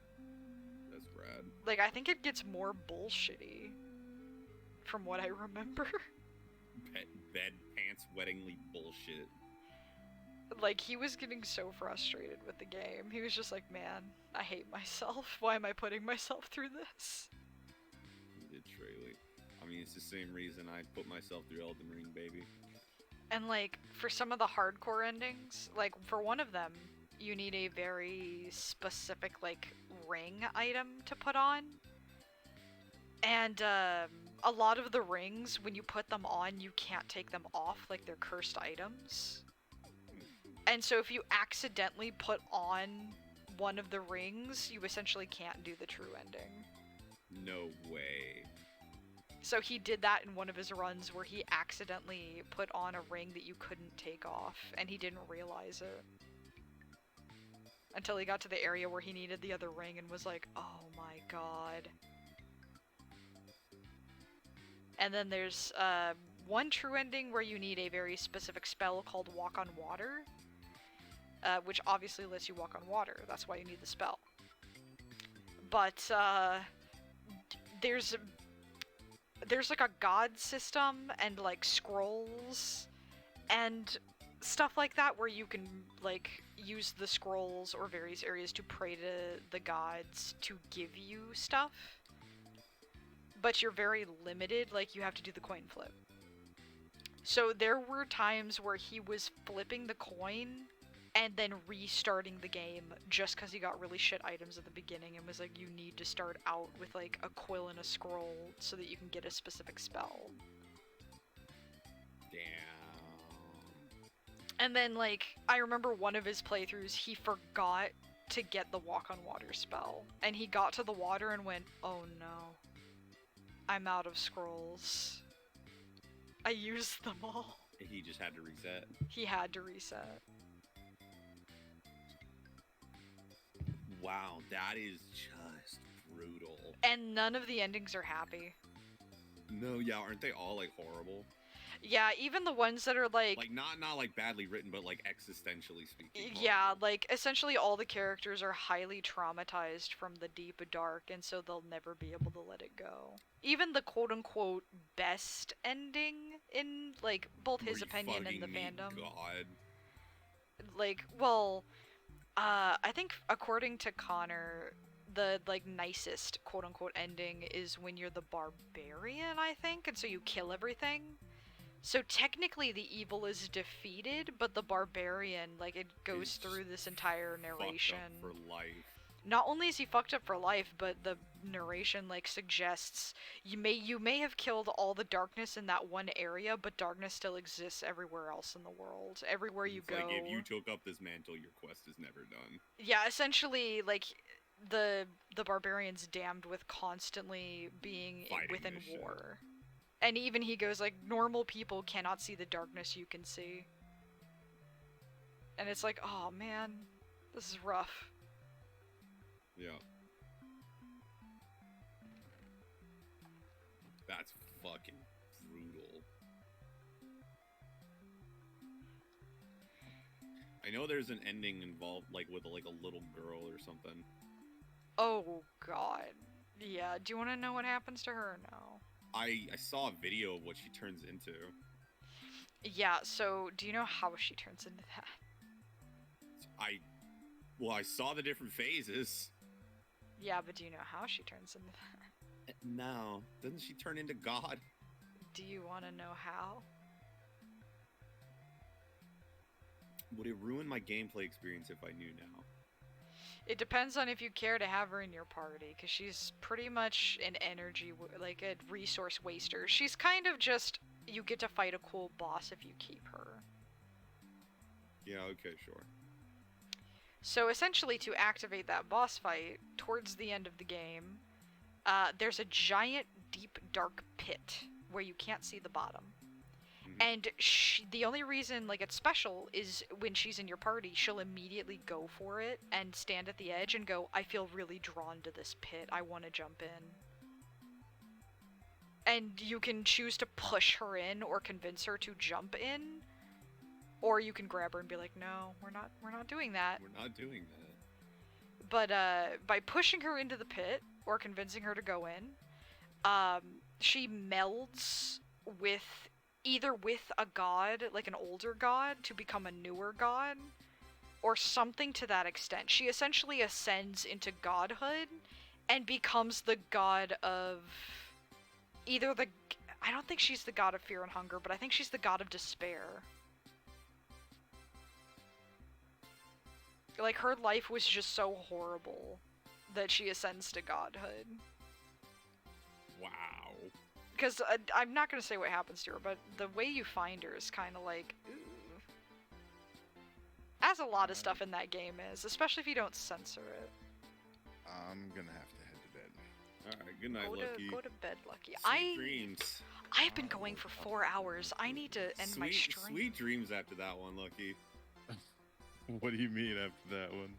That's rad. Like, I think it gets more bullshitty. From what I remember. Bed pants wettingly bullshit. Like, he was getting so frustrated with the game. He was just like, man, I hate myself. Why am I putting myself through this? Literally. I mean, it's the same reason I put myself through Elden Ring, baby. And, like, for some of the hardcore endings, like, for one of them, you need a very specific, like, ring item to put on. And, a lot of the rings, when you put them on, you can't take them off, like, they're cursed items. And so if you accidentally put on one of the rings, you essentially can't do the true ending. No way. So he did that in one of his runs where he accidentally put on a ring that you couldn't take off, and he didn't realize it. Until he got to the area where he needed the other ring and was like, oh my god. And then there's one true ending where you need a very specific spell called Walk on Water, which obviously lets you walk on water. That's why you need the spell. But there's like a god system and like scrolls and stuff like that where you can like use the scrolls or various areas to pray to the gods to give you stuff. But you're very limited, like you have to do the coin flip. So there were times where he was flipping the coin and then restarting the game just because he got really shit items at the beginning and was like, you need to start out with like a quill and a scroll so that you can get a specific spell. Damn. And then like, I remember one of his playthroughs, he forgot to get the walk on water spell. And he got to the water and went, oh no, I'm out of scrolls. I used them all. He just had to reset. He had to reset. Wow, that is just brutal. And none of the endings are happy. No, yeah, aren't they all like horrible? Yeah, even the ones that are like not like badly written, but like existentially speaking. yeah, horrible. like essentially all the characters are highly traumatized from the deep dark, and so they'll never be able to let it go. Even the quote-unquote best ending in like both Are his you opinion and the fucking me, fandom. God. Like, well, I think according to Connor, the like nicest quote-unquote ending is when you're the barbarian, I think, and so you kill everything. So technically the evil is defeated, but the barbarian, like, it goes He's through this entire Fucked up narration. for life. Not only is he fucked up for life, but the narration, like, suggests you may have killed all the darkness in that one area, but darkness still exists everywhere else in the world. Everywhere you It's go. like if you took up this mantle, your quest is never done. Yeah, essentially, like, the barbarian's damned with constantly being Fighting within this shit. war. And even he goes like, normal people cannot see the darkness you can see. And it's like, oh man, this is rough. Yeah. That's fucking brutal. I know there's an ending involved, like with like a little girl or something. Oh god. Yeah, do you want to know what happens to her or no? I saw a video of what she turns into. Yeah, so do you know how she turns into that? I saw the different phases. Yeah, but do you know how she turns into that? No, doesn't she turn into God? Do you want to know how? Would it ruin my gameplay experience if I knew now? It depends on if you care to have her in your party, because she's pretty much an energy, like a resource waster. She's kind of just, you get to fight a cool boss if you keep her. Yeah, okay, sure. So essentially, to activate that boss fight, towards the end of the game, there's a giant, deep, dark pit where you can't see the bottom. And the only reason, like, it's special is when she's in your party, she'll immediately go for it and stand at the edge and go, I feel really drawn to this pit. I want to jump in. And you can choose to push her in or convince her to jump in. Or you can grab her and be like, no, we're not doing that. We're not doing that. But by pushing her into the pit or convincing her to go in, she melds with either with a god, like an older god, to become a newer god, or something to that extent. She essentially ascends into godhood and becomes the god of either the... I don't think she's the god of fear and hunger, but I think she's the god of despair. Like, her life was just so horrible that she ascends to godhood. Wow. Because I'm not going to say what happens to her, but the way you find her is kind of like, ooh. As a lot of stuff in that game is, especially if you don't censor it. I'm gonna have to head to bed. Alright, good night, Lucky. Go to bed, Lucky. Sweet dreams. I've been going for 4 hours. I need to end my stream. Sweet dreams after that one, Lucky. What do you mean after that one?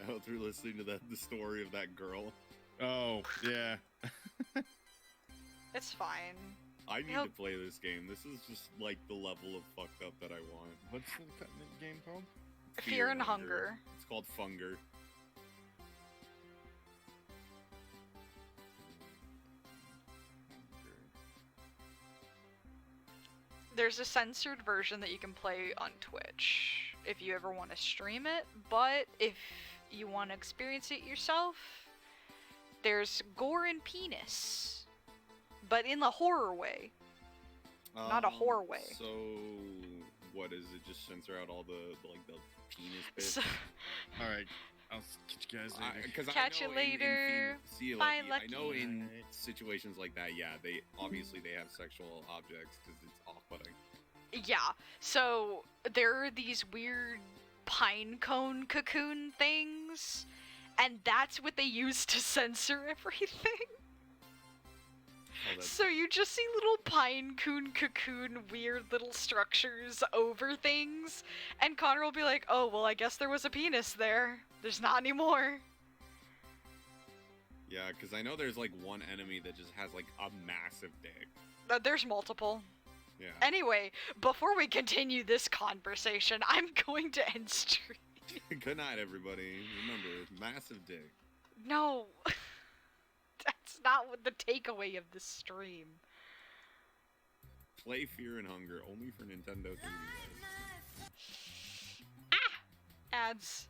Out through listening to the story of that girl. Oh, yeah. It's fine. I need to play this game. This is just like the level of fucked up that I want. What's the game called? Fear and Hunger. It's called Funger. There's a censored version that you can play on Twitch if you ever want to stream it, but if you want to experience it yourself, there's gore and penis, but in the horror way, not a horror way. So, what is it? Just censor out all the penis bits? So, All right, I'll catch you guys later. Catch you later. See you, Bye, Lucky. I know Lucky. in situations like that, yeah, they obviously they have sexual objects because it's off-putting. yeah, so there are these weird pine cone cocoon things, and that's what they use to censor everything. Oh, that's So you just see little pine cocoon weird little structures over things, and Connor will be like, oh, well, I guess there was a penis there. There's not anymore. yeah, because I know there's like one enemy that just has like a massive dick. There's multiple. Yeah. Anyway, before we continue this conversation, I'm going to end stream. Good night, everybody. Remember, massive dick. No. That's not what the takeaway of this stream. Play Fear and Hunger only for Nintendo 3DS. Ads.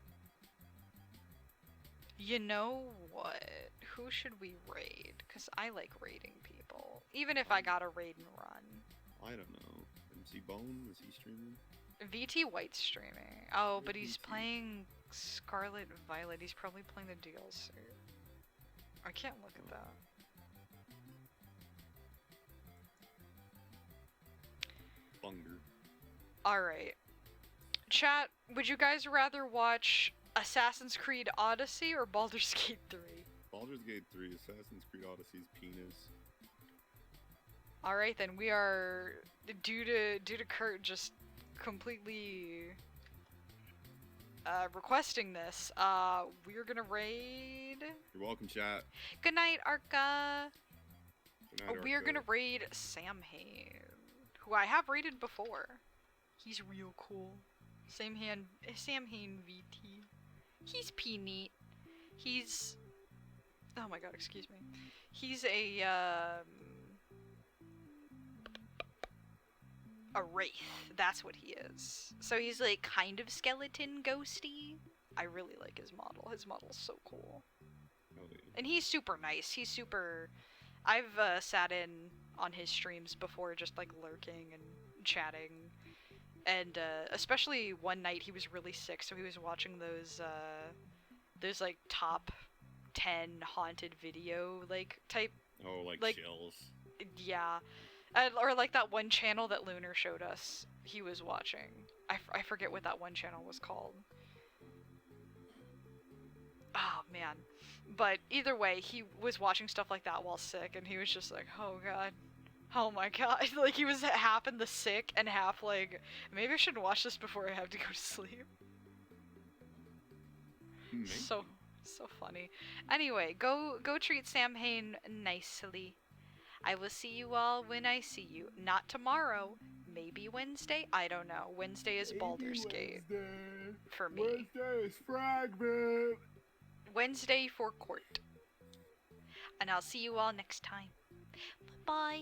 You know what? Who should we raid? Because I like raiding people. Even if I gotta raid and run. I don't know. MC Bone, is he streaming? VT White's streaming. Oh, but he's VT? playing Scarlet Violet. He's probably playing the DLC. I can't look at that. Bunger. Alright. Chat, would you guys rather watch Assassin's Creed Odyssey or Baldur's Gate 3? Baldur's Gate 3, Assassin's Creed Odyssey's penis. All right, then we are due to Kurt just completely requesting this. We're gonna raid. You're welcome, chat. Good night, Arca. Good night, We're Arca. gonna raid Samhain, who I have raided before. He's real cool. Samhain VT. He's neat. He's, oh my god, excuse me. He's a wraith. That's what he is. So he's like kind of skeleton ghosty. I really like his model. His model's so cool. Oh, yeah. And he's super nice. He's super. I've sat in on his streams before, just like lurking and chatting. And especially one night he was really sick, so he was watching those like top 10 haunted video like type. Oh, like Like- chills. Yeah. Or like that one channel that Lunar showed us he was watching. I forget what that one channel was called. Oh, man. But either way, he was watching stuff like that while sick, and he was just like, oh god. Oh my god. Like, he was half in the sick and half like, maybe I should watch this before I have to go to sleep. Maybe. So funny. Anyway, go treat Samhain nicely. I will see you all when I see you. Not tomorrow. Maybe Wednesday? I don't know. Wednesday is Baldur's Gate for me. Wednesday is Fragment. Wednesday for court. And I'll see you all next time. Bye.